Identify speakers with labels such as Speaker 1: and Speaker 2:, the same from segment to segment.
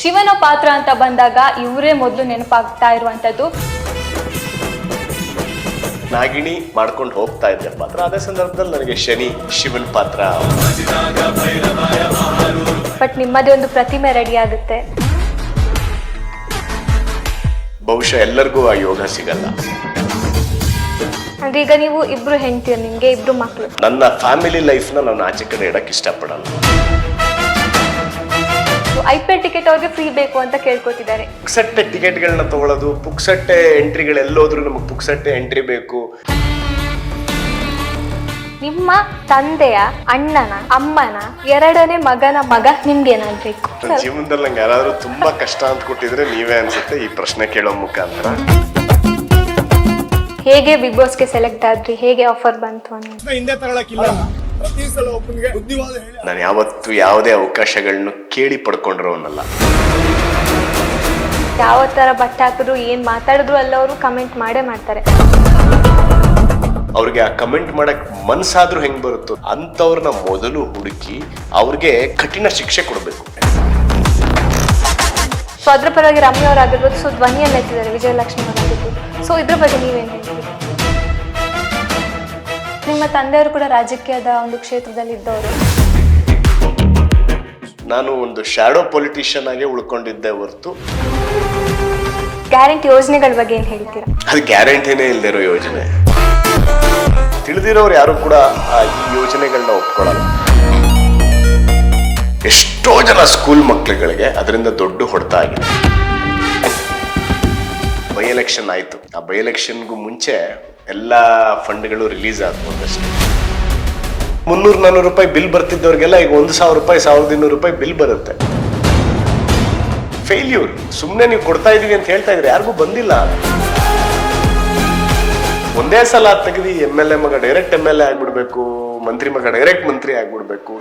Speaker 1: ಶಿವನ ಪಾತ್ರ ಅಂತ ಬಂದಾಗ ಇವರೇ ಮೊದಲು ನೆನಪಾಗ್ತಾ ಇರುವಂತದ್ದು.
Speaker 2: ನಾಗಿಣಿ ಮಾಡ್ಕೊಂಡು ಹೋಗ್ತಾ ಇದ್ದೆ ಪಾತ್ರ, ಅದೇ ಸಂದರ್ಭದಲ್ಲಿ ನನಗೆ ಶನಿ ಶಿವನ್ ಪಾತ್ರ.
Speaker 1: ಬಟ್ ನಿಮ್ಮದೇ ಒಂದು ಪ್ರತಿಮೆ ರೆಡಿ ಆಗುತ್ತೆ.
Speaker 2: ಬಹುಶಃ ಎಲ್ಲರಿಗೂ ಆ ಯೋಗ ಸಿಗಲ್ಲ.
Speaker 1: ಅಂದ್ರೆ ಈಗ ನೀವು ಇಬ್ರು ಹೆಂಡ್ತೀರ, ನಿಮ್ಗೆ ಇಬ್ರು ಮಕ್ಕಳು.
Speaker 2: ನನ್ನ ಫ್ಯಾಮಿಲಿ ಲೈಫ್ನ ನಾನು ಆಚೆ ಕಡೆ ಇಡಕ್ಕೆ ಇಷ್ಟಪಡಲ್ಲ.
Speaker 1: IPL ಟಿಕೆಟ್ ಅವ್ರಿಗೆ ಫ್ರೀ ಬೇಕು ಅಂತ ಕೇಳ್ಕೊತಿದ್ದಾರೆ.
Speaker 2: ಪುಕ್ಸಟ್ಟೆ ಟಿಕೆಟ್ಗಳನ್ನ ತಗೊಳ್ಳೋದು, ಪುಕ್ಸಟ್ಟೆ ಎಂಟ್ರಿಗಳು ಎಲ್ಲೋದ್ರು ನಮಗೆ ಪುಕ್ಸಟ್ಟೆ ಎಂಟ್ರಿ ಬೇಕು.
Speaker 1: ನಿಮ್ಮ ತಂದೆಯ ಅಣ್ಣನ ಅಮ್ಮನ ಎರಡನೇ ಮಗನ ಮಗ ನಿಮ್ಗೇನಾಗ್ಬೇಕು?
Speaker 2: ನನ್ನ ಜೀವನದಲ್ಲಿ ನಂಗೆ ಯಾರಾದ್ರೂ ತುಂಬಾ ಕಷ್ಟ ಅಂತ ಕೊಟ್ಟಿದ್ರೆ ನೀವೇ ಅನ್ಸುತ್ತೆ ಈ ಪ್ರಶ್ನೆ ಕೇಳೋ ಮುಖಾಂತರ.
Speaker 1: ಹೇಗೆ ಬಿಗ್ ಬಾಸ್ಗೆ ಸೆಲೆಕ್ಟ್ ಆದ್ರಿ? ಹೇಗೆ ಆಫರ್ ಬಂತು ಅನ್ನೋ
Speaker 3: ಹಿಂದೆ ತಗೊಳಕಿಲ್ಲ.
Speaker 2: ನಾನು ಯಾವತ್ತು ಯಾವುದೇ ಅವಕಾಶಗಳನ್ನ ಕೇಳಿ ಪಡ್ಕೊಂಡಿರೋನಲ್ಲ.
Speaker 1: ಯಾವ ತರ ಬಟ್ಟೆ ಹಾಕಿದ್ರು ಏನ್ ಮಾತಾಡಿದ್ರು ಅಲ್ಲ ಅವರು ಕಮೆಂಟ್ ಮಾಡೇ ಮಾಡ್ತಾರೆ.
Speaker 2: ಅವ್ರಿಗೆ ಆ ಕಮೆಂಟ್ ಮಾಡಕ್ ಮನ್ಸಾದ್ರೂ ಹೆಂಗ್ ಬರುತ್ತೋ ಅಂತವ್ರನ್ನ ಮೊದಲು ಹುಡುಕಿ ಅವ್ರಿಗೆ ಕಠಿಣ ಶಿಕ್ಷೆ ಕೊಡ್ಬೇಕು.
Speaker 1: ಸೊ ಅದ್ರ ಪರವಾಗಿ ರಮ್ಯ ಅವ್ರು ಆಗಿರ್ಬೋದು, ಸೊ ಧ್ವನಿಯಲ್ಲಿ ಎತ್ತಿದ್ದಾರೆ ವಿಜಯಲಕ್ಷ್ಮಿ ಅವರಾಗಿರ್ಬೋದು. ಸೊ ಇದ್ರ ಬಗ್ಗೆ ನೀವೇನ್ ಹೇಳ್ತೀರಿ? ನಿಮ್ಮ ತಂದೆಯವರು ಕೂಡ ರಾಜಕೀಯದ ಒಂದು ಕ್ಷೇತ್ರದಲ್ಲಿ ಇದ್ದವರು.
Speaker 2: ನಾನು ಒಂದು ಶ್ಯಾಡೋ ಪೊಲಿಟಿಷಿಯನ್ ಆಗಿ ಉಳ್ಕೊಂಡಿದ್ದೆ ಹೊರತು
Speaker 1: ಗ್ಯಾರಂಟಿ ಯೋಜನೆಗಳ ಬಗ್ಗೆ ಏನ್ ಹೇಳ್ತೀರಾ?
Speaker 2: ಅದು ಗ್ಯಾರಂಟಿನೇ ಇಲ್ದೇ ಇರೋ ಯೋಜನೆ. ತಿಳಿದಿರೋರು ಯಾರು ಕೂಡ ಈ ಯೋಜನೆಗಳನ್ನ ಒಪ್ಕೊಳ್ಳಲ್ಲ. ಎಷ್ಟೋ ಜನ ಸ್ಕೂಲ್ ಮಕ್ಕಳುಗಳಿಗೆ ಅದರಿಂದ ದೊಡ್ಡ ಹೊಡೆತ ಆಗಿದೆ. ಬೈ ಎಲೆಕ್ಷನ್ ಆಯ್ತು. ಆ ಬೈ ಎಲೆಕ್ಷನ್ಗೂ ಮುಂಚೆ ಎಲ್ಲ ಫಂಡ್ಗಳು ರಿಲೀಸ್ ಆಗ್ಬೋದಷ್ಟೇ. 300-400 ರೂಪಾಯಿ ಬಿಲ್ ಬರ್ತಿದ್ದವ್ರಿಗೆಲ್ಲ ಈಗ 1,000 ರೂಪಾಯಿ 1,200 ರೂಪಾಯಿ ಬಿಲ್ ಬರುತ್ತೆ. ಫೇಲ್ಯೂರ್. ಸುಮ್ಮನೆ ನೀವು ಕೊಡ್ತಾ ಇದೀವಿ ಅಂತ ಹೇಳ್ತಾ ಇದ್ರೆ ಯಾರಿಗೂ ಬಂದಿಲ್ಲ. ಒಂದೇ ಸಲ ತೆಗೆದು MLA ಮಗ ಡೈರೆಕ್ಟ್ MLA ಆಗ್ಬಿಡ್ಬೇಕು, ಮಂತ್ರಿ ಮಗ ಡೈರೆಕ್ಟ್ ಮಂತ್ರಿ ಆಗ್ಬಿಡ್ಬೇಕು.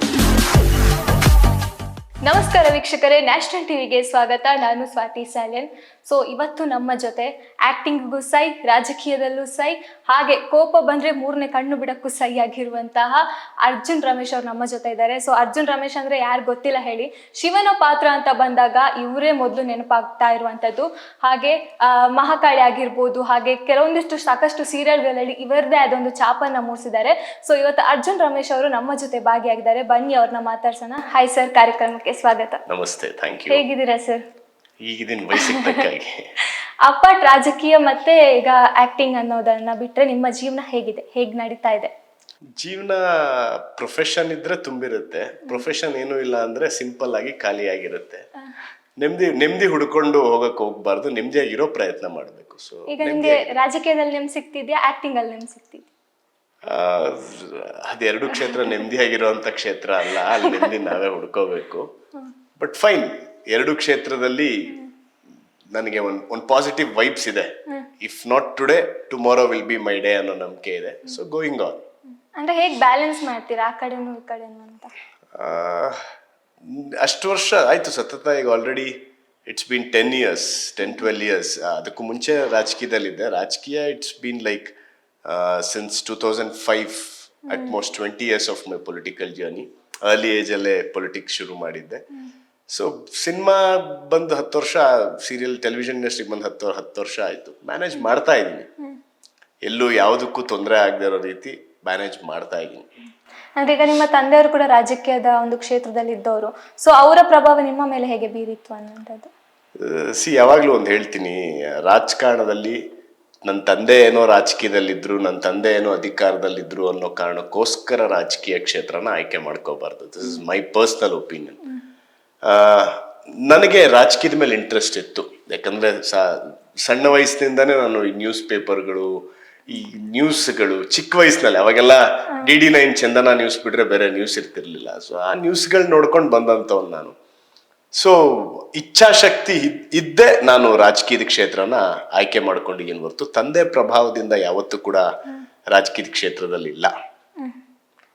Speaker 1: ನಮಸ್ಕಾರ ವೀಕ್ಷಕರೇ, ನ್ಯಾಷನಲ್ ಟಿವಿಗೆ ಸ್ವಾಗತ. ನಾನು ಸ್ವಾತಿ ಸಾಲ್ಯನ್. ಸೊ ಇವತ್ತು ನಮ್ಮ ಜೊತೆ ಆಕ್ಟಿಂಗ್ಗೂ ಸೈ, ರಾಜಕೀಯದಲ್ಲೂ ಸೈ, ಹಾಗೆ ಕೋಪ ಬಂದ್ರೆ 3ನೇ ಕಣ್ಣು ಬಿಡಕ್ಕೂ ಸೈ ಆಗಿರುವಂತಹ ಅರ್ಜುನ್ ರಮೇಶ್ ಅವ್ರು ನಮ್ಮ ಜೊತೆ ಇದ್ದಾರೆ. ಸೊ ಅರ್ಜುನ್ ರಮೇಶ್ ಅಂದ್ರೆ ಯಾರು ಗೊತ್ತಿಲ್ಲ ಹೇಳಿ, ಶಿವನ ಪಾತ್ರ ಅಂತ ಬಂದಾಗ ಇವರೇ ಮೊದಲು ನೆನಪಾಗ್ತಾ ಇರುವಂತದ್ದು. ಹಾಗೆ ಮಹಾಕಾಳಿ ಆಗಿರ್ಬೋದು, ಹಾಗೆ ಕೆಲವೊಂದಿಷ್ಟು ಸಾಕಷ್ಟು ಸೀರಿಯಲ್ಗಳಲ್ಲಿ ಇವರದೇ ಅದೊಂದು ಛಾಪನ್ನ ಮೂಡಿಸಿದ್ದಾರೆ. ಸೊ ಇವತ್ತು ಅರ್ಜುನ್ ರಮೇಶ್ ಅವರು ನಮ್ಮ ಜೊತೆ ಭಾಗಿಯಾಗಿದ್ದಾರೆ. ಬನ್ನಿ ಅವ್ರನ್ನ ಮಾತಾಡ್ಸೋಣ. ಹಾಯ್ ಸರ್, ಕಾರ್ಯಕ್ರಮಕ್ಕೆ ಸ್ವಾಗತ.
Speaker 2: ನಮಸ್ತೆ, ಥ್ಯಾಂಕ್ ಯು.
Speaker 1: ಹೇಗಿದ್ದೀರಾ ಸರ್?
Speaker 2: ಈಗಿನ ವಯಸ್ಸಿಗೆ ತಕ್ಕಾಗಿ
Speaker 1: ಅಪ್ಪಾಟ್ ರಾಜಕೀಯ ಮತ್ತೆ ಈಗ ಆಕ್ಟಿಂಗ್ ಅನ್ನೋದನ್ನ ಬಿಟ್ರೆ ನಿಮ್ಮ ಜೀವನ ಹೇಗಿದೆ, ಹೇಗ್ ನಡೀತಾ ಇದೆ?
Speaker 2: ಜೀವನ ಪ್ರೊಫೆಷನ್ ಇದ್ರೆ ತುಂಬಿರುತ್ತೆ, ಪ್ರೊಫೆಷನ್ ಏನೂ ಇಲ್ಲ ಅಂದ್ರೆ ಸಿಂಪಲ್ ಆಗಿ ಖಾಲಿಯಾಗಿರುತ್ತೆ. ನೆಮ್ಮದಿ ಹುಡ್ಕೊಂಡು ಹೋಗಕ್ ಹೋಗ್ಬಾರ್ದು, ನೆಮ್ಮದಿಯಾಗಿರೋ ಪ್ರಯತ್ನ ಮಾಡ್ಬೇಕು. ಸೊ
Speaker 1: ಈಗ ನಿಮ್ಗೆ ರಾಜಕೀಯದಲ್ಲಿ ನೆಮ್ಮದಿ ಸಿಗ್ತಿದ್ಯಾ, ಆಕ್ಟಿಂಗ್ ಅಲ್ಲಿ ನೆಮ್ಮದಿ ಸಿಗ್ತಿದ್ಯಾ?
Speaker 2: ಅದೆರಡು ಕ್ಷೇತ್ರ ನೆಮ್ಮದಿಯಾಗಿರೋಂಥ ಕ್ಷೇತ್ರ ಅಲ್ಲ, ಅಲ್ಲಿ ನೆಮ್ಮದಿ ನಾವೇ ಹುಡ್ಕೋಬೇಕು. ಬಟ್ ಫೈನ್, ಎರಡು ಕ್ಷೇತ್ರದಲ್ಲಿ ನನಗೆ ಒಂದು ಪಾಸಿಟಿವ್ ವೈಬ್ಸ್ ಇದೆ. If not today tomorrow will be my day ಅನ್ನೋ ನಂಬಿಕೆ ಇದೆ. So going on.
Speaker 1: ಅಂದ್ರೆ ಹೇಗ್ ಬ್ಯಾಲೆನ್ಸ್ ಮಾಡ್ತೀರಾ ಆ ಕಡೆನೂ ಈ ಕಡೆನೂ ಅಂತ?
Speaker 2: ಅಷ್ಟು ವರ್ಷ ಆಯ್ತು ಸತತ. ಈಗ ಆಲ್ರೆಡಿ ಇಟ್ಸ್ ಬೀನ್ 10-12 years. ಅದಕ್ಕೂ ಮುಂಚೆ ರಾಜಕೀಯದಲ್ಲಿದ್ದೆ. ರಾಜಕೀಯ it's been like since 2005, at most 20 years of my political journey. Early ಏಜಲ್ಲೇ ಪೊಲಿಟಿಕ್ಸ್ ಶುರು ಮಾಡಿದ್ದೆ. ಸೊ ಸಿನಿಮಾ ಬಂದು 10 ವರ್ಷ, ಸೀರಿಯಲ್ ಟೆಲಿವಿಷನ್ ಇಂಡಸ್ಟ್ರಿಗೆ ಬಂದು 10 ವರ್ಷ ಆಯ್ತು. ಮ್ಯಾನೇಜ್ ಮಾಡ್ತಾ ಇದ್ದೀನಿ, ಎಲ್ಲೂ ಯಾವುದಕ್ಕೂ ತೊಂದರೆ ಆಗದೆ ಇರೋ ರೀತಿ ಮ್ಯಾನೇಜ್ ಮಾಡ್ತಾ ಇದ್ದೀನಿ.
Speaker 1: ಅಂದ್ರೆ ಈಗ ನಿಮ್ಮ ತಂದೆಯವರು ಕೂಡ ರಾಜಕೀಯದ ಒಂದು ಕ್ಷೇತ್ರದಲ್ಲಿ ಇದ್ದವರು. ಸೊ ಅವರ ಪ್ರಭಾವ ನಿಮ್ಮ ಮೇಲೆ ಹೇಗೆ ಬೀರಿತ್ತು ಅನ್ನೋದು?
Speaker 2: ಯಾವಾಗ್ಲೂ ಒಂದು ಹೇಳ್ತೀನಿ, ರಾಜಕಾರಣದಲ್ಲಿ ನನ್ನ ತಂದೆ ಏನೋ ರಾಜಕೀಯದಲ್ಲಿದ್ರು, ನನ್ನ ತಂದೆ ಏನೋ ಅಧಿಕಾರದಲ್ಲಿದ್ರು ಅನ್ನೋ ಕಾರಣಕ್ಕೋಸ್ಕರ ರಾಜಕೀಯ ಕ್ಷೇತ್ರನ ಆಯ್ಕೆ ಮಾಡ್ಕೋಬಾರ್ದು. This is my personal opinion. ನನಗೆ ರಾಜಕೀಯದ ಮೇಲೆ ಇಂಟ್ರೆಸ್ಟ್ ಇತ್ತು. ಯಾಕಂದ್ರೆ ಸಣ್ಣ ವಯಸ್ಸಿನಿಂದಾನೇ ನಾನು ಈ ನ್ಯೂಸ್ ಪೇಪರ್ಗಳು, ಈ ನ್ಯೂಸ್ಗಳು ಚಿಕ್ಕ ವಯಸ್ಸಿನಲ್ಲಿ, ಅವಾಗೆಲ್ಲ DD9 ಚಂದನ ನ್ಯೂಸ್ ಬಿಟ್ರೆ ಬೇರೆ ನ್ಯೂಸ್ ಇರ್ತಿರ್ಲಿಲ್ಲ. ಸೊ ಆ ನ್ಯೂಸ್ಗಳು ನೋಡ್ಕೊಂಡು ಬಂದಂಥವ್ನು ನಾನು. ಸೊ ಇಚ್ಛಾಶಕ್ತಿ ಇದ್ದೇ ನಾನು ರಾಜಕೀಯದ ಕ್ಷೇತ್ರನ ಆಯ್ಕೆ ಮಾಡ್ಕೊಂಡಿದ್ದೀನಿ ಹೊರತು ತಂದೆ ಪ್ರಭಾವದಿಂದ ಯಾವತ್ತೂ ಕೂಡ ರಾಜಕೀಯದ ಕ್ಷೇತ್ರದಲ್ಲಿ ಇಲ್ಲ.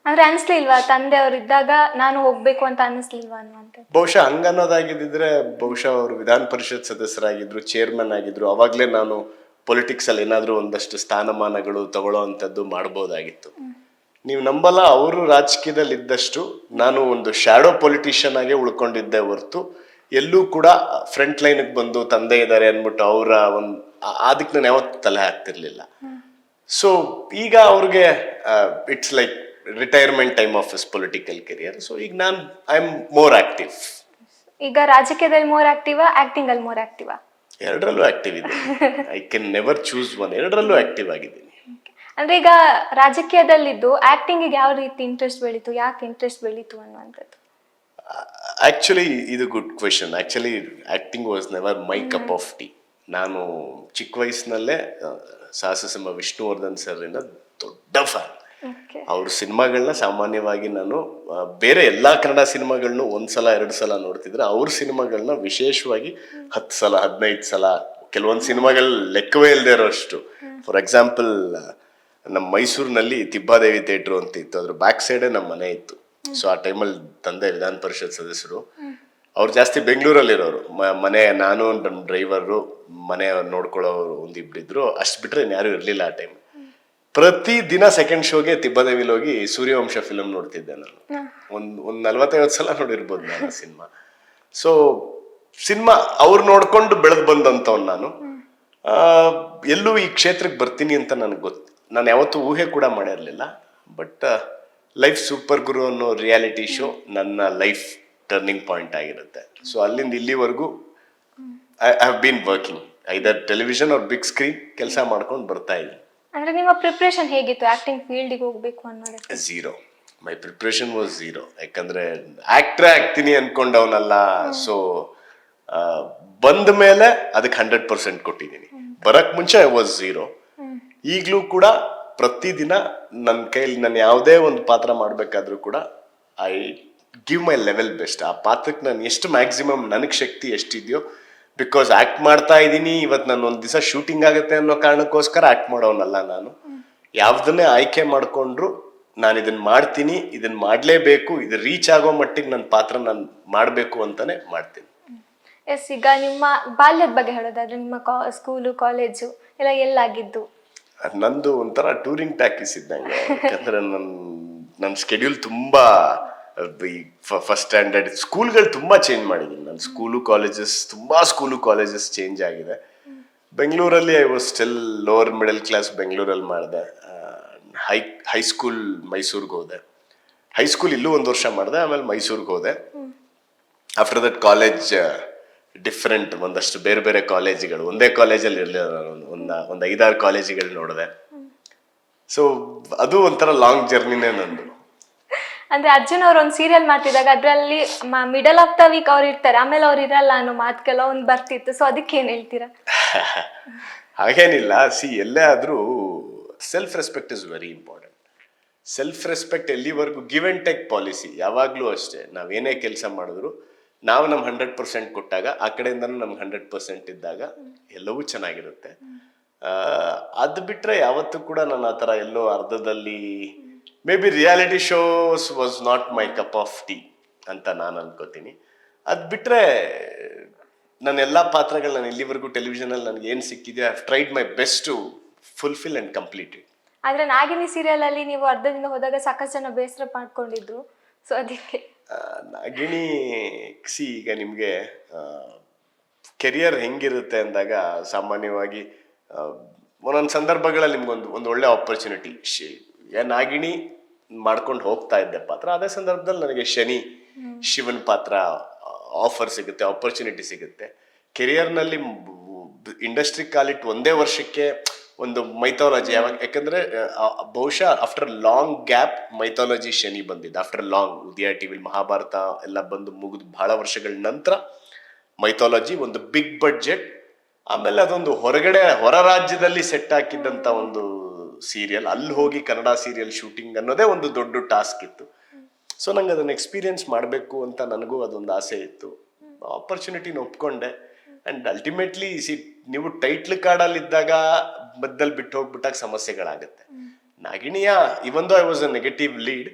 Speaker 1: ಅಂದ್ರೆ ಅನ್ಸ್ಲಿಲ್ವಾ ತಂದೆ ಅವ್ರು ಇದ್ದಾಗ ನಾನು ಹೋಗ್ಬೇಕು ಅಂತ ಅನಿಸ್ಲಿಲ್ವಾ ಅನ್ನುವಂತ?
Speaker 2: ಬಹುಶಃ ಹಂಗನ್ನೋದಾಗಿದ್ದಿದ್ರೆ ಬಹುಶಃ ಅವರು ವಿಧಾನ ಪರಿಷತ್ ಸದಸ್ಯರಾಗಿದ್ರು, ಚೇರ್ಮನ್ ಆಗಿದ್ರು. ಅವಾಗ್ಲೇ ನಾನು ಪೊಲಿಟಿಕ್ಸ್ ಅಲ್ಲಿ ಏನಾದ್ರೂ ಒಂದಷ್ಟು ಸ್ಥಾನಮಾನಗಳು ತಗೊಳ್ಳೋ ಅಂಥದ್ದು ಮಾಡ್ಬೋದಾಗಿತ್ತು. ನೀವು ನಂಬಲ್ಲ, ಅವರು ರಾಜಕೀಯದಲ್ಲಿ ಇದ್ದಷ್ಟು ನಾನು ಒಂದು ಶ್ಯಾಡೋ ಪೊಲಿಟಿಷಿಯನ್ ಆಗಿ ಉಳ್ಕೊಂಡಿದ್ದೆ ಹೊರತು ಎಲ್ಲೂ ಕೂಡ ಫ್ರಂಟ್ ಲೈನ್ಗೆ ಬಂದು ತಂದೆ ಇದ್ದಾರೆ ಅಂದ್ಬಿಟ್ಟು ಅವರ ಒಂದು ಅದಕ್ಕೆ ನಾನು ಯಾವತ್ತೂ ತಲೆ ಹಾಕ್ತಿರ್ಲಿಲ್ಲ. ಸೊ ಈಗ ಅವ್ರಿಗೆ it's like retirement time of his political career. So ಈಗ ನಾನು ಐ ಆಮ್ ಮೋರ್ ಆಕ್ಟಿವ್.
Speaker 1: ಈಗ ರಾಜಕೀಯದಲ್ಲಿ ಮೋರ್ ಆಕ್ಟಿವಾ, ಆಕ್ಟಿಂಗ್ ಅಲ್ಲಿ ಮೋರ್ ಆಕ್ಟಿವಾ?
Speaker 2: ಎರಡರಲ್ಲೂ ಆಕ್ಟಿವ್ ಇದೆ. I can never choose one. ಎರಡರಲ್ಲೂ ಆಕ್ಟಿವ್ ಆಗಿದ್ದೀನಿ.
Speaker 1: ಅಂದ್ರೆ ಈಗ ರಾಜಕೀಯದಲ್ಲಿದ್ದು ಆಕ್ಟಿಂಗಿಗೆ ಯಾವ ರೀತಿ ಇಂಟ್ರೆಸ್ಟ್ ಬೆಳೀತು, ಯಾಕೆ ಇಂಟ್ರೆಸ್ಟ್ ಬೆಳೀತು ಅನ್ನುವಂಥದ್ದು?
Speaker 2: ಆಕ್ಚುಲಿ ಇದು good question. Actually acting was never my cup of tea. ನಾನು ಚಿಕ್ಕ ವಯಸ್ಸಿನಲ್ಲೇ ಸಾಹಸ ವಿಷ್ಣುವರ್ಧನ್ ಸರ್ನ ದೊಡ್ಡ ಫ್ಯಾನ್. ಅವ್ರ ಸಿನಿಮಾಗಳನ್ನ ಸಾಮಾನ್ಯವಾಗಿ ನಾನು ಬೇರೆ ಎಲ್ಲಾ ಕನ್ನಡ ಸಿನಿಮಾಗಳನ್ನೂ ಒಂದ್ಸಲ 2 ಸಲ ನೋಡ್ತಿದ್ರೆ ಅವ್ರ ಸಿನಿಮಾಗಳನ್ನ ವಿಶೇಷವಾಗಿ 10 ಸಲ 15 ಸಲ, ಕೆಲವೊಂದು ಸಿನಿಮಾಗಳು ಲೆಕ್ಕವೇ ಇಲ್ಲದೆ ಇರೋಷ್ಟು. ಫಾರ್ ಎಕ್ಸಾಂಪಲ್, ನಮ್ಮ ಮೈಸೂರಿನಲ್ಲಿ ತಿಬ್ಬಾದೇವಿ ಥಿಯೇಟ್ರು ಅಂತ ಇತ್ತು, ಅದ್ರ ಬ್ಯಾಕ್ ಸೈಡೇ ನಮ್ಮ ಮನೆ ಇತ್ತು. ಸೊ ಆ ಟೈಮಲ್ಲಿ ತಂದೆ ವಿಧಾನ ಪರಿಷತ್ ಸದಸ್ಯರು, ಅವ್ರು ಜಾಸ್ತಿ ಬೆಂಗಳೂರಲ್ಲಿ ಇರೋರು. ಮನೆ ನಾನು ನಮ್ಮ ಡ್ರೈವರು ಮನೆ ನೋಡ್ಕೊಳ್ಳೋರು ಒಂದಿಬ್ರಿದ್ರು, ಅಷ್ಟು ಬಿಟ್ರೆ ಯಾರು ಇರ್ಲಿಲ್ಲ ಆ ಟೈಮ್. ಪ್ರತಿ ದಿನ ಸೆಕೆಂಡ್ ಶೋಗೆ ತಿಬ್ಬಾದೇವಿಲಿ ಹೋಗಿ ಸೂರ್ಯವಂಶ ಫಿಲಮ್ ನೋಡ್ತಿದ್ದೆ ನಾನು. ಒಂದ್ 40-50 ಸಲ ನೋಡಿರ್ಬೋದು ನಾನು ಸಿನಿಮಾ. ಸೊ ಸಿನಿಮಾ ಅವ್ರು ನೋಡ್ಕೊಂಡು ಬೆಳೆದ್ ಬಂದಂತವ್ ನಾನು. ಎಲ್ಲೂ ಈ ಕ್ಷೇತ್ರಕ್ಕೆ ಬರ್ತೀನಿ ಅಂತ ನನಗೆ ಗೊತ್ತು, ನಾನು ಯಾವತ್ತೂ ಊಹೆ ಕೂಡ ಮಾಡಿರ್ಲಿಲ್ಲ. ಬಟ್ ಲೈಫ್ ಸೂಪರ್ ಗುರು ಅನ್ನೋ ರಿಯಾಲಿಟಿ ಶೋ ನನ್ನ ಲೈಫ್ ಟರ್ನಿಂಗ್ ಪಾಯಿಂಟ್ ಆಗಿರುತ್ತೆ. ಸೊ ಅಲ್ಲಿಂದ ಇಲ್ಲಿವರೆಗೂ I have been working either television or big screen ಕೆಲಸ ಮಾಡ್ಕೊಂಡು ಬರ್ತಾ ಇದ್ದೀನಿ.
Speaker 1: ಅಂದ್ರೆ ನಿಮ್ಮ ಪ್ರಿಪರೇಷನ್ ಹೇಗಿತ್ತು ಆಕ್ಟಿಂಗ್ ಫೀಲ್ಡಿಗೆ ಹೋಗ್ಬೇಕು ಅನ್ನೋದಕ್ಕೆ?
Speaker 2: Zero. My preparation was zero. ಯಾಕಂದ್ರೆ ಆಕ್ಟ್ರೇ ಆಗ್ತೀನಿ ಅನ್ಕೊಂಡವನಲ್ಲ. ಸೊ ಬಂದ ಮೇಲೆ ಅದಕ್ಕೆ 100% ಕೊಟ್ಟಿದ್ದೀನಿ. ಬರಕ್ ಮುಂಚೆ ಐ ವಾಸ್ ಝೀರೋ. ಈಗಲೂ ಕೂಡ ಪ್ರತಿದಿನ ನನ್ನ ಕೈಲಿ ನಾನು ಯಾವುದೇ ಒಂದು ಪಾತ್ರ ಮಾಡಬೇಕಾದ್ರೂ ಕೂಡ I give my level best. ಆ ಪಾತ್ರಕ್ಕೆ ನಾನು ಎಷ್ಟು ಮ್ಯಾಕ್ಸಿಮಮ್ ನನಗೆ ಶಕ್ತಿ ಎಷ್ಟಿದೆಯೋ, ಬಿಕಾಸ್ ಆಕ್ಟ್ ಮಾಡ್ತಾ ಇದ್ದೀನಿ, ಇವತ್ತು ನಾನು ಒಂದು ದಿವಸ ಶೂಟಿಂಗ್ ಆಗುತ್ತೆ ಅನ್ನೋ ಕಾರಣಕ್ಕೋಸ್ಕರ ಆಕ್ಟ್ ಮಾಡೋನಲ್ಲ ನಾನು. ಯಾವ್ದನ್ನೇ ಆಯ್ಕೆ ಮಾಡ್ಕೊಂಡ್ರು ನಾನು ಇದನ್ನ ಮಾಡ್ತೀನಿ, ಇದನ್ನ ಮಾಡಲೇಬೇಕು, ಇದು ರೀಚ್ ಆಗೋ ಮಟ್ಟಿಗೆ ನನ್ನ ಪಾತ್ರ ನಾನು ಮಾಡಬೇಕು ಅಂತಾನೆ ಮಾಡ್ತೀನಿ.
Speaker 1: ಎಸ್, ಈಗ ನಿಮ್ಮ ಬಾಲ್ಯದ ಬಗ್ಗೆ ಹೇಳೋದಾದ್ರೆ ನಿಮ್ಮ ಸ್ಕೂಲು ಕಾಲೇಜು ಎಲ್ಲ ಎಲ್ಲಾಗಿದ್ದು?
Speaker 2: ನಂದು ಒಂಥರ ಟೂರಿಂಗ್ ಟ್ಯಾಕಿಸ್ ಇದ್ದಂಗೆ. ಯಾಕಂದ್ರೆ ನನ್ನ ಸ್ಕೆಡ್ಯೂಲ್ ತುಂಬಾ, ಫಸ್ಟ್ ಸ್ಟ್ಯಾಂಡರ್ಡ್ ಸ್ಕೂಲ್ಗಳು ತುಂಬಾ ಚೇಂಜ್ ಮಾಡಿದ್ದೀನಿ ನಾನು. ಸ್ಕೂಲು ಕಾಲೇಜಸ್ ಚೇಂಜ್ ಆಗಿದೆ. ಬೆಂಗಳೂರಲ್ಲಿ I was still lower middle class. ಬೆಂಗಳೂರಲ್ಲಿ ಮಾಡಿದೆ. ಹೈಸ್ಕೂಲ್ ಮೈಸೂರಿಗೆ ಹೋದೆ. ಹೈಸ್ಕೂಲ್ ಇಲ್ಲೂ 1 ವರ್ಷ ಮಾಡಿದೆ, ಆಮೇಲೆ ಮೈಸೂರಿಗೆ ಹೋದೆ. ಆಫ್ಟರ್ ದಟ್ ಕಾಲೇಜ್ ಡಿಫ್ರೆಂಟ್, ಒಂದಷ್ಟು ಬೇರೆ ಬೇರೆ ಕಾಲೇಜುಗಳು, ಒಂದೇ ಕಾಲೇಜಲ್ಲಿ ಇರಲಿಲ್ಲ ನಾನು. ಒಂದು 5-6 ಕಾಲೇಜುಗಳು ನೋಡಿದೆ. ಸೊ ಅದು ಒಂಥರ ಲಾಂಗ್ ಜರ್ನಿನೇ ನಂದು.
Speaker 1: ಅಂದ್ರೆ ಅರ್ಜುನ್ ಅವ್ರು ಒಂದು ಸೀರಿಯಲ್ ಮಾಡ್ತಿದ್ದಾಗ ಅದರಲ್ಲಿ ಮಿಡಲ್ ಆಫ್ ದ ವೀಕ್ ಅವ್ರು ಇರ್ತಾರೆ, ಆಮೇಲೆ ಅವ್ರು ಇರಲ್ಲ ಅನ್ನೋ ಮಾತು ಕೆಲವೊಂದು ಬರ್ತಿತ್ತು. ಸೊ ಅದಕ್ಕೆ ಏನ್ ಹೇಳ್ತೀರಾ?
Speaker 2: ಹಾಗೇನಿಲ್ಲ. ಎಲ್ಲೇ ಆದ್ರೂ self respect is very important. Self respect ಎಲ್ಲಿವರೆಗೂ ಗಿವ್ ಅಂಡ್ ಟೇಕ್ ಪಾಲಿಸಿ. ಯಾವಾಗ್ಲೂ ಅಷ್ಟೇ, ನಾವೇನೇ ಕೆಲಸ ಮಾಡಿದ್ರು ನಾವು ನಮ್ಮ 100% ಕೊಟ್ಟಾಗ, ಆ ಕಡೆಯಿಂದನೂ ನಮ್ಗೆ 100% ಇದ್ದಾಗ ಎಲ್ಲವೂ ಚೆನ್ನಾಗಿರುತ್ತೆ. ಅದು ಬಿಟ್ರೆ ಯಾವತ್ತೂ ಕೂಡ ನಾನು ಆ ಥರ ಎಲ್ಲೋ ಅರ್ಧದಲ್ಲಿ, maybe reality shows was not my cup of tea ಅಂತ ನಾನು ಅನ್ಕೋತೀನಿ. ಅದು ಬಿಟ್ರೆ ನನ್ನ ಎಲ್ಲ ಪಾತ್ರಗಳು ನಾನು ಇಲ್ಲಿವರೆಗೂ ಟೆಲಿವಿಷನಲ್ಲಿ ನನಗೆ ಏನು ಸಿಕ್ಕಿದೆ, I have tried my best to fulfil and complete it.
Speaker 1: ಆದ್ರೆ ನಾಗಿನಿ ಸೀರಿಯಲ್ ಅಲ್ಲಿ ನೀವು ಅರ್ಧದಿಂದ ಹೋದಾಗ ಸಾಕಷ್ಟು ಜನ ಬೇಸರ ಮಾಡ್ಕೊಂಡಿದ್ರು. ಸೊ ಅದಕ್ಕೆ
Speaker 2: ನಾಗಿಣಿ ಈಗ ನಿಮಗೆ ಕೆರಿಯರ್ ಹೆಂಗಿರುತ್ತೆ ಅಂದಾಗ, ಸಾಮಾನ್ಯವಾಗಿ ಒಂದೊಂದು ಸಂದರ್ಭಗಳಲ್ಲಿ ನಿಮ್ಗೊಂದು ಒಳ್ಳೆ ಆಪರ್ಚುನಿಟಿ, ನಾಗಿಣಿ ಮಾಡ್ಕೊಂಡು ಹೋಗ್ತಾ ಇದ್ದೆ ಪಾತ್ರ. ಅದೇ ಸಂದರ್ಭದಲ್ಲಿ ನನಗೆ ಶಿವನ್ ಪಾತ್ರ ಆಫರ್ ಸಿಗುತ್ತೆ, ಆಪರ್ಚುನಿಟಿ ಸಿಗುತ್ತೆ. ಕೆರಿಯರ್ನಲ್ಲಿ ಇಂಡಸ್ಟ್ರಿ ಕಾಲಿಟ್ 1 ವರ್ಷಕ್ಕೆ ಒಂದು ಮೈಥಾಲಜಿ. ಯಾಕಂದ್ರೆ ಬಹುಶಃ after long gap mythology Shani ಬಂದಿದ್ದು. ಆಫ್ಟರ್ ಲಾಂಗ್ ಉದಯ ಟಿವಿಲಿ ಮಹಾಭಾರತ ಎಲ್ಲ ಬಂದು ಮುಗಿದು ಬಹಳ ವರ್ಷಗಳ ನಂತರ ಮೈಥಾಲಜಿ ಒಂದು ಬಿಗ್ ಬಡ್ಜೆಟ್, ಆಮೇಲೆ ಅದೊಂದು ಹೊರ ರಾಜ್ಯದಲ್ಲಿ ಸೆಟ್ ಹಾಕಿದ್ದಂತ ಒಂದು ಸೀರಿಯಲ್. ಅಲ್ಲಿ ಹೋಗಿ ಕನ್ನಡ ಸೀರಿಯಲ್ ಶೂಟಿಂಗ್ ಅನ್ನೋದೇ ಒಂದು ದೊಡ್ಡ ಟಾಸ್ಕ್ ಇತ್ತು. ಸೊ ನಂಗೆ ಅದನ್ನ ಎಕ್ಸ್ಪೀರಿಯನ್ಸ್ ಮಾಡಬೇಕು ಅಂತ ನನಗೂ ಅದೊಂದು ಆಸೆ ಇತ್ತು. ಆಪರ್ಚುನಿಟಿನ ಒಪ್ಕೊಂಡೆ. ಅಂಡ್ ಅಲ್ಟಿಮೇಟ್ಲಿ ನೀವು ಟೈಟ್ಲ್ ಕಾರ್ಡಲ್ಲಿ ಇದ್ದಾಗ ಮಧ್ಯದಲ್ಲಿ ಬಿಟ್ಟು ಹೋಗ್ಬಿಟ್ಟಾಗ ಸಮಸ್ಯೆಗಳಾಗತ್ತೆ. ನಾಗಿಣಿಯ even though I was a negative lead,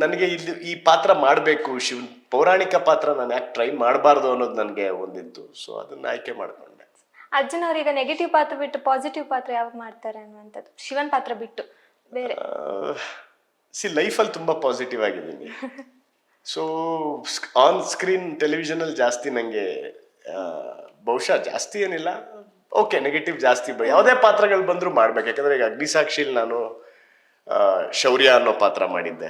Speaker 2: ನನಗೆ ಈ ಪಾತ್ರ ಮಾಡಬೇಕು, ಶಿವನ್ ಪೌರಾಣಿಕ ಪಾತ್ರ ನಾನು ಯಾಕೆ ಟ್ರೈ ಮಾಡಬಾರ್ದು ಅನ್ನೋದು ನನಗೆ ಒಂದಿತ್ತು. ಸೊ ಅದನ್ನ ಆಯ್ಕೆ ಮಾಡ್ಕೊಂಡೆ.
Speaker 1: ಅರ್ಜುನ್ ಅವ್ರೀಗ ನೆಗೆಟಿವ್ ಪಾತ್ರ ಬಿಟ್ಟು ಪಾಸಿಟಿವ್ ಪಾತ್ರ ಯಾವಾಗ ಮಾಡ್ತಾರೆ ಅನ್ನುವಂಥದ್ದು, ಶಿವನ್ ಪಾತ್ರ ಬಿಟ್ಟು ಬೇರೆ?
Speaker 2: ಲೈಫಲ್ಲಿ ತುಂಬಾ ಪಾಸಿಟಿವ್ ಆಗಿದ್ದೀನಿ. ಸೊ ಆನ್ ಸ್ಕ್ರೀನ್ ಟೆಲಿವಿಷನಲ್ಲಿ ಜಾಸ್ತಿ ನನಗೆ ಬಹುಶಃ ಜಾಸ್ತಿ ಏನಿಲ್ಲ, ಓಕೆ ನೆಗೆಟಿವ್ ಜಾಸ್ತಿ ಯಾವುದೇ ಪಾತ್ರಗಳು ಬಂದರೂ ಮಾಡ್ಬೇಕು. ಯಾಕಂದ್ರೆ ಈಗ ಅಗ್ನಿಸಾಕ್ಷಿಲ್ ನಾನು ಶೌರ್ಯ ಅನ್ನೋ ಪಾತ್ರ ಮಾಡಿದ್ದೆ,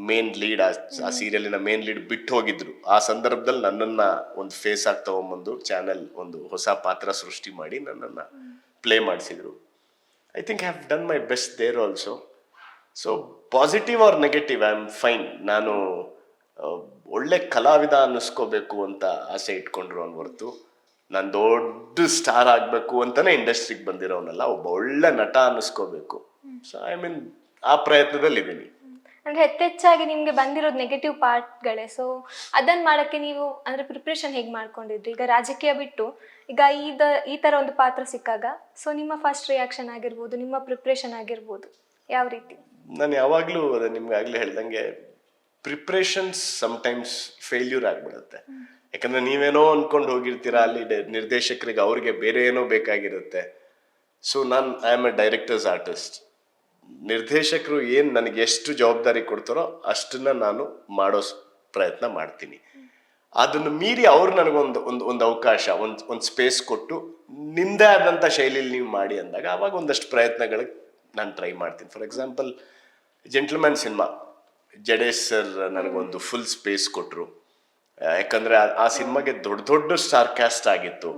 Speaker 2: ಮೇನ್ ಲೀಡ್. ಆ ಸೀರಿಯಲಿನ ಮೇನ್ ಲೀಡ್ ಬಿಟ್ಟು ಹೋಗಿದ್ರು. ಆ ಸಂದರ್ಭದಲ್ಲಿ ನನ್ನನ್ನ ಒಂದು ಫೇಸ್ ಆಗಿ ತಗೊಂಬಂದು ಚಾನೆಲ್ ಒಂದು ಹೊಸ ಪಾತ್ರ ಸೃಷ್ಟಿ ಮಾಡಿ ನನ್ನನ್ನು ಪ್ಲೇ ಮಾಡಿಸಿದ್ರು. I think have done my best there also. So positive or negative I am fine. ನಾನು ಒಳ್ಳೆ ಕಲಾವಿದ ಅನ್ನಿಸ್ಕೋಬೇಕು ಅಂತ ಆಸೆ ಇಟ್ಕೊಂಡ್ರು ಹೊರತು ನಾನು ದೊಡ್ಡ ಸ್ಟಾರ್ ಆಗಬೇಕು ಅಂತಾನೆ ಇಂಡಸ್ಟ್ರಿಗೆ ಬಂದಿರೋನಲ್ಲ, ಒಬ್ಬ ಒಳ್ಳೆ ನಟ ಅನ್ನಿಸ್ಕೋಬೇಕು. ಸೊ ಐ ಮೀನ್ ಆ ಪ್ರಯತ್ನದಲ್ಲಿ ಇದ್ದೀನಿ.
Speaker 1: ಅಂದ್ರೆ ಹೆಚ್ಚೆಚ್ಚಾಗಿ ನಿಮ್ಗೆ ಬಂದಿರೋದು ನೆಗೆಟಿವ್ ಪಾರ್ಟ್ಗಳೇ. ಸೊ ಅದನ್ನ ಮಾಡಕ್ಕೆ ನೀವು ಅಂದ್ರೆ ಪ್ರಿಪ್ರೇಷನ್ ಹೇಗೆ ಮಾಡ್ಕೊಂಡಿದ್ರಿ? ಈಗ ರಾಜಕೀಯ ಬಿಟ್ಟು ಈಗ ಈ ತರ ಒಂದು ಪಾತ್ರ ಸಿಕ್ಕಾಗ ಸೊ ನಿಮ್ಮ ಫಸ್ಟ್ ರಿಯಾಕ್ಷನ್ ಆಗಿರ್ಬೋದು, ನಿಮ್ಮ ಪ್ರಿಪ್ರೇಷನ್ ಆಗಿರ್ಬೋದು, ಯಾವ ರೀತಿ?
Speaker 2: ನಾನು ಯಾವಾಗಲೂ ಅದೇ ನಿಮ್ಗೆ ಆಗ್ಲೇ ಹೇಳ್ದಂಗೆ ಪ್ರಿಪ್ರೇಷನ್ಸ್ ಸಮ್ಟೈಮ್ಸ್ ಫೇಲ್ಯೂರ್ ಆಗ್ಬಿಡುತ್ತೆ. ಯಾಕಂದ್ರೆ ನೀವೇನೋ ಅನ್ಕೊಂಡು ಹೋಗಿರ್ತೀರಾ, ಅಲ್ಲಿ ನಿರ್ದೇಶಕರಿಗೆ ಅವ್ರಿಗೆ ಬೇರೆ ಏನೋ ಬೇಕಾಗಿರುತ್ತೆ. So I am A directors artist. ನಿರ್ದೇಶಕರು ಏನು ನನಗೆ ಎಷ್ಟು ಜವಾಬ್ದಾರಿ ಕೊಡ್ತಾರೋ ಅಷ್ಟನ್ನ ನಾನು ಮಾಡೋ ಪ್ರಯತ್ನ ಮಾಡ್ತೀನಿ. ಅದನ್ನು ಮೀರಿ ಅವ್ರು ನನಗೊಂದು ಒಂದು ಅವಕಾಶ, ಒಂದು ಸ್ಪೇಸ್ ಕೊಟ್ಟು ನಿಮ್ದೇ ಆದಂಥ ಶೈಲಿಯಲ್ಲಿ ನೀವು ಮಾಡಿ ಅಂದಾಗ ಅವಾಗ ಒಂದಷ್ಟು ಪ್ರಯತ್ನಗಳಿಗೆ ನಾನು ಟ್ರೈ ಮಾಡ್ತೀನಿ. For example gentleman cinema, Jadesh sir ನನಗೊಂದು ಫುಲ್ ಸ್ಪೇಸ್ ಕೊಟ್ಟರು. ಯಾಕಂದ್ರೆ ಆ ಸಿನಿಮಾಗೆ ದೊಡ್ಡ ಸ್ಟಾರ್ ಕ್ಯಾಸ್ಟ್ ಆಗಿತ್ತು.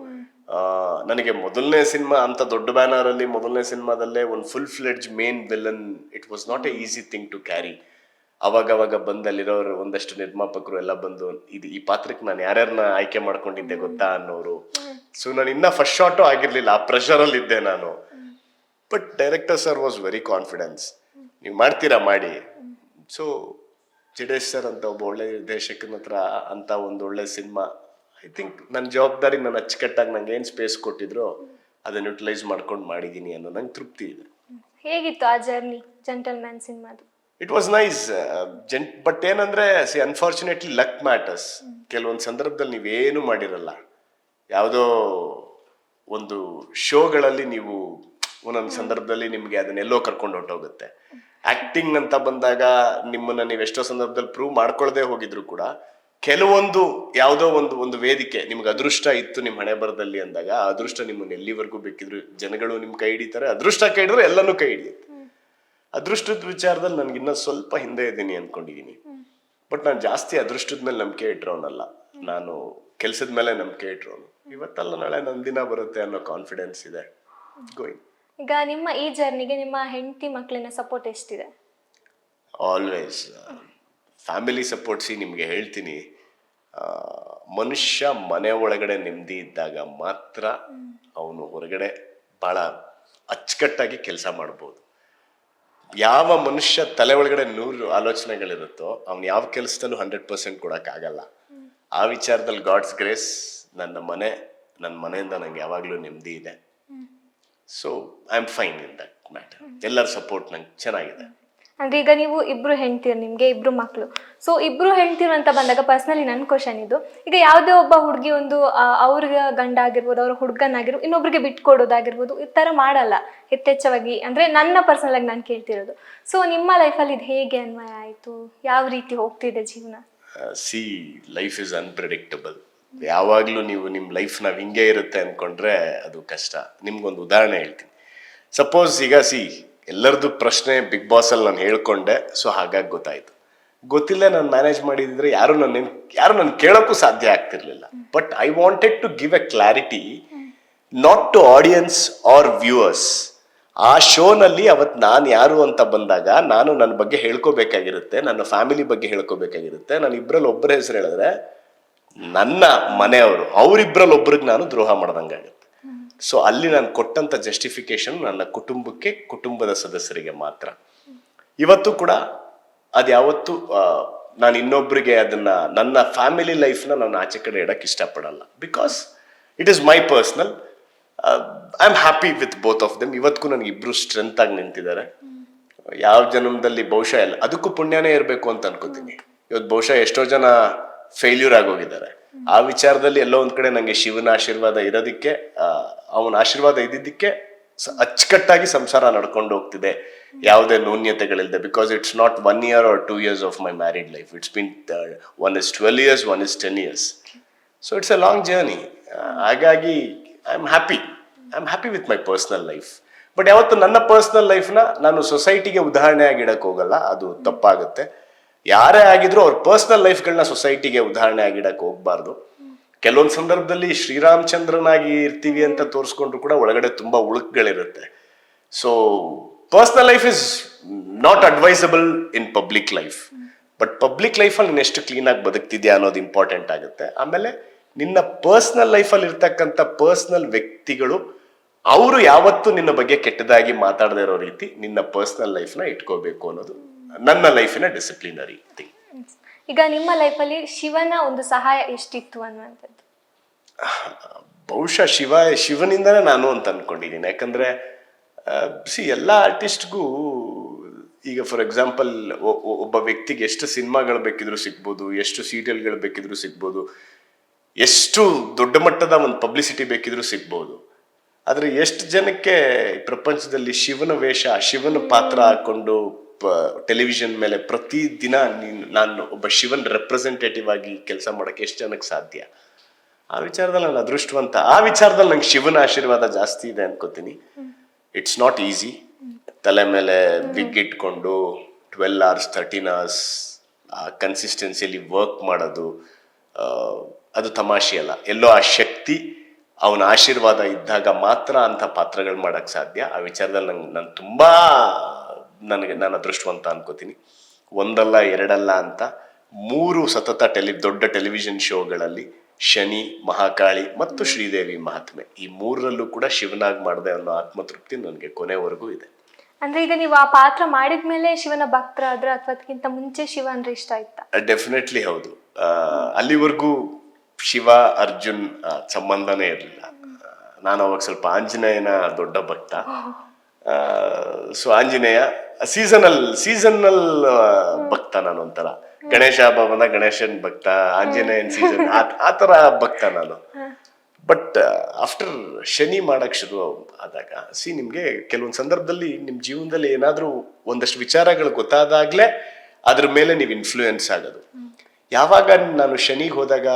Speaker 2: ನನಗೆ ಮೊದಲನೇ ಸಿನಿಮಾ ಅಂತ ದೊಡ್ಡ ಬ್ಯಾನರ್ ಅಲ್ಲಿ ಮೊದಲನೇ ಸಿನಿಮಾದಲ್ಲೇ ಒಂದು full fledge main villain, it was not a easy thing to carry. ಅವಾಗ ಬಂದಲ್ಲಿರೋರು ಒಂದಷ್ಟು ನಿರ್ಮಾಪಕರು ಎಲ್ಲ ಬಂದು ಈ ಪಾತ್ರಕ್ಕೆ ನಾನು ಯಾರ್ಯಾರನ್ನ ಆಯ್ಕೆ ಮಾಡ್ಕೊಂಡಿದ್ದೆ ಗೊತ್ತಾ ಅನ್ನೋರು. ಸೊ ನಾನು ಇನ್ನ ಫಸ್ಟ್ ಶಾಟು ಆಗಿರ್ಲಿಲ್ಲ, ಆ ಪ್ರೆಷರ್ ಅಲ್ಲಿ ಇದ್ದೆ ನಾನು. But director sir was very confidence, ನೀವು ಮಾಡ್ತೀರಾ ಮಾಡಿ. ಸೊ ಜಡೇಶ್ ಸರ್ ಅಂತ ಒಬ್ಬ ಒಳ್ಳೆ ನಿರ್ದೇಶಕನ ಹತ್ರ ಅಂತ ಒಂದು ಒಳ್ಳೆ ಸಿನಿಮಾ, ಐ ಥಿಂಕ್ ನನ್ನ ಜವಾಬ್ದಾರಿ ನಾನು ಅಚ್ಚುಕಟ್ಟಾಗಿ ನಂಗೆ ಏನು ಸ್ಪೇಸ್ ಕೊಟ್ಟಿದ್ರು ಅದನ್ನ ಯುಟಿಲೈಸ್ ಮಾಡ್ಕೊಂಡು ಮಾಡಿದ್ದೀನಿ ಅನ್ನೋ ನಂಗೆ ತೃಪ್ತಿ ಇದೆ.
Speaker 1: ಹೇಗಿತ್ತು ಆ ಜರ್ನಿ ಜೆಂಟಲ್ಮ್ಯಾನ್ ಸಿನಿಮಾದು?
Speaker 2: It was nice. ಬಟ್ ಏನಂದ್ರೆ ಅನ್ಫಾರ್ಚುನೇಟ್ಲಿ ಲಕ್ ಮ್ಯಾಟರ್ಸ್. ಕೆಲವೊಂದು ಸಂದರ್ಭದಲ್ಲಿ ನೀವೇನು ಮಾಡಿರಲ್ಲ, ಯಾವುದೋ ಒಂದು ಶೋಗಳಲ್ಲಿ ನೀವು ಒಂದೊಂದು ಸಂದರ್ಭದಲ್ಲಿ ನಿಮ್ಗೆ ಅದನ್ನೆಲ್ಲೋ ಕರ್ಕೊಂಡು ಹೊರಟೋಗುತ್ತೆ. ಆಕ್ಟಿಂಗ್ ಅಂತ ಬಂದಾಗ ನಿಮ್ಮನ್ನ ನೀವು ಎಷ್ಟೋ ಸಂದರ್ಭದಲ್ಲಿ ಪ್ರೂವ್ ಮಾಡ್ಕೊಳ್ಳದೆ ಹೋಗಿದ್ರು ಕೂಡ ಕೆಲವೊಂದು ಯಾವುದೋ ಒಂದು ವೇದಿಕೆ ನಿಮ್ಗೆ ಅದೃಷ್ಟ ಇತ್ತು ನಿಮ್ಮ ಹಣೆ ಬರದಲ್ಲಿ ಅಂದಾಗ ಆ ಅದೃಷ್ಟ ನಿಮ್ಮನ್ನ ಎಲ್ಲಿವರೆಗೂ ಬೇಕಿದ್ರು ಜನಗಳು ನಿಮ್ ಕೈ ಹಿಡಿತಾರೆ. ಅದೃಷ್ಟ ಕೈ ಹಿಡಿದ್ರೆ ಎಲ್ಲನೂ ಕೈ ಹಿಡಿಯುತ್ತೆ. ಅದೃಷ್ಟದ ವಿಚಾರದಲ್ಲಿ ನನ್ಗಿನ್ನ ಸ್ವಲ್ಪ ಹಿಂದೆ ಇದ್ದೀನಿ ಅನ್ಕೊಂಡಿದೀನಿ. ಬಟ್ ನಾನು ಜಾಸ್ತಿ ಅದೃಷ್ಟದ ಮೇಲೆ ನಂಬಿಕೆ ಇಟ್ರೋನಲ್ಲ, ನಾನು ಕೆಲ್ಸದ ಮೇಲೆ ನಂಬಿಕೆ ಇಟ್ರೋನು. ಇವತ್ತಲ್ಲ ನಾಳೆ ನನ್ನ ದಿನ ಬರುತ್ತೆ ಅನ್ನೋ ಕಾನ್ಫಿಡೆನ್ಸ್ ಇದೆ. ಗೋಯಿಂಗ್.
Speaker 1: ಈಗ ನಿಮ್ಮ ಈ ಜರ್ನಿಗೆ ನಿಮ್ಮ ಹೆಂಡತಿ ಮಕ್ಕಳಿನ ಸಪೋರ್ಟ್ ಎಷ್ಟಿದೆ?
Speaker 2: ಆಲ್ವೇಸ್ ಫ್ಯಾಮಿಲಿ ಸಪೋರ್ಟ್ಸಿ. ನಿಮ್ಗೆ ಹೇಳ್ತೀನಿ, ಮನುಷ್ಯ ಮನೆ ಒಳಗಡೆ ನೆಮ್ಮದಿ ಇದ್ದಾಗ ಮಾತ್ರ ಅವನು ಹೊರಗಡೆ ಬಹಳ ಅಚ್ಚುಕಟ್ಟಾಗಿ ಕೆಲಸ ಮಾಡ್ಬೋದು. ಯಾವ ಮನುಷ್ಯ ತಲೆ ಒಳಗಡೆ 100 ಆಲೋಚನೆಗಳಿರುತ್ತೋ ಅವನು ಯಾವ ಕೆಲಸದಲ್ಲೂ 100% ಕೊಡೋಕ್ಕಾಗಲ್ಲ. ಆ ವಿಚಾರದಲ್ಲಿ ಗಾಡ್ಸ್ ಗ್ರೇಸ್ ನನ್ನ ಮನೆಯಿಂದ ನಂಗೆ ಯಾವಾಗಲೂ ನೆಮ್ಮದಿ ಇದೆ. So I am fine in that matter. ಎಲ್ಲರ ಸಪೋರ್ಟ್ ನಂಗೆ ಚೆನ್ನಾಗಿದೆ.
Speaker 1: ಅಂದ್ರೆ ಈಗ ನೀವು ಇಬ್ರು ಹೆಂಡ್ತೀರು, ನಿಮ್ಗೆ ಇಬ್ರು ಮಕ್ಕಳು. ಸೊ ಇಬ್ರು ಹೆಂಡ್ತೀರು ಅಂತ ಬಂದಾಗ ಪರ್ಸನಲಿ ನನ್ನ ಕ್ವಶನ್ ಇದು, ಈಗ ಯಾವುದೇ ಒಬ್ಬ ಹುಡುಗಿ ಒಂದು ಅವ್ರಿಗೆ ಗಂಡ ಆಗಿರ್ಬೋದು, ಅವ್ರ ಹುಡುಗನಾಗಿರ್ಬೋದು, ಇನ್ನೊಬ್ರಿಗೆ ಬಿಟ್ಕೊಡೋದಾಗಿರ್ಬೋದು, ಈ ತರ ಮಾಡಲ್ಲ ಯಥೇಚ್ಛವಾಗಿ. ಅಂದ್ರೆ ನನ್ನ ಪರ್ಸನಲ್ ಆಗಿ ನಾನು ಕೇಳ್ತಿರೋದು. ಸೊ ನಿಮ್ಮ ಲೈಫಲ್ಲಿ ಇದು ಹೇಗೆ ಅನ್ವಯ ಆಯ್ತು? ಯಾವ ರೀತಿ ಹೋಗ್ತಿದೆ ಜೀವನ?
Speaker 2: C, life is unpredictable. ಯಾವಾಗ್ಲೂ ನೀವು ನಿಮ್ಮ ಲೈಫ್ ನಾವ್ ಹಿಂಗೆ ಇರುತ್ತೆ ಅನ್ಕೊಂಡ್ರೆ ಅದು ಕಷ್ಟ. ನಿಮ್ಗೊಂದು ಉದಾಹರಣೆ ಹೇಳ್ತೀನಿ. ಸಪೋಸ್ ಈಗ ಎಲ್ಲರದ್ದು ಪ್ರಶ್ನೆ ಬಿಗ್ ಬಾಸ್ ಅಲ್ಲಿ ನಾನು ಹೇಳ್ಕೊಂಡೆ, ಸೊ ಹಾಗಾಗಿ ಗೊತ್ತಾಯ್ತು. ಗೊತ್ತಿಲ್ಲ ನಾನು ಮ್ಯಾನೇಜ್ ಮಾಡಿದ್ರೆ ಯಾರು ನನ್ನ ಕೇಳೋಕ್ಕೂ ಸಾಧ್ಯ ಆಗ್ತಿರ್ಲಿಲ್ಲ. But I wanted to give a clarity, not to audience or viewers. ಆ ಶೋನಲ್ಲಿ ಅವತ್ತು ನಾನು ಯಾರು ಅಂತ ಬಂದಾಗ ನಾನು ನನ್ನ ಬಗ್ಗೆ ಹೇಳ್ಕೋಬೇಕಾಗಿರುತ್ತೆ, ನನ್ನ ಫ್ಯಾಮಿಲಿ ಬಗ್ಗೆ ಹೇಳ್ಕೋಬೇಕಾಗಿರುತ್ತೆ. ನಾನು ಇಬ್ಬರಲ್ಲಿ ಒಬ್ಬರ ಹೆಸರು ಹೇಳಿದ್ರೆ ನನ್ನ ಮನೆಯವರು, ಅವರಿಬ್ಬರಲ್ಲಿ ಒಬ್ರಿಗೆ ನಾನು ದ್ರೋಹ ಮಾಡ್ದಂಗಾಗುತ್ತೆ. ಸೊ ಅಲ್ಲಿ ನಾನು ಕೊಟ್ಟಂತ ಜಸ್ಟಿಫಿಕೇಶನ್ ನನ್ನ ಕುಟುಂಬಕ್ಕೆ, ಕುಟುಂಬದ ಸದಸ್ಯರಿಗೆ ಮಾತ್ರ. ಇವತ್ತು ಕೂಡ ಅದ್ಯಾವತ್ತು ನಾನು ಇನ್ನೊಬ್ರಿಗೆ ಅದನ್ನ, ನನ್ನ ಫ್ಯಾಮಿಲಿ ಲೈಫ್ನ ನಾನು ಆಚೆ ಕಡೆ ಇಡಕ್ಕೆ ಇಷ್ಟಪಡಲ್ಲ. Because it is my personal. I am happy with both of them. ಇವತ್ತಿಗೂ ನನಗೆ ಇಬ್ರು ಸ್ಟ್ರೆಂತ್ ಆಗಿ ನಿಂತಿದ್ದಾರೆ. ಯಾವ ಜನ್ಮದಲ್ಲಿ ಬಹುಶಃ ಎಲ್ಲ ಅದಕ್ಕೂ ಪುಣ್ಯನೇ ಇರಬೇಕು ಅಂತ ಅನ್ಕೋತೀನಿ. ಇವತ್ತು ಬಹುಶಃ ಎಷ್ಟೋ ಜನ ಫೇಲ್ಯೂರ್ ಆಗೋಗಿದ್ದಾರೆ. ಆ ವಿಚಾರದಲ್ಲಿ ಎಲ್ಲೋ ಒಂದ್ ಕಡೆ ನಂಗೆ ಶಿವನ ಆಶೀರ್ವಾದ ಇರೋದಕ್ಕೆ, ಅವನ ಆಶೀರ್ವಾದ ಇದ್ದಿದ್ದಕ್ಕೆ ಅಚ್ಚುಕಟ್ಟಾಗಿ ಸಂಸಾರ ನಡ್ಕೊಂಡು ಹೋಗ್ತಿದೆ, ಯಾವುದೇ ನ್ಯೂನ್ಯತೆಗಳಿಲ್ಲದೆ. Because it's not 1 year or 2 years of my married life. It's been one is 12 years, one is 10 years. So it's a long journey. ಹಾಗಾಗಿ I am happy with my personal life. But ಯಾವತ್ತು ನನ್ನ personal ಲೈಫ್ನ ನಾನು ಸೊಸೈಟಿಗೆ ಉದಾಹರಣೆಯಾಗಿ ಇಡಕ್ಕೆ ಹೋಗಲ್ಲ, ಅದು ತಪ್ಪಾಗುತ್ತೆ. ಯಾರೇ ಆಗಿದ್ರು ಅವ್ರ ಪರ್ಸನಲ್ ಲೈಫ್ಗಳನ್ನ ಸೊಸೈಟಿಗೆ ಉದಾಹರಣೆ ಆಗಿಡಕ್ಕೆ ಹೋಗ್ಬಾರ್ದು. ಕೆಲವೊಂದು ಸಂದರ್ಭದಲ್ಲಿ ಶ್ರೀರಾಮಚಂದ್ರನಾಗಿ ಇರ್ತೀವಿ ಅಂತ ತೋರಿಸ್ಕೊಂಡ್ರು ಕೂಡ ಒಳಗಡೆ ತುಂಬಾ ಉಳುಕುಗಳಿರುತ್ತೆ. So personal life is not advisable in public life. But public ಲೈಫಲ್ಲಿ ನೀನು ಎಷ್ಟು ಕ್ಲೀನಾಗಿ ಬದುಕ್ತಿದ್ಯಾ ಅನ್ನೋದು ಇಂಪಾರ್ಟೆಂಟ್ ಆಗುತ್ತೆ. ಆಮೇಲೆ ನಿನ್ನ ಪರ್ಸನಲ್ ಲೈಫಲ್ಲಿ ಇರ್ತಕ್ಕಂಥ ಪರ್ಸನಲ್ ವ್ಯಕ್ತಿಗಳು ಅವರು ಯಾವತ್ತೂ ನಿನ್ನ ಬಗ್ಗೆ ಕೆಟ್ಟದಾಗಿ ಮಾತಾಡದೇ ಇರೋ ರೀತಿ ನಿನ್ನ ಪರ್ಸನಲ್ ಲೈಫ್ನ ಇಟ್ಕೋಬೇಕು ಅನ್ನೋದು ನನ್ನ ಲೈಫಿನ ಡಿಸಿಪ್ಲಿನರಿ ಥಿಂಗ್.
Speaker 1: ಈಗ ನಿಮ್ಮ ಲೈಫಲ್ಲಿ ಶಿವನ ಒಂದು ಸಹಾಯ ಎಷ್ಟಿತ್ತು ಅನ್ನುವಂಥದ್ದು?
Speaker 2: ಬಹುಶಃ ಶಿವನಿಂದನೇ ನಾನು ಅಂತ ಅನ್ಕೊಂಡಿದ್ದೀನಿ. ಯಾಕಂದ್ರೆ ಎಲ್ಲ ಆರ್ಟಿಸ್ಟ್ಗೂ ಈಗ ಫಾರ್ ಎಕ್ಸಾಂಪಲ್ ಒಬ್ಬ ವ್ಯಕ್ತಿಗೆ ಎಷ್ಟು ಸಿನಿಮಾಗಳು ಬೇಕಿದ್ರು ಸಿಗ್ಬೋದು, ಎಷ್ಟು ಸೀರಿಯಲ್ಗಳು ಬೇಕಿದ್ರು ಸಿಗ್ಬೋದು, ಎಷ್ಟು ದೊಡ್ಡ ಮಟ್ಟದ ಒಂದು ಪಬ್ಲಿಸಿಟಿ ಬೇಕಿದ್ರು ಸಿಗ್ಬೋದು. ಆದ್ರೆ ಎಷ್ಟು ಜನಕ್ಕೆ ಪ್ರಪಂಚದಲ್ಲಿ ಶಿವನ ವೇಷ, ಶಿವನ ಪಾತ್ರ ಹಾಕೊಂಡು ಟೆಲಿವಿಷನ್ ಮೇಲೆ ಪ್ರತಿ ದಿನ ನಾನು ಒಬ್ಬ ಶಿವನ್ ರೆಪ್ರೆಸೆಂಟೇಟಿವ್ ಆಗಿ ಕೆಲಸ ಮಾಡಕ್ಕೆ ಎಷ್ಟು ಜನಕ್ಕೆ ಸಾಧ್ಯ? ಆ ವಿಚಾರದಲ್ಲಿ ನಾನು ಅದೃಷ್ಟವಂತ. ಆ ವಿಚಾರದಲ್ಲಿ ನಂಗೆ ಶಿವನ ಆಶೀರ್ವಾದ ಜಾಸ್ತಿ ಇದೆ ಅನ್ಕೋತೀನಿ. It's not easy. ತಲೆ ಮೇಲೆ ವಿಗ್ ಇಟ್ಕೊಂಡು 12 hours 13 hours ಕನ್ಸಿಸ್ಟೆನ್ಸಿಯಲ್ಲಿ ವರ್ಕ್ ಮಾಡೋದು, ಅದು ತಮಾಷೆ ಅಲ್ಲ. ಎಲ್ಲೋ ಆ ಶಕ್ತಿ, ಅವನ ಆಶೀರ್ವಾದ ಇದ್ದಾಗ ಮಾತ್ರ ಅಂತ ಪಾತ್ರಗಳು ಮಾಡಕ್ ಸಾಧ್ಯ. ಆ ವಿಚಾರದಲ್ಲಿ ನಾನು ಅದೃಷ್ಟವಂತ ಅನ್ಕೋತೀನಿ. ಒಂದಲ್ಲ ಎರಡಲ್ಲ ಅಂತ 3 ಸತತ ದೊಡ್ಡ ಟೆಲಿವಿಷನ್ ಶೋಗಳಲ್ಲಿ ಶನಿ, ಮಹಾಕಾಳಿ ಮತ್ತು ಶ್ರೀದೇವಿ ಮಹಾತ್ಮೆ, ಈ 3ರಲ್ಲೂ ಕೂಡ ಶಿವನಾಗಿ ಮಾಡಿದೆ ಅನ್ನೋ ಆತ್ಮತೃಪ್ತಿ ನನಗೆ ಕೊನೆವರೆಗೂ ಇದೆ.
Speaker 1: ಅಂದ್ರೆ ಈಗ ನೀವು ಆ ಪಾತ್ರ ಮಾಡಿದ್ಮೇಲೆ ಶಿವನ ಭಕ್ತರಾದ್ರ ಅಥವಾ ಅದಕ್ಕಿಂತ ಮುಂಚೆ ಶಿವ ಅಂದ್ರೆ ಇಷ್ಟ ಆಯ್ತಾ?
Speaker 2: ಡೆಫಿನೆಟ್ಲಿ ಹೌದು. ಅಲ್ಲಿವರೆಗೂ ಶಿವ ಅರ್ಜುನ್ ಸಂಬಂಧನೇ ಇರಲಿಲ್ಲ. ನಾನು ಅವಾಗ ಸ್ವಲ್ಪ ಆಂಜನೇಯನ ದೊಡ್ಡ ಭಕ್ತ. ಸೊ ಆಂಜನೇಯ ಸೀಸನಲ್ ಭಕ್ತ. ನಾನು ಒಂಥರ ಗಣೇಶ ಹಬ್ಬ ಬಂದ ಗಣೇಶನ್ ಭಕ್ತ, ಆಂಜನೇಯನ್ ಸೀಸನ್ ಆ ತರ ಭಕ್ತ ನಾನು. ಬಟ್ ಆಫ್ಟರ್ ಶನಿ ಮಾಡಕ್ ಶುರು ಆದಾಗ ನಿಮ್ಗೆ ಕೆಲವೊಂದು ಸಂದರ್ಭದಲ್ಲಿ ನಿಮ್ ಜೀವನದಲ್ಲಿ ಏನಾದ್ರೂ ಒಂದಷ್ಟು ವಿಚಾರಗಳು ಗೊತ್ತಾದಾಗ್ಲೇ ಅದ್ರ ಮೇಲೆ ನೀವು ಇನ್ಫ್ಲೂಯೆನ್ಸ್ ಆಗೋದು. ಯಾವಾಗ ನಾನು ಶನಿಗೆ ಹೋದಾಗ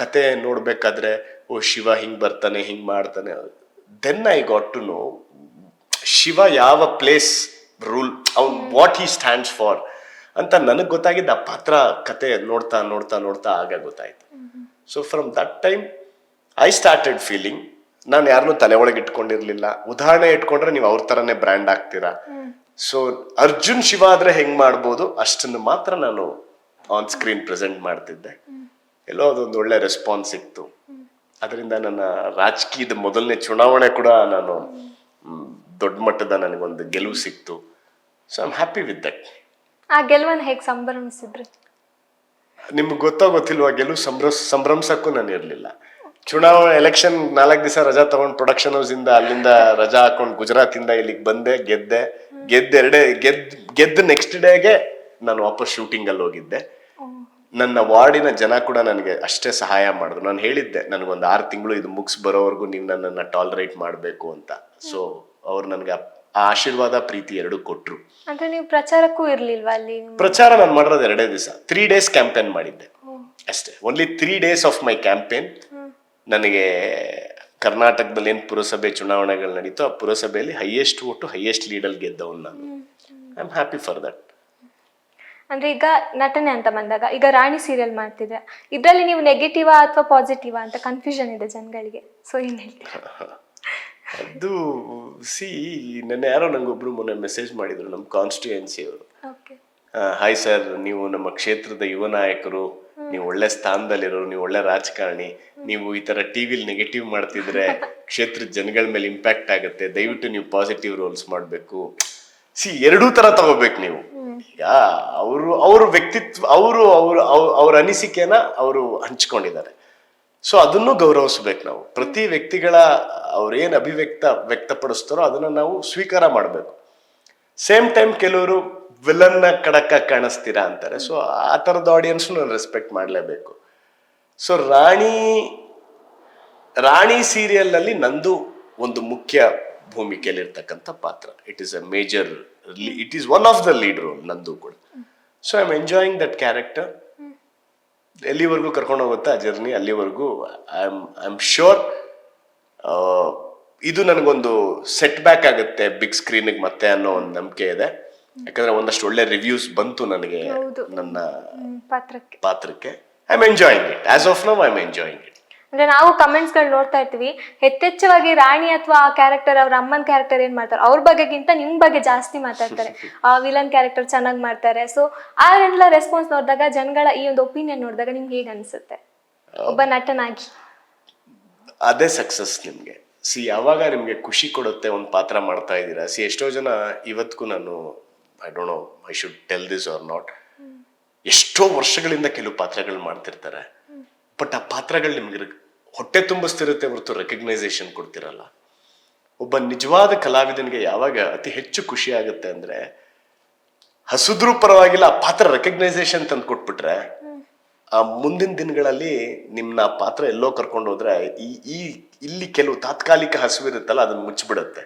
Speaker 2: ಕತೆ ನೋಡ್ಬೇಕಾದ್ರೆ ಓ ಶಿವ ಹಿಂಗ್ ಬರ್ತಾನೆ, ಹಿಂಗ್ ಮಾಡ್ತಾನೆ, then I got to know Shiva ಯಾವ ಪ್ಲೇಸ್ ರೂಲ್, ಅವ್ನ್ ವಾಟ್ ಹಿ ಸ್ಟ್ಯಾಂಡ್ಸ್ ಫಾರ್ ಅಂತ ನನಗೆ ಗೊತ್ತಾಗಿದ್ದ ಆ ಪಾತ್ರ ಕತೆ ನೋಡ್ತಾ ನೋಡ್ತಾ ನೋಡ್ತಾ ಆಗ ಗೊತ್ತಾಯ್ತು. So from that time I started feeling, ನಾನು ಯಾರನ್ನೂ ತಲೆ ಒಳಗೆ ಇಟ್ಕೊಂಡಿರ್ಲಿಲ್ಲ. ಉದಾಹರಣೆ ಇಟ್ಕೊಂಡ್ರೆ ನೀವು ಅವ್ರ ತರನೇ ಬ್ರ್ಯಾಂಡ್ ಆಗ್ತೀರಾ. ಸೊ ಅರ್ಜುನ್ ಶಿವ ಆದ್ರೆ ಹೆಂಗ್ ಮಾಡ್ಬೋದು ಅಷ್ಟನ್ನು ಮಾತ್ರ ನಾನು ಆನ್ ಸ್ಕ್ರೀನ್ ಪ್ರೆಸೆಂಟ್ ಮಾಡ್ತಿದ್ದೆ. ಎಲ್ಲೋ ಅದೊಂದು ಒಳ್ಳೆ ರೆಸ್ಪಾನ್ಸ್ ಸಿಕ್ತು. ಅದರಿಂದ ನನ್ನ ರಾಜಕೀಯದ ಮೊದಲನೇ ಚುನಾವಣೆ ಕೂಡ ನಾನು ದೊಡ್ಡ ಮಟ್ಟದ ನನಗೊಂದು ಗೆಲುವು ಸಿಕ್ತು. So I am happy with that.
Speaker 1: ಆ ಗೆಲುವನ್ನು ಹೇಗೆ ಸಂಭ್ರಮಿಸಿದ್ರಿ?
Speaker 2: ನಿಮ್ಗೆ ಗೊತ್ತಿಲ್ವಾ, ಗೆಲುವು ಸಂಭ್ರಮಿಸಕ್ಕೂ ನಾನು ಇರಲಿಲ್ಲ. ಚುನಾವಣೆ ಎಲೆಕ್ಷನ್ 4 ದಿವಸ ರಜಾ ತಗೊಂಡು ಪ್ರೊಡಕ್ಷನ್ ಹೌಸ್ ಇಂದ ಅಲ್ಲಿಂದ ರಜಾ ಹಾಕೊಂಡು ಗುಜರಾತ್ ಇಂದ ಇಲ್ಲಿಗೆ ಬಂದೆ, ಗೆದ್ದ ನೆಕ್ಸ್ಟ್ ಡೇಗೆ ನಾನು ವಾಪಸ್ ಶೂಟಿಂಗ್ ಅಲ್ಲಿ ಹೋಗಿದ್ದೆ. ನನ್ನ ವಾರ್ಡಿನ ಜನ ಕೂಡ ನನಗೆ ಅಷ್ಟೇ ಸಹಾಯ ಮಾಡಿದ್ರು. ನಾನು ಹೇಳಿದ್ದೆ ನನಗೊಂದು 6 ತಿಂಗಳು ಇದು ಮುಗಿಸ್ ಬರೋವರೆಗೂ ನೀವು ನನ್ನನ್ನು ಟಾಲರೇಟ್ ಮಾಡಬೇಕು ಅಂತ. ಸೊ ಅವ್ರು ನನಗೆ ಆ ಆಶೀರ್ವಾದ ಪ್ರೀತಿ 2 ಕೊಟ್ರು.
Speaker 1: ಅಂದ್ರೆ ನೀವು ಪ್ರಚಾರಕ್ಕೂ ಇರ್ಲಿಲ್ವಾ ಅಲ್ಲಿ?
Speaker 2: ಪ್ರಚಾರ ನಾನು ಮಾಡಿರೋದು 2 ದಿವಸ, 3 days ಕ್ಯಾಂಪೇನ್ ಮಾಡಿದ್ದೆ ಅಷ್ಟೇ. Only 3 days of my campaign. ನನಗೆ ಕರ್ನಾಟಕದಲ್ಲಿ ಏನು ಪುರಸಭೆ ಚುನಾವಣೆಗಳು ನಡೀತು ಆ ಪುರಸಭೆಯಲ್ಲಿ ಹೈಯೆಸ್ಟ್ ವೋಟು ಹೈಯೆಸ್ಟ್ ಲೀಡಲ್ಲಿ ಗೆದ್ದವನು ನಾನು. I am happy for that.
Speaker 1: ಅಂದ್ರೆ ಈಗ ನಟನೆ ಅಂತ ಬಂದಾಗ ಈಗ ರಾಣಿ ಸೀರಿಯಲ್ ಮಾಡ್ತಿದ್ರೆ ಇದ್ರಲ್ಲಿ ನೀವು ನೆಗೆಟಿವಾ ಅಥವಾ ಪಾಸಿಟಿವಾ ಅಂತ ಕನ್ಫ್ಯೂಷನ್ ಇದೆ ಜನಗಳಿಗೆ. ಸೊ ಏನ್ ಹೇಳ್ತೀರಾ?
Speaker 2: ಅದು ನೆನ್ನೆ ಯಾರೋ ನಂಗೊಬ್ರು ಮೊನ್ನೆ ಮೆಸೇಜ್ ಮಾಡಿದ್ರು, ನಮ್ಮ ಕಾನ್ಸ್ಟಿಟ್ಯೂಯೆನ್ಸಿ ಅವರು. ಹಾಯ್ ಸರ್, ನೀವು ನಮ್ಮ ಕ್ಷೇತ್ರದ ಯುವ ನಾಯಕರು, ನೀವು ಒಳ್ಳೆ ಸ್ಥಾನದಲ್ಲಿರೋರು, ನೀವು ಒಳ್ಳೆ ರಾಜಕಾರಣಿ, ನೀವು ಈ ತರ ಟಿವಿಲಿ ನೆಗೆಟಿವ್ ಮಾಡ್ತಿದ್ರೆ ಕ್ಷೇತ್ರದ ಜನಗಳ ಮೇಲೆ ಇಂಪ್ಯಾಕ್ಟ್ ಆಗುತ್ತೆ, ದಯವಿಟ್ಟು ನೀವು ಪಾಸಿಟಿವ್ ರೋಲ್ಸ್ ಮಾಡಬೇಕು. ಎರಡೂ ತರ ತಗೋಬೇಕು ನೀವು. ಈಗ ಅವ್ರ ವ್ಯಕ್ತಿತ್ವ, ಅವ್ರ ಅನಿಸಿಕೆನ ಅವರು ಹಂಚ್ಕೊಂಡಿದ್ದಾರೆ. ಸೊ ಅದನ್ನು ಗೌರವಿಸ್ಬೇಕು ನಾವು. ಪ್ರತಿ ವ್ಯಕ್ತಿಗಳ ಅವ್ರೇನ್ ವ್ಯಕ್ತಪಡಿಸ್ತಾರೋ ಅದನ್ನ ನಾವು ಸ್ವೀಕಾರ ಮಾಡಬೇಕು. ಸೇಮ್ ಟೈಮ್ ಕೆಲವರು ವಿಲನ್ನ ಕಡಕ ಕಾಣಿಸ್ತೀರಾ ಅಂತಾರೆ. ಸೊ ಆ ಥರದ ಆಡಿಯನ್ಸ್ ನಾನು ರೆಸ್ಪೆಕ್ಟ್ ಮಾಡಲೇಬೇಕು. ಸೊ ರಾಣಿ ಸೀರಿಯಲ್ ನಲ್ಲಿ ನಂದು ಒಂದು ಮುಖ್ಯ ಭೂಮಿಕೆಯಲ್ಲಿರ್ತಕ್ಕಂಥ ಪಾತ್ರ. It is a major, it is one of the lead role ನಂದು ಕೂಡ. So I am enjoying that character. ಎಲ್ಲಿವರೆಗೂ ಕರ್ಕೊಂಡು ಹೋಗುತ್ತಾ ಆ ಜರ್ನಿ, ಅಲ್ಲಿವರೆಗೂ ಐ ಆಮ್ ಶ್ಯೂರ್ ಇದು ನನಗೊಂದು ಸೆಟ್ ಬ್ಯಾಕ್ ಆಗುತ್ತೆ ಬಿಗ್ ಸ್ಕ್ರೀನ್ಗೆ ಮತ್ತೆ ಅನ್ನೋ ಒಂದು ನಂಬಿಕೆ ಇದೆ. ಯಾಕಂದ್ರೆ ಒಂದಷ್ಟು ಒಳ್ಳೆ ರಿವ್ಯೂಸ್ ಬಂತು ನನಗೆ ನನ್ನ ಪಾತ್ರಕ್ಕೆ. I am enjoying it. As of now I am enjoying it.
Speaker 1: ಅಂದ್ರೆ ನಾವು ಕಮೆಂಟ್ಸ್ ಗಳು ನೋಡ್ತಾ ಇರ್ತೀವಿ, ಹೆಚ್ಚೆಚ್ಚವಾಗಿ ರಾಣಿ ಅಥವಾ ಆ ಕ್ಯಾರೆಕ್ಟರ್, ಅವ್ರ ಅಮ್ಮನ ಕ್ಯಾರೆಕ್ಟರ್ ಏನ್ ಮಾಡ್ತಾರೆ ಅವ್ರ ಬಗ್ಗೆಗಿಂತ ನಿಮ್ ಬಗ್ಗೆ ಜಾಸ್ತಿ ಮಾತಾಡ್ತಾರೆ. ಆ ವಿಲನ್ ಕ್ಯಾರೆಕ್ಟರ್ ಚೆನ್ನಾಗಿ ಮಾಡ್ತಾರೆ. ಸೊ ಆ ಎಲ್ಲ ರೆಸ್ಪಾನ್ಸ್ ನೋಡಿದಾಗ, ಜನಗಳ ಈ ಒಂದು ಒಪಿನಿಯನ್ ನೋಡಿದಾಗ ನಿಮ್ಗೆ ಹೇಗೆ ಅನ್ಸುತ್ತೆ ಒಬ್ಬ ನಟನಾಗಿ?
Speaker 2: ಅದೇ ಸಕ್ಸಸ್ ನಿಮ್ಗೆ. ಯಾವಾಗ ನಿಮ್ಗೆ ಖುಷಿ ಕೊಡುತ್ತೆ ಒಂದು ಪಾತ್ರ ಮಾಡ್ತಾ ಇದ್ದೀರಾ. ಎಷ್ಟೋ ಜನ ಇವತ್ತಿಗೂ, ನಾನು I don't know I should tell this or not, ಎಷ್ಟೋ ವರ್ಷಗಳಿಂದ ಕೆಲವು ಪಾತ್ರಗಳು ಮಾಡ್ತಿರ್ತಾರೆ. ಬಟ್ ಆ ಪಾತ್ರಗಳು ನಿಮ್ಗೆ ಹೊಟ್ಟೆ ತುಂಬಿಸ್ತಿರುತ್ತೆ ಹೊರತು ರೆಕಗ್ನೈಸೇಷನ್ ಕೊಡ್ತಿರಲ್ಲ. ಒಬ್ಬ ನಿಜವಾದ ಕಲಾವಿದನಿಗೆ ಯಾವಾಗ ಅತಿ ಹೆಚ್ಚು ಖುಷಿ ಆಗುತ್ತೆ ಅಂದ್ರೆ, ಹಸುದ್ರೂ ಪರವಾಗಿಲ್ಲ ಆ ಪಾತ್ರ ರೆಕಗ್ನೈಸೇಷನ್ ತಂದು ಕೊಟ್ಬಿಟ್ರೆ, ಆ ಮುಂದಿನ ದಿನಗಳಲ್ಲಿ ನಿಮ್ನ ಆ ಪಾತ್ರ ಎಲ್ಲೋ ಕರ್ಕೊಂಡು ಹೋದ್ರೆ ಇಲ್ಲಿ ಕೆಲವು ತಾತ್ಕಾಲಿಕ ಹಸುವಿರುತ್ತಲ್ಲ, ಅದನ್ನ ಮುಚ್ಚಿಬಿಡುತ್ತೆ.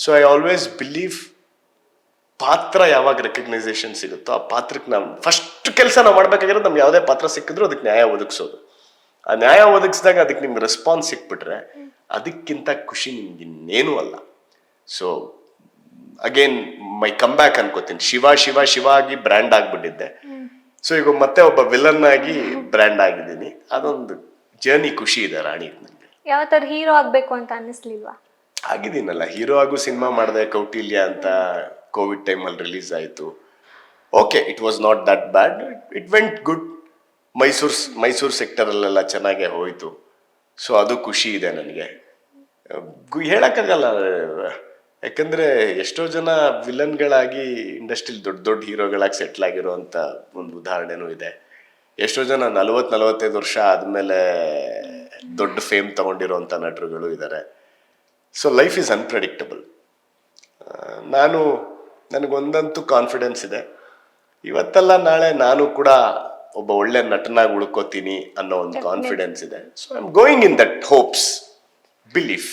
Speaker 2: ಸೊ ಐ ಆಲ್ವೇಸ್ ಬಿಲೀವ್, ಪಾತ್ರ ಯಾವಾಗ ರೆಕಗ್ನೈಸೇಷನ್ ಸಿಗುತ್ತೋ ಆ ಪಾತ್ರಕ್ಕೆ ನಾವು ಫಸ್ಟ್ ಕೆಲಸ ನಾವು ಮಾಡ್ಬೇಕಾಗಿರೋದು, ನಮ್ಗೆ ಯಾವುದೇ ಪಾತ್ರ ಸಿಕ್ಕಿದ್ರು ಅದಕ್ಕೆ ನ್ಯಾಯ ಒದಗಿಸೋದು. ಆ ನ್ಯಾಯ ಒದಗಿಸಿದಾಗ ಅದಕ್ಕೆ ನಿಮ್ಗೆ ರೆಸ್ಪಾನ್ಸ್ ಸಿಕ್ಬಿಟ್ರೆ ಅದಕ್ಕಿಂತ ಖುಷಿ ನಿಮ್ಗೆ ಇನ್ನೇನು ಅಲ್ಲ. So again my come back ಅನ್ಕೋತೀನಿ. ಶಿವ ಆಗಿ ಬ್ರ್ಯಾಂಡ್ ಆಗ್ಬಿಟ್ಟಿದ್ದೆ. ಸೊ ಈಗ ಮತ್ತೆ ಒಬ್ಬ ವಿಲನ್ ಆಗಿ ಬ್ರ್ಯಾಂಡ್ ಆಗಿದ್ದೀನಿ. ಅದೊಂದು ಜರ್ನಿ, ಖುಷಿ ಇದೆ ರಾಣಿ. ನನಗೆ
Speaker 1: ಯಾವತ್ತಾರು ಹೀರೋ ಆಗ್ಬೇಕು ಅಂತ ಅನ್ನಿಸ್ಲಿಲ್ವಾ?
Speaker 2: ಆಗಿದ್ದೀನಲ್ಲ, ಹೀರೋ ಆಗು ಸಿನಿಮಾ ಮಾಡಿದೆ, ಕೌಟಿಲ್ಯ ಅಂತ ಕೋವಿಡ್ ಟೈಮಲ್ಲಿ ರಿಲೀಸ್ ಆಯಿತು. Okay, it was not that bad, it went good. Mysuru ಸೆಕ್ಟರಲ್ಲೆಲ್ಲ ಚೆನ್ನಾಗೇ ಹೋಯಿತು. ಸೊ ಅದು ಖುಷಿ ಇದೆ ನನಗೆ. ಹೇಳಕ್ಕಾಗಲ್ಲ, ಯಾಕಂದ್ರೆ ಎಷ್ಟೋ ಜನ ವಿಲನ್ಗಳಾಗಿ ಇಂಡಸ್ಟ್ರಿಲಿ ದೊಡ್ಡ ದೊಡ್ಡ ಹೀರೋಗಳಾಗಿ ಸೆಟ್ಲ್ ಆಗಿರೋಂಥ ಒಂದು ಉದಾಹರಣೆನೂ ಇದೆ. ಎಷ್ಟೋ ಜನ 40-45 ವರ್ಷ ಆದಮೇಲೆ ದೊಡ್ಡ ಫೇಮ್ ತಗೊಂಡಿರೋಂಥ ನಟರುಗಳು ಇದ್ದಾರೆ. So life is unpredictable. ನನಗೊಂದಂತೂ ಕಾನ್ಫಿಡೆನ್ಸ್ ಇದೆ, ಇವತ್ತಲ್ಲ ನಾಳೆ ನಾನು ಕೂಡ ಒಬ್ಬ ಒಳ್ಳೆ ನಟನಾಗಿ ಉಳ್ಕೋತೀನಿ ಅನ್ನೋ ಒಂದು ಕಾನ್ಫಿಡೆನ್ಸ್ ಇದೆ. So I am going in that hopes, belief.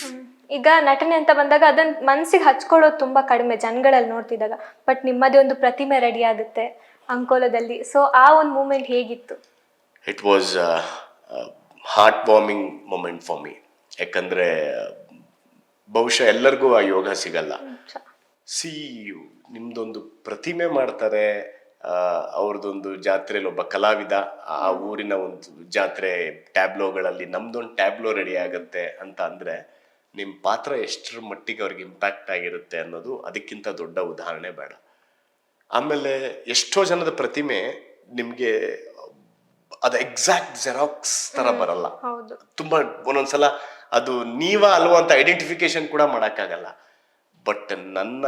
Speaker 1: ಈಗ ನಟನೆ ಅಂತ ಬಂದಾಗ ಅದನ್ನ ಮನ್ಸಿಗೆ ಹಚ್ಕೊಳ್ಳೋದು ತುಂಬಾ ಕಡಿಮೆ ಜನಗಳಲ್ಲಿ ನೋಡ್ತಿದ್ದಾಗ. ಬಟ್ ನಿಮ್ಮದೇ ಒಂದು ಪ್ರತಿಮೆ ರೆಡಿ ಆಗುತ್ತೆ ಅಂಕೋಲದಲ್ಲಿ. ಸೊ ಆ ಒಂದು ಮೂಮೆಂಟ್ ಹೇಗಿತ್ತು?
Speaker 2: It was heart warming moment for me. ಯಾಕಂದ್ರೆ ಬಹುಶಃ ಎಲ್ಲರಿಗೂ ಆ ಯೋಗ ಸಿಗಲ್ಲ. ನಿಮ್ದೊಂದು ಪ್ರತಿಮೆ ಮಾಡ್ತಾರೆ, ಅವ್ರದ್ದೊಂದು ಜಾತ್ರೆಯಲ್ಲಿ ಒಬ್ಬ ಕಲಾವಿದ ಆ ಊರಿನ ಒಂದು ಜಾತ್ರೆ ಟ್ಯಾಬ್ಲೋಗಳಲ್ಲಿ ನಮ್ದೊಂದು ಟ್ಯಾಬ್ಲೋ ರೆಡಿ ಆಗತ್ತೆ ಅಂತ ಅಂದ್ರೆ, ನಿಮ್ಮ ಪಾತ್ರ ಎಷ್ಟರ ಮಟ್ಟಿಗೆ ಅವ್ರಿಗೆ ಇಂಪ್ಯಾಕ್ಟ್ ಆಗಿರುತ್ತೆ ಅನ್ನೋದು ಅದಕ್ಕಿಂತ ದೊಡ್ಡ ಉದಾಹರಣೆ ಬೇಡ. ಆಮೇಲೆ ಎಷ್ಟೋ ಜನದ ಪ್ರತಿಮೆ ನಿಮ್ಗೆ ಅದು ಎಕ್ಸಾಕ್ಟ್ ಜೆರಾಕ್ಸ್ ತರ ಬರಲ್ಲ. ತುಂಬಾ ಒಂದೊಂದ್ಸಲ ಅದು ನೀವ ಅಲ್ವಾ ಅಂತ ಐಡೆಂಟಿಫಿಕೇಶನ್ ಕೂಡ ಮಾಡಕ್ಕಾಗಲ್ಲ. ಬಟ್ ನನ್ನ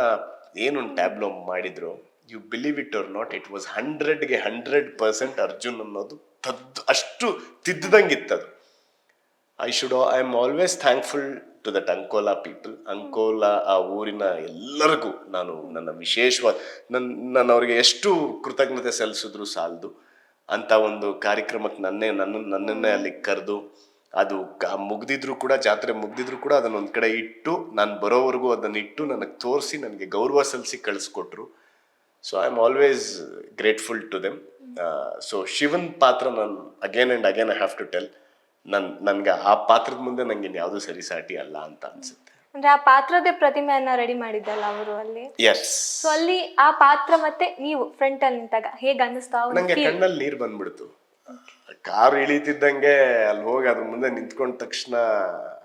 Speaker 2: ಏನೊಂದು ಟ್ಯಾಬ್ಲೋ ಮಾಡಿದ್ರು, you believe it or not, it was 100% Arjun ಅನ್ನೋದು ಅಷ್ಟು ತಿದ್ದಂಗಿತ್ತದು. I am always thankful to that Ankola people. Ankola ಆ ಊರಿನ ಎಲ್ಲರಿಗೂ ನಾನು ನನ್ನ ವಿಶೇಷವಾದ ನಾನು ಅವ್ರಿಗೆ ಎಷ್ಟು ಕೃತಜ್ಞತೆ ಸಲ್ಲಿಸಿದ್ರು ಸಾಲದು. ಅಂತ ಒಂದು ಕಾರ್ಯಕ್ರಮಕ್ಕೆ ನನ್ನನ್ನೇ ಅಲ್ಲಿ ಕರೆದು, ಅದು ಮುಗ್ದಿದ್ರು ಕೂಡ, ಜಾತ್ರೆ ಮುಗ್ದಿದ್ರು ಕೂಡ ಅದನ್ನೊಂದ್ ಕಡೆ ಇಟ್ಟು, ನಾನು ಬರೋವರೆಗೂ ಅದನ್ನ ಇಟ್ಟು ನನಗೆ ತೋರಿಸಿ ನನಗೆ ಗೌರವ ಸಲ್ಲಿಸಿ ಕಳಿಸ್ಕೊಟ್ರು. So I am always grateful to them. So ಶಿವನ್ ಪಾತ್ರ ನಾನು again and again I have to tell, ನನ್ಗೆ ಆ ಪಾತ್ರದ ಮುಂದೆ ನಂಗೆ ಯಾವ್ದು ಸರಿಸಾಟಿ ಅಲ್ಲ ಅಂತ ಅನ್ಸುತ್ತೆ.
Speaker 1: ಅಂದ್ರೆ ಆ ಪಾತ್ರದ ಪ್ರತಿಮೆಯನ್ನ ರೆಡಿ ಮಾಡಿದ್ದಲ್ಲ ಅವರು ಅಲ್ಲಿ.
Speaker 2: ಎಸ್.
Speaker 1: ಸೊ ಅಲ್ಲಿ ಆ ಪಾತ್ರ ಮತ್ತೆ ನೀವು ಫ್ರಂಟ್ ಅಲ್ಲಿ ನಿಂತಾಗ ಹೇಗೆ ಅನ್ನಿಸ್ತಾ?
Speaker 2: ನಂಗೆ ಕಣ್ಣಲ್ಲಿ ನೀರು ಬಂದ್ಬಿಡ್ತು. ಕಾರು ಇಳಿತಿದ್ದಂಗೆ ಅಲ್ಲಿ ಹೋಗಿ ಅದ್ರ ಮುಂದೆ ನಿಂತ್ಕೊಂಡ ತಕ್ಷಣ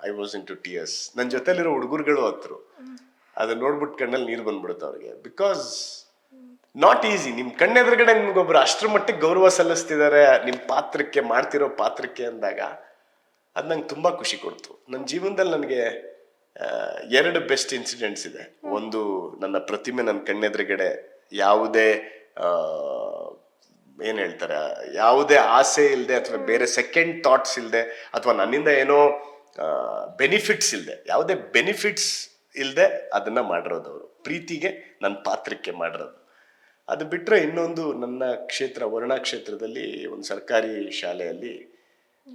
Speaker 2: I was in to tears. ನನ್ನ ಜೊತೆಲಿರೋ ಹುಡುಗರುಗಳು ಹತ್ರು, ಅದನ್ನ ನೋಡ್ಬಿಟ್ಟು ಕಣ್ಣಲ್ಲಿ ನೀರು ಬಂದ್ಬಿಡುತ್ತೆ ಅವ್ರಿಗೆ. Because not easy. ನಿಮ್ ಕಣ್ಣೆದುರುಗಡೆ ನಿಮ್ಗೊಬ್ರು ಅಷ್ಟ್ರ ಮಟ್ಟಿಗೆ ಗೌರವ ಸಲ್ಲಿಸ್ತಿದ್ದಾರೆ ನಿಮ್ ಪಾತ್ರಕ್ಕೆ, ಮಾಡ್ತಿರೋ ಪಾತ್ರಕ್ಕೆ ಅಂದಾಗ ಅದು ನಂಗೆ ತುಂಬಾ ಖುಷಿ ಕೊಡ್ತು. ನನ್ನ ಜೀವನದಲ್ಲಿ ನನಗೆ 2 ಬೆಸ್ಟ್ ಇನ್ಸಿಡೆಂಟ್ಸ್ ಇದೆ. ಒಂದು, ನನ್ನ ಪ್ರತಿಮೆ ನನ್ನ ಕಣ್ಣೆದುರುಗಡೆ ಯಾವುದೇ ಏನ್ ಹೇಳ್ತಾರೆ, ಯಾವುದೇ ಆಸೆ ಇಲ್ಲದೆ ಅಥವಾ ಬೇರೆ ಸೆಕೆಂಡ್ ಥಾಟ್ಸ್ ಇಲ್ಲದೆ ಅಥವಾ ನನ್ನಿಂದ ಏನೋ ಬೆನಿಫಿಟ್ಸ್ ಇಲ್ಲದೆ, ಯಾವುದೇ ಬೆನಿಫಿಟ್ಸ್ ಇಲ್ಲದೆ ಅದನ್ನ ಮಾಡಿರೋದು ಅವರು, ಪ್ರೀತಿಗೆ ನನ್ನ ಪಾತ್ರಕ್ಕೆ ಮಾಡಿರೋದು. ಅದು ಬಿಟ್ರೆ ಇನ್ನೊಂದು, ನನ್ನ ಕ್ಷೇತ್ರ ವರ್ಣಾ ಕ್ಷೇತ್ರದಲ್ಲಿ ಒಂದು ಸರ್ಕಾರಿ ಶಾಲೆಯಲ್ಲಿ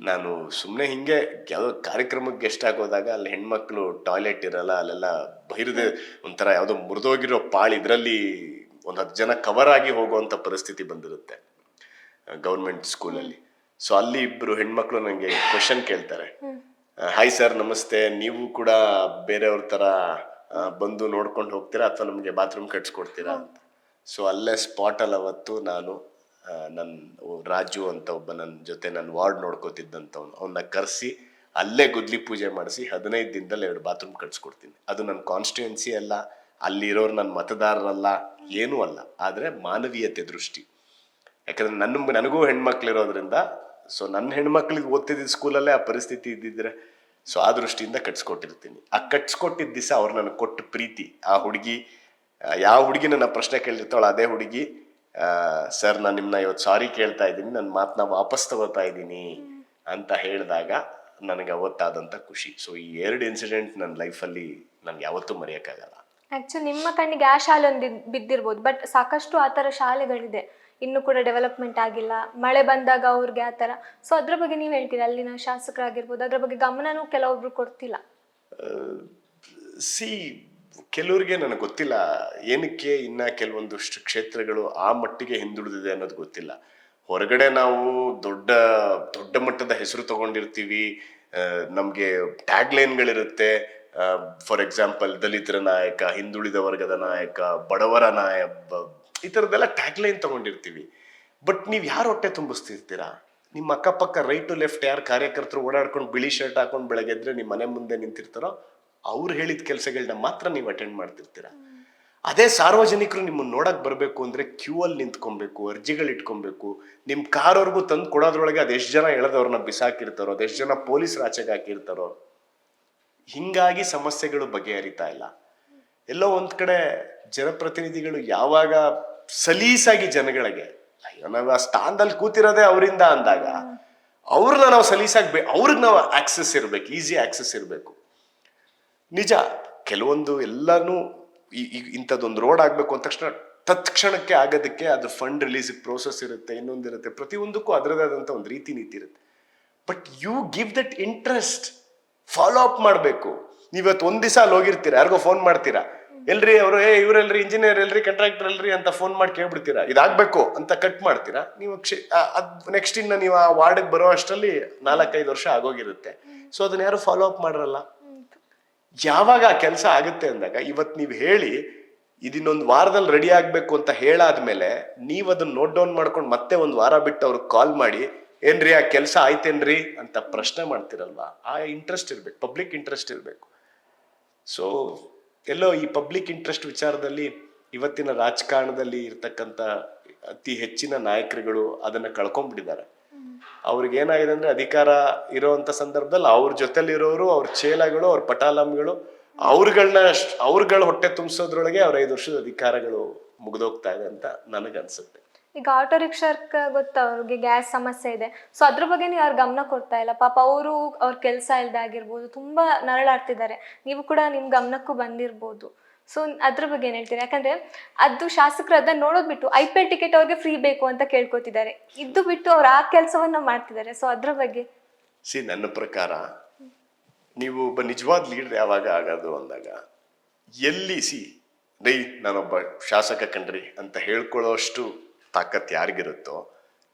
Speaker 2: ನಾನು ಸುಮ್ಮನೆ ಹಿಂಗೆ ಯಾವುದೋ ಕಾರ್ಯಕ್ರಮಕ್ಕೆ ಗೆಸ್ಟ್ ಆಗೋದಾಗ ಅಲ್ಲಿ ಹೆಣ್ಮಕ್ಳು ಟಾಯ್ಲೆಟ್ ಇರಲ್ಲ, ಅಲ್ಲೆಲ್ಲ ಬಹಿರದೆ ಒಂಥರ ಯಾವುದೋ ಮುರಿದೋಗಿರೋ ಪಾಳು ಇದರಲ್ಲಿ ಒಂದು 10 ಜನ ಕವರ್ ಆಗಿ ಹೋಗುವಂಥ ಪರಿಸ್ಥಿತಿ ಬಂದಿರುತ್ತೆ ಗೌರ್ಮೆಂಟ್ ಸ್ಕೂಲಲ್ಲಿ. ಸೊ ಅಲ್ಲಿ ಇಬ್ಬರು ಹೆಣ್ಮಕ್ಳು ನನಗೆ ಕ್ವಶನ್ ಕೇಳ್ತಾರೆ, ಹಾಯ್ ಸರ್ ನಮಸ್ತೆ, ನೀವು ಕೂಡ ಬೇರೆಯವ್ರ ಥರ ಬಂದು ನೋಡ್ಕೊಂಡು ಹೋಗ್ತೀರಾ ಅಥವಾ ನಮಗೆ ಬಾತ್ರೂಮ್ ಕಟ್ಸ್ಕೊಡ್ತೀರಾ ಅಂತ. ಸೊ ಅಲ್ಲೇ ಸ್ಪಾಟಲ್ಲಿ ಅವತ್ತು ನಾನು ನನ್ನ ರಾಜು ಅಂತ ಒಬ್ಬ ನನ್ನ ಜೊತೆ ನನ್ನ ವಾರ್ಡ್ ನೋಡ್ಕೋತಿದ್ದಂಥವ್ನು, ಅವನ್ನ ಕರೆಸಿ ಅಲ್ಲೇ ಗುದ್ಲಿ ಪೂಜೆ ಮಾಡಿಸಿ 15 ದಿನದಲ್ಲಿ 2 ಬಾತ್ರೂಮ್ ಕಟ್ಸ್ಕೊಡ್ತೀನಿ. ಅದು ನನ್ನ ಕಾನ್ಸ್ಟಿಟ್ಯೂನ್ಸಿ ಅಲ್ಲ, ಅಲ್ಲಿರೋರು ನನ್ನ ಮತದಾರರಲ್ಲ, ಏನೂ ಅಲ್ಲ, ಆದರೆ ಮಾನವೀಯತೆ ದೃಷ್ಟಿ. ಯಾಕಂದ್ರೆ ನನಗೂ ಹೆಣ್ಮಕ್ಳಿರೋದ್ರಿಂದ, ಸೊ ನನ್ನ ಹೆಣ್ಮಕ್ಳಿಗೆ ಓದ್ತಿದ್ದ ಸ್ಕೂಲಲ್ಲೇ ಆ ಪರಿಸ್ಥಿತಿ ಇದ್ದಿದ್ರೆ, ಸೊ ಆ ದೃಷ್ಟಿಯಿಂದ ಕಟ್ಸ್ಕೊಟ್ಟಿರ್ತೀನಿ. ಆ ಕಟ್ಸ್ಕೊಟ್ಟಿದ್ದ ದಿವಸ ಅವ್ರು ನನಗೆ ಕೊಟ್ಟು ಪ್ರೀತಿ, ಆ ಹುಡುಗಿ ಯಾವ ಹುಡುಗಿ ನನ್ನ ಪ್ರಶ್ನೆ ಕೇಳಿರ್ತಾವಳ ಅದೇ ಹುಡುಗಿ, ಸರ್ ನಾನು ನಿಮ್ಮನ್ನ ಇವತ್ತು ಸಾರಿ ಕೇಳ್ತಾ ಇದ್ದೀನಿ, ನನ್ನ ಮಾತನ್ನ ವಾಪಸ್ ತಗೋತಾ ಇದ್ದೀನಿ ಅಂತ ಹೇಳಿದಾಗ ನನಗೆ ಅವತ್ತಾದಂಥ ಖುಷಿ. ಸೊ ಈ 2 ಇನ್ಸಿಡೆಂಟ್ ನನ್ನ ಲೈಫಲ್ಲಿ ನನ್ಗೆ ಯಾವತ್ತೂ ಮರೆಯೋಕ್ಕಾಗಲ್ಲ.
Speaker 1: ಆಕ್ಚುಲಿ ನಿಮ್ಮ ಕಣ್ಣಿಗೆ ಆ ಶಾಲೆ ಒಂದು ಬಿದ್ದಿರ್ಬೋದು, ಬಟ್ ಸಾಕಷ್ಟು ಆ ಥರ ಶಾಲೆಗಳಿದೆ, ಇನ್ನೂ ಕೂಡ ಡೆವಲಪ್ಮೆಂಟ್ ಆಗಿಲ್ಲ, ಮಳೆ ಬಂದಾಗ ಅವ್ರಿಗೆ ಆ ಥರ. ಸೊ ಅದ್ರ ಬಗ್ಗೆ ನೀವು ಹೇಳ್ತೀರಾ, ಅಲ್ಲಿನ ಶಾಸಕರಾಗಿರ್ಬೋದು ಅದ್ರ ಬಗ್ಗೆ ಗಮನನೂ ಕೆಲವೊಬ್ರು ಕೊಡ್ತಿಲ್ಲ.
Speaker 2: ಕೆಲವ್ರಿಗೆ ನನಗೆ ಗೊತ್ತಿಲ್ಲ ಏನಕ್ಕೆ ಇನ್ನ ಕೆಲವೊಂದಷ್ಟು ಕ್ಷೇತ್ರಗಳು ಆ ಮಟ್ಟಿಗೆ ಹಿಂದುಳಿದಿದೆ ಅನ್ನೋದು ಗೊತ್ತಿಲ್ಲ. ಹೊರಗಡೆ ನಾವು ದೊಡ್ಡ ದೊಡ್ಡ ಮಟ್ಟದ ಹೆಸರು ತಗೊಂಡಿರ್ತೀವಿ, ನಮಗೆ ಟ್ಯಾಗ್ ಲೈನ್ಗಳಿರುತ್ತೆ. ಫಾರ್ ಎಕ್ಸಾಂಪಲ್ ದಲಿತರ ನಾಯಕ, ಹಿಂದುಳಿದ ವರ್ಗದ ನಾಯಕ, ಬಡವರ ನಾಯಕ, ಈ ಥರದ್ದೆಲ್ಲ ಟ್ಯಾಗ್ ಲೈನ್ ತಗೊಂಡಿರ್ತೀವಿ. ಬಟ್ ನೀವು ಯಾರು ಹೊಟ್ಟೆ ತುಂಬಿಸ್ತಿರ್ತೀರಾ? ನಿಮ್ಮ ಅಕ್ಕಪಕ್ಕ ರೈಟ್ ಟು ಲೆಫ್ಟ್ ಯಾರು ಕಾರ್ಯಕರ್ತರು ಓಡಾಡ್ಕೊಂಡು ಬಿಳಿ ಶರ್ಟ್ ಹಾಕೊಂಡು ಬೆಳಗ್ಗೆದ್ರೆ ನಿಮ್ಮ ಮನೆ ಮುಂದೆ ನಿಂತಿರ್ತಾರೋ ಅವ್ರು ಹೇಳಿದ ಕೆಲಸಗಳನ್ನ ಮಾತ್ರ ನೀವು ಅಟೆಂಡ್ ಮಾಡ್ತಿರ್ತೀರ. ಅದೇ ಸಾರ್ವಜನಿಕರು ನಿಮ್ಮನ್ನ ನೋಡಕ್ ಬರಬೇಕು ಅಂದ್ರೆ ಕ್ಯೂ ಅಲ್ಲಿ ನಿಂತ್ಕೊಬೇಕು, ಅರ್ಜಿಗಳು ಇಟ್ಕೊಬೇಕು, ನಿಮ್ ಕಾರವ್ರಿಗೂ ತಂದು ಕೊಡೋದ್ರೊಳಗೆ ಅದೆಷ್ಟು ಜನ ಎಳೆದವ್ರನ್ನ ಬಿಸಾಕಿರ್ತಾರೋ, ಅದೆಷ್ಟು ಜನ ಪೊಲೀಸರು ಆಚೆಗೆ ಹಾಕಿರ್ತಾರೋ. ಹಿಂಗಾಗಿ ಸಮಸ್ಯೆಗಳು ಬಗೆಹರಿತಾ ಇಲ್ಲ. ಎಲ್ಲೋ ಒಂದ್ ಕಡೆ ಜನಪ್ರತಿನಿಧಿಗಳು ಯಾವಾಗ ಸಲೀಸಾಗಿ ಜನಗಳಿಗೆ, ಅಯ್ಯೋ ನಾವು ಆ ಸ್ಥಾನದಲ್ಲಿ ಕೂತಿರೋದೇ ಅವರಿಂದ ಅಂದಾಗ ಅವ್ರನ್ನ ನಾವು ಸಲೀಸಾಗಿ ಅವ್ರಿಗೆ ನಾವು ಆಕ್ಸೆಸ್ ಇರ್ಬೇಕು, ಈಸಿ ಆಕ್ಸೆಸ್ ಇರಬೇಕು. ನಿಜ ಕೆಲವೊಂದು ಎಲ್ಲಾನು ಇಂಥದ್ದೊಂದು ರೋಡ್ ಆಗ್ಬೇಕು ಅಂದ ತಕ್ಷಣ ತತ್ಕ್ಷಣಕ್ಕೆ ಆಗೋದಕ್ಕೆ ಅದು ಫಂಡ್ ರಿಲೀಸ್ ಪ್ರೋಸೆಸ್ ಇರುತ್ತೆ, ಇನ್ನೊಂದಿರುತ್ತೆ, ಪ್ರತಿಯೊಂದಕ್ಕೂ ಅದರದೇ ಆದಂಥ ಒಂದು ರೀತಿ ನೀತಿ ಇರುತ್ತೆ. But you give that interest, follow up ಮಾಡಬೇಕು. ನೀವತ್ತು ಒಂದ್ ದಿವಸ ಅಲ್ಲಿ ಹೋಗಿರ್ತೀರಾ, ಯಾರಿಗೋ ಫೋನ್ ಮಾಡ್ತೀರಾ, ಎಲ್ರಿ ಅವರು ಇವ್ರೆಲ್ರಿ ಇಂಜಿನಿಯರ್ ಎಲ್ರಿ ಕಾಂಟ್ರಾಕ್ಟರ್ ಎಲ್ರಿ ಅಂತ ಫೋನ್ ಮಾಡಿ ಕೇಳ್ಬಿಡ್ತೀರಾ, ಇದಾಗ್ಬೇಕು ಅಂತ ಕಟ್ ಮಾಡ್ತೀರಾ. ನೀವು ನೆಕ್ಸ್ಟ್ ಇನ್ನ ನೀವು ಆ ವಾರ್ಡ್ಗೆ ಬರೋ ಅಷ್ಟರಲ್ಲಿ 4-5 ವರ್ಷ ಆಗೋಗಿರುತ್ತೆ. ಸೊ ಅದನ್ನ ಯಾರು ಫಾಲೋ ಅಪ್ ಮಾಡರಲ್ಲ. ಯಾವಾಗ ಆ ಕೆಲಸ ಆಗುತ್ತೆ ಅಂದಾಗ ಇವತ್ತು ನೀವು ಹೇಳಿ ಇದಿನ್ನೊಂದು ವಾರದಲ್ಲಿ ರೆಡಿ ಆಗ್ಬೇಕು ಅಂತ ಹೇಳಾದ್ಮೇಲೆ ನೀವು ಅದನ್ನ ನೋಟ್ ಡೌನ್ ಮಾಡ್ಕೊಂಡು ಮತ್ತೆ 1 ವಾರ ಬಿಟ್ಟು ಅವ್ರಿಗೆ ಕಾಲ್ ಮಾಡಿ ಏನ್ರಿ ಆ ಕೆಲಸ ಆಯ್ತೇನ್ರಿ ಅಂತ ಪ್ರಶ್ನೆ ಮಾಡ್ತಿರಲ್ವಾ, ಆ ಇಂಟ್ರೆಸ್ಟ್ ಇರ್ಬೇಕು, ಪಬ್ಲಿಕ್ ಇಂಟ್ರೆಸ್ಟ್ ಇರ್ಬೇಕು. ಸೊ ಎಲ್ಲೋ ಈ ಪಬ್ಲಿಕ್ ಇಂಟ್ರೆಸ್ಟ್ ವಿಚಾರದಲ್ಲಿ ಇವತ್ತಿನ ರಾಜಕಾರಣದಲ್ಲಿ ಇರ್ತಕ್ಕಂಥ ಅತಿ ಹೆಚ್ಚಿನ ನಾಯಕರುಗಳು ಅದನ್ನ ಕಳ್ಕೊಂಡ್ಬಿಟ್ಟಿದ್ದಾರೆ. ಅವ್ರಿಗೆ ಏನಾಗಿದೆ ಅಂದ್ರೆ ಅಧಿಕಾರ ಇರೋಂಥ ಸಂದರ್ಭದಲ್ಲಿ ಅವ್ರ ಜೊತೆಲಿರೋರು, ಅವ್ರ ಚೇಲಗಳು, ಅವ್ರ ಪಟಾಲಂಗಳು, ಅವ್ರಗಳ ಹೊಟ್ಟೆ ತುಂಬಿಸೋದ್ರೊಳಗೆ ಅವ್ರ 5 ವರ್ಷದ ಅಧಿಕಾರಗಳು ಮುಗಿದೋಗ್ತಾ ಇದೆ ಅಂತ ನನಗನ್ಸುತ್ತೆ.
Speaker 1: ಈಗ ಆಟೋ ರಿಕ್ಷಾಕ್ಕೆ ಗೊತ್ತಾ, ಅವ್ರಿಗೆ ಗ್ಯಾಸ್ ಸಮಸ್ಯೆ ಇದೆ. ಸೊ ಅದ್ರ ಬಗ್ಗೆ ನೀವು ಅವ್ರ ಗಮನ ಕೊಡ್ತಾ ಇಲ್ಲ. ಪಾಪ ಅವರು ಅವ್ರ ಕೆಲಸ ಇಲ್ದಾಗಿರ್ಬೋದು, ತುಂಬಾ ನರಳಾಡ್ತಿದ್ದಾರೆ. ನೀವು ಕೂಡ ನಿಮ್ ಗಮನಕ್ಕೂ ಬಂದಿರ್ಬೋದು. ಸೊ ಅದ್ರ ಬಗ್ಗೆ ಏನ್ ಹೇಳ್ತೀರಿ? ಯಾಕಂದ್ರೆ ಅದು ಶಾಸಕರು ಅದನ್ನ ನೋಡೋದ್ ಬಿಟ್ಟು IPL ಟಿಕೆಟ್ ಅವ್ರಿಗೆ ಫ್ರೀ ಬೇಕು ಅಂತ ಕೇಳ್ಕೊತಿದ್ದಾರೆ, ಇದ್ದು ಬಿಟ್ಟು ಅವ್ರು ಆ ಕೆಲಸವನ್ನ ಮಾಡ್ತಿದ್ದಾರೆ. ಸೊ ಅದ್ರ ಬಗ್ಗೆ
Speaker 2: ನನ್ನ ಪ್ರಕಾರ ನೀವು ಒಬ್ಬ ನಿಜವಾದ ಲೀಡರ್ ಯಾವಾಗ ಆಗೋದು ಅಂದಾಗ, ಎಲ್ಲಿ ನಾನೊಬ್ಬ ಶಾಸಕ ಕಣ್ರಿ ಅಂತ ಹೇಳ್ಕೊಳ್ಳೋಷ್ಟು ತಾಕತ್ ಯಾರಿಗಿರುತ್ತೋ,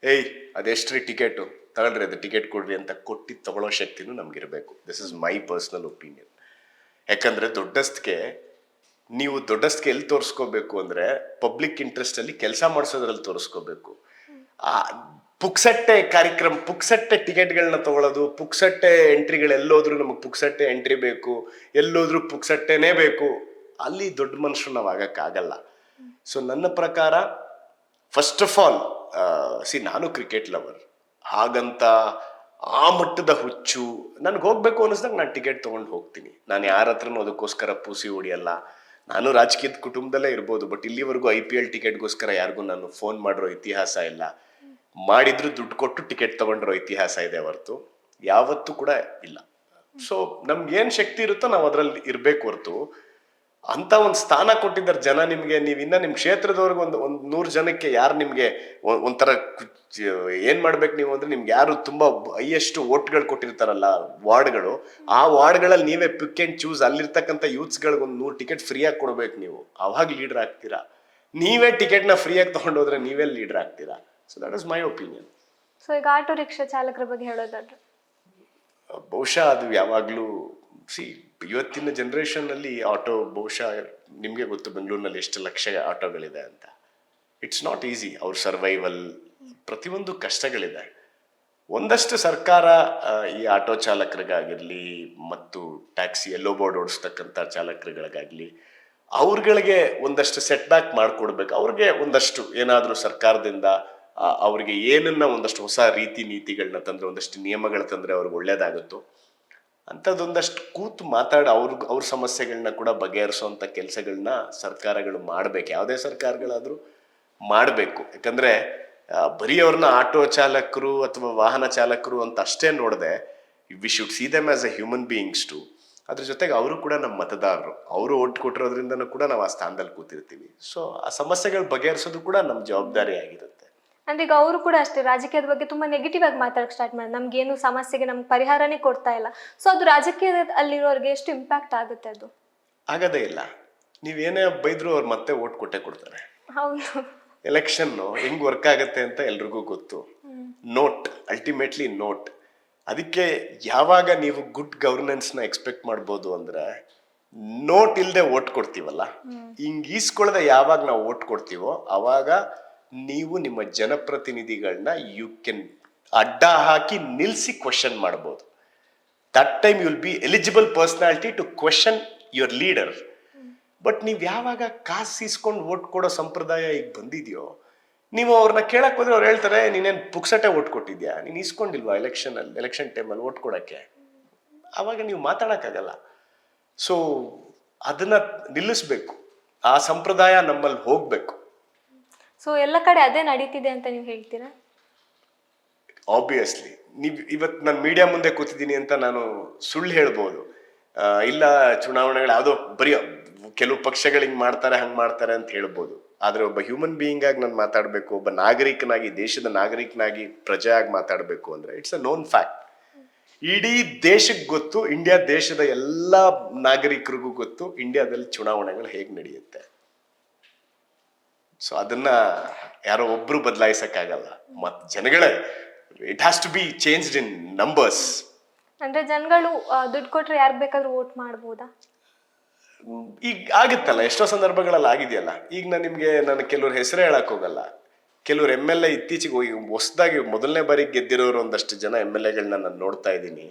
Speaker 2: ಅದೆಷ್ಟ್ರಿ ಟಿಕೆಟು ತಗೊಳ್ರಿ, ಅದು ಟಿಕೆಟ್ ಕೊಡ್ರಿ ಅಂತ ಕೊಟ್ಟು ತಗೊಳ್ಳೋ ಶಕ್ತಿನೂ ನಮ್ಗಿರ್ಬೇಕು. This is my personal opinion. ಯಾಕಂದ್ರೆ ನೀವು ದೊಡ್ಡಸ್ಗೆ ಎಲ್ಲಿ ತೋರಿಸ್ಕೋಬೇಕು ಅಂದ್ರೆ ಪಬ್ಲಿಕ್ ಇಂಟ್ರೆಸ್ಟ್ ಅಲ್ಲಿ ಕೆಲಸ ಮಾಡಿಸೋದ್ರಲ್ಲಿ ತೋರಿಸ್ಕೋಬೇಕು. ಪುಕ್ಸಟ್ಟೆ ಕಾರ್ಯಕ್ರಮ, ಪುಕ್ಸಟ್ಟೆ ಟಿಕೆಟ್ಗಳನ್ನ ತಗೊಳ್ಳೋದು, ಪುಕ್ಸಟ್ಟೆ ಎಂಟ್ರಿಗಳು, ಎಲ್ಲೋದ್ರು ನಮಗೆ ಪುಕ್ಸಟ್ಟೆ ಎಂಟ್ರಿ ಬೇಕು, ಎಲ್ಲೋದ್ರು ಪುಕ್ಸಟ್ಟೆನೇ ಬೇಕು, ಅಲ್ಲಿ ದೊಡ್ಡ ಮನುಷ್ಯರು ನಾವು ಆಗಕ್ಕಾಗಲ್ಲ. ಸೊ ನನ್ನ ಪ್ರಕಾರ ಫಸ್ಟ್ ಆಫ್ ಆಲ್ ನಾನು ಕ್ರಿಕೆಟ್ ಲವರ್, ಹಾಗಂತ ಆ ಮಟ್ಟದ ಹುಚ್ಚು ನನ್ಗೆ ಹೋಗ್ಬೇಕು ಅನ್ನಿಸ್ದಾಗ ನಾನು ಟಿಕೆಟ್ ತಗೊಂಡು ಹೋಗ್ತೀನಿ. ನಾನು ಯಾರ ಹತ್ರನೂ ಅದಕ್ಕೋಸ್ಕರ ಪೂಸಿ ಹೊಡಿಯಲ್ಲ. ನಾನು ರಾಜಕೀಯದ ಕುಟುಂಬದಲ್ಲೇ ಇರ್ಬೋದು, ಬಟ್ ಇಲ್ಲಿವರೆಗೂ IPL ಟಿಕೆಟ್ಗೋಸ್ಕರ ಯಾರಿಗೂ ನಾನು ಫೋನ್ ಮಾಡಿರೋ ಇತಿಹಾಸ ಇಲ್ಲ. ಮಾಡಿದ್ರು ದುಡ್ಡು ಕೊಟ್ಟು ಟಿಕೆಟ್ ತಗೊಂಡಿರೋ ಇತಿಹಾಸ ಇದೆ ಹೊರತು ಯಾವತ್ತೂ ಕೂಡ ಇಲ್ಲ. ಸೊ ನಮ್ಗೆ ಏನ್ ಶಕ್ತಿ ಇರುತ್ತೋ ನಾವು ಅದ್ರಲ್ಲಿ ಇರ್ಬೇಕು ಹೊರತು ಅಂತ ಒಂದು ಸ್ಥಾನ ಕೊಟ್ಟಿದ್ದಾರೆ ಜನ ನಿಮ್ಗೆ. ನೀವಿನ್ನ ನಿಮ್ ಕ್ಷೇತ್ರದವ್ರಿಗೆ ಒಂದ್ 100 ಜನಕ್ಕೆ ಯಾರು ನಿಮ್ಗೆ ಒಂಥರ ಏನ್ ಮಾಡ್ಬೇಕು ನೀವು ಅಂದ್ರೆ, ನಿಮ್ಗೆ ಯಾರು ತುಂಬಾ ಹೈಯೆಸ್ಟ್ ಓಟ್ಗಳು ಕೊಟ್ಟಿರ್ತಾರಲ್ಲ ವಾರ್ಡ್ಗಳು, ಆ ವಾರ್ಡ್ಗಳಲ್ಲಿ ನೀವೇ ಪಿಕ್ ಅಂಡ್ ಚೂಸ್ ಅಲ್ಲಿರ್ತಕ್ಕಂಥ ಯೂತ್ಸ್ಗಳಿಗೆ ಒಂದು 100 ಟಿಕೆಟ್ ಫ್ರೀ ಆಗಿ ಕೊಡ್ಬೇಕು ನೀವು. ಅವಾಗ ಲೀಡರ್ ಆಗ್ತೀರಾ. ನೀವೇ ಟಿಕೆಟ್ನ ಫ್ರೀ ಆಗಿ ತಗೊಂಡೋದ್ರೆ ನೀವೇ ಲೀಡರ್ ಆಗ್ತೀರಾ. So that is my opinion.
Speaker 1: So ಈಗ ಆಟೋ ರಿಕ್ಷಾ ಚಾಲಕರ ಬಗ್ಗೆ ಹೇಳೋದಾದ್ರೆ,
Speaker 2: ಬಹುಶಃ ಅದು ಯಾವಾಗ್ಲೂ ಇವತ್ತಿನ ಜನರೇಷನ್ ಅಲ್ಲಿ ಆಟೋ, ಬಹುಶಃ ನಿಮ್ಗೆ ಗೊತ್ತು ಬೆಂಗಳೂರಿನಲ್ಲಿ ಎಷ್ಟು ಲಕ್ಷ ಆಟೋಗಳಿದೆ ಅಂತ. It's not easy. ಅವ್ರ ಸರ್ವೈವಲ್ ಪ್ರತಿಯೊಂದು ಕಷ್ಟಗಳಿದೆ. ಒಂದಷ್ಟು ಸರ್ಕಾರ ಈ ಆಟೋ ಚಾಲಕರಿಗಾಗಿರ್ಲಿ ಮತ್ತು ಟ್ಯಾಕ್ಸಿ ಎಲ್ಲೋ ಬೋರ್ಡ್ ಓಡಿಸ್ತಕ್ಕಂಥ ಚಾಲಕರುಗಳಿಗಾಗ್ಲಿ ಅವ್ರಗಳಿಗೆ ಒಂದಷ್ಟು ಸೆಟ್ ಬ್ಯಾಕ್ ಮಾಡ್ಕೊಡ್ಬೇಕು. ಅವ್ರಿಗೆ ಒಂದಷ್ಟು ಏನಾದ್ರೂ ಸರ್ಕಾರದಿಂದ ಅವ್ರಿಗೆ ಏನನ್ನ ಒಂದಷ್ಟು ಹೊಸ ರೀತಿ ನೀತಿಗಳನ್ನ ತಂದ್ರೆ, ಒಂದಷ್ಟು ನಿಯಮಗಳ ತಂದ್ರೆ ಅವ್ರಿಗೆ ಒಳ್ಳೇದಾಗುತ್ತೋ ಅಂಥದ್ದೊಂದಷ್ಟು ಕೂತು ಅವ್ರ ಸಮಸ್ಯೆಗಳನ್ನ ಕೂಡ ಬಗೆಹರಿಸುವಂತ ಕೆಲಸಗಳನ್ನ ಸರ್ಕಾರಗಳು ಮಾಡ್ಬೇಕು. ಯಾವುದೇ ಸರ್ಕಾರಗಳಾದ್ರೂ ಮಾಡ್ಬೇಕು. ಯಾಕಂದ್ರೆ ಬರೀ ಅವ್ರನ್ನ ಆಟೋ ಚಾಲಕರು ಅಥವಾ ವಾಹನ ಚಾಲಕರು ಅಂತ ಅಷ್ಟೇ ನೋಡದೆ, we should see them as a human beings too. ಅದ್ರ ಜೊತೆಗೆ ಅವರು ಕೂಡ ನಮ್ಮ ಮತದಾರರು. ಅವರು ಓಟ್ ಕೊಟ್ಟಿರೋದ್ರಿಂದನೂ ಕೂಡ ನಾವು ಆ ಸ್ಥಾನದಲ್ಲಿ ಕೂತಿರ್ತೀವಿ. ಸೊ ಆ ಸಮಸ್ಯೆಗಳು ಬಗೆಹರಿಸೋದು ಕೂಡ ನಮ್ಮ ಜವಾಬ್ದಾರಿ ಆಗಿರುತ್ತೆ.
Speaker 1: ಅಂದ್ರೆ ಈಗ ಅವರು ಕೂಡ ಅಷ್ಟೇ ರಾಜಕೀಯದ ಬಗ್ಗೆ ತುಂಬಾ ನೆಗೆಟಿವ್ ಆಗಿ ಮಾತಾಡಕ್ ಸ್ಟಾರ್ಟ್ ಮಾಡಿ, ನಮ್ಗೇನು ಸಮಸ್ಯೆಗೆ ನಮ್ಗೆ ಪರಿಹಾರನೇ ಕೊಡ್ತಾ ಇಲ್ಲ. ಸೊ ಅದು ರಾಜಕೀಯದ ಅಲ್ಲಿರೋರಿಗೆ ಎಷ್ಟು ಇಂಪ್ಯಾಕ್ಟ್ ಆಗುತ್ತೆ? ಅದು
Speaker 2: ಆಗದೇ ಇಲ್ಲ. ನೀವೇನೇ ಬೈದ್ರು ಅವ್ರು ಮತ್ತೆ ಓಟ್ ಕೊಟ್ಟೆ ಕೊಡ್ತಾರೆ.
Speaker 1: ಹೌದು.
Speaker 2: ಎಲೆಕ್ಷನ್ ಹೆಂಗ್ ವರ್ಕ್ ಆಗತ್ತೆ ಅಂತ ಎಲ್ರಿಗೂ ಗೊತ್ತು. Note, ultimately note. ಅದಕ್ಕೆ ಯಾವಾಗ ನೀವು ಗುಡ್ ಗವರ್ನೆನ್ಸ್ ನ ಎಕ್ಸ್ಪೆಕ್ಟ್ ಮಾಡ್ಬೋದು ಅಂದ್ರೆ, ನೋಟ್ ಇಲ್ದೆ ಓಟ್ ಕೊಡ್ತೀವಲ್ಲ, ಹಿಂಗ್ ಈಸ್ಕೊಳ್ದೆ ಯಾವಾಗ ನಾವು ಓಟ್ ಕೊಡ್ತೀವೋ ಅವಾಗ ನೀವು ನಿಮ್ಮ ಜನಪ್ರತಿನಿಧಿಗಳನ್ನ ಯು ಕ್ಯಾನ್ ಅಡ್ಡ ಹಾಕಿ ನಿಲ್ಸಿ ಕ್ವೆಶನ್ ಮಾಡ್ಬೋದು. That time you will be eligible personality to question your leader. But ನೀವ್ ಯಾವಾಗ ಕಾಸು ಇಸ್ಕೊಂಡು ಓಟ್ ಕೊಡೋ ಸಂಪ್ರದಾಯ ಈಗ ಬಂದಿದ್ಯೋ, ನೀವು ಅವ್ರನ್ನ ಕೇಳಕ್ ಹೋದ್ರೆ ಅವ್ರು ಹೇಳ್ತಾರೆ, ನೀನೇನ್ ಪುಕ್ಸಟೆ ಓಟ್ ಕೊಟ್ಟಿದ್ಯಾ, ನೀನ್ ಇಸ್ಕೊಂಡಿಲ್ವಾ ಎಲೆಕ್ಷನ್ ಟೈಮಲ್ಲಿ ಓಟ್ ಕೊಡಕ್ಕೆ? ಅವಾಗ ನೀವು ಮಾತಾಡಕ್ಕಾಗಲ್ಲ. ಸೊ ಅದನ್ನ ನಿಲ್ಲಿಸ್ಬೇಕು. ಆ ಸಂಪ್ರದಾಯ ನಮ್ಮಲ್ಲಿ ಹೋಗ್ಬೇಕು.
Speaker 1: ಸೊ ಎಲ್ಲ ಕಡೆ ಅದೇ ನಡೀತಿದೆ ಅಂತ ನೀವು ಹೇಳ್ತೀರಾ?
Speaker 2: ಆಬ್ವಿಯಸ್ಲಿ. ಇವತ್ತು ನಾನು ಮೀಡಿಯಾ ಮುಂದೆ ಕೂತಿದ್ದೀನಿ ಅಂತ ನಾನು ಸುಳ್ಳು ಹೇಳ್ಬೋದು. ಇಲ್ಲ ಚುನಾವಣೆಗಳು ಯಾವುದೋ ಬರೀ ಕೆಲವು ಪಕ್ಷಗಳು ಹಿಂಗ್ ಮಾಡ್ತಾರೆ ಹಂಗ್ ಮಾಡ್ತಾರೆ ಅಂತ ಹೇಳ್ಬೋದು. ಆದ್ರೆ ಒಬ್ಬ ಹ್ಯೂಮನ್ ಬೀಯಿಂಗ್ ಆಗಿ ನಾನು ಮಾತಾಡ್ಬೇಕು, ಒಬ್ಬ ನಾಗರಿಕನಾಗಿ, ದೇಶದ ನಾಗರಿಕನಾಗಿ, ಪ್ರಜೆ ಆಗಿ ಮಾತಾಡ್ಬೇಕು ಅಂದ್ರೆ ಇಟ್ಸ್ ಅ ನೋನ್ ಫ್ಯಾಕ್ಟ್. ಇಡೀ ದೇಶಕ್ಕೆ ಗೊತ್ತು, ಇಂಡಿಯಾ ದೇಶದ ಎಲ್ಲಾ ನಾಗರಿಕರಿಗೂ ಗೊತ್ತು ಇಂಡಿಯಾದಲ್ಲಿ ಚುನಾವಣೆಗಳು ಹೇಗ್ ನಡೆಯುತ್ತೆ. ಸೊ ಅದನ್ನ ಯಾರೋ ಒಬ್ರು ಬದಲಾಯಿಸಕ್ಕಾಗಲ್ಲ. ಮತ್ ಜನಗಳೇ, it has to be changed in numbers.
Speaker 1: ಅಂದ್ರೆ ಜನಗಳು ದುಡ್ಡು ಕೊಟ್ರೆ ಯಾರು ಬೇಕಾದ್ರೂ ವೋಟ್ ಮಾಡ್ಬೋದಾ?
Speaker 2: ಈಗ ಆಗುತ್ತಲ್ಲ, ಎಷ್ಟೋ ಸಂದರ್ಭಗಳಲ್ಲಿ ಆಗಿದೆಯಲ್ಲ. ಈಗ ನಾನು ಕೆಲವ್ರ ಹೆಸರೇ ಹೇಳಕ್ ಹೋಗಲ್ಲ. ಕೆಲವ್ರು MLA ಇತ್ತೀಚೆಗೆ ಹೋಗಿ ಹೊಸದಾಗಿ ಮೊದಲನೇ ಬಾರಿ ಗೆದ್ದಿರೋರು ಒಂದಷ್ಟು ಜನ MLAಗಳನ್ನ ನಾನು ನೋಡ್ತಾ ಇದ್ದೀನಿ.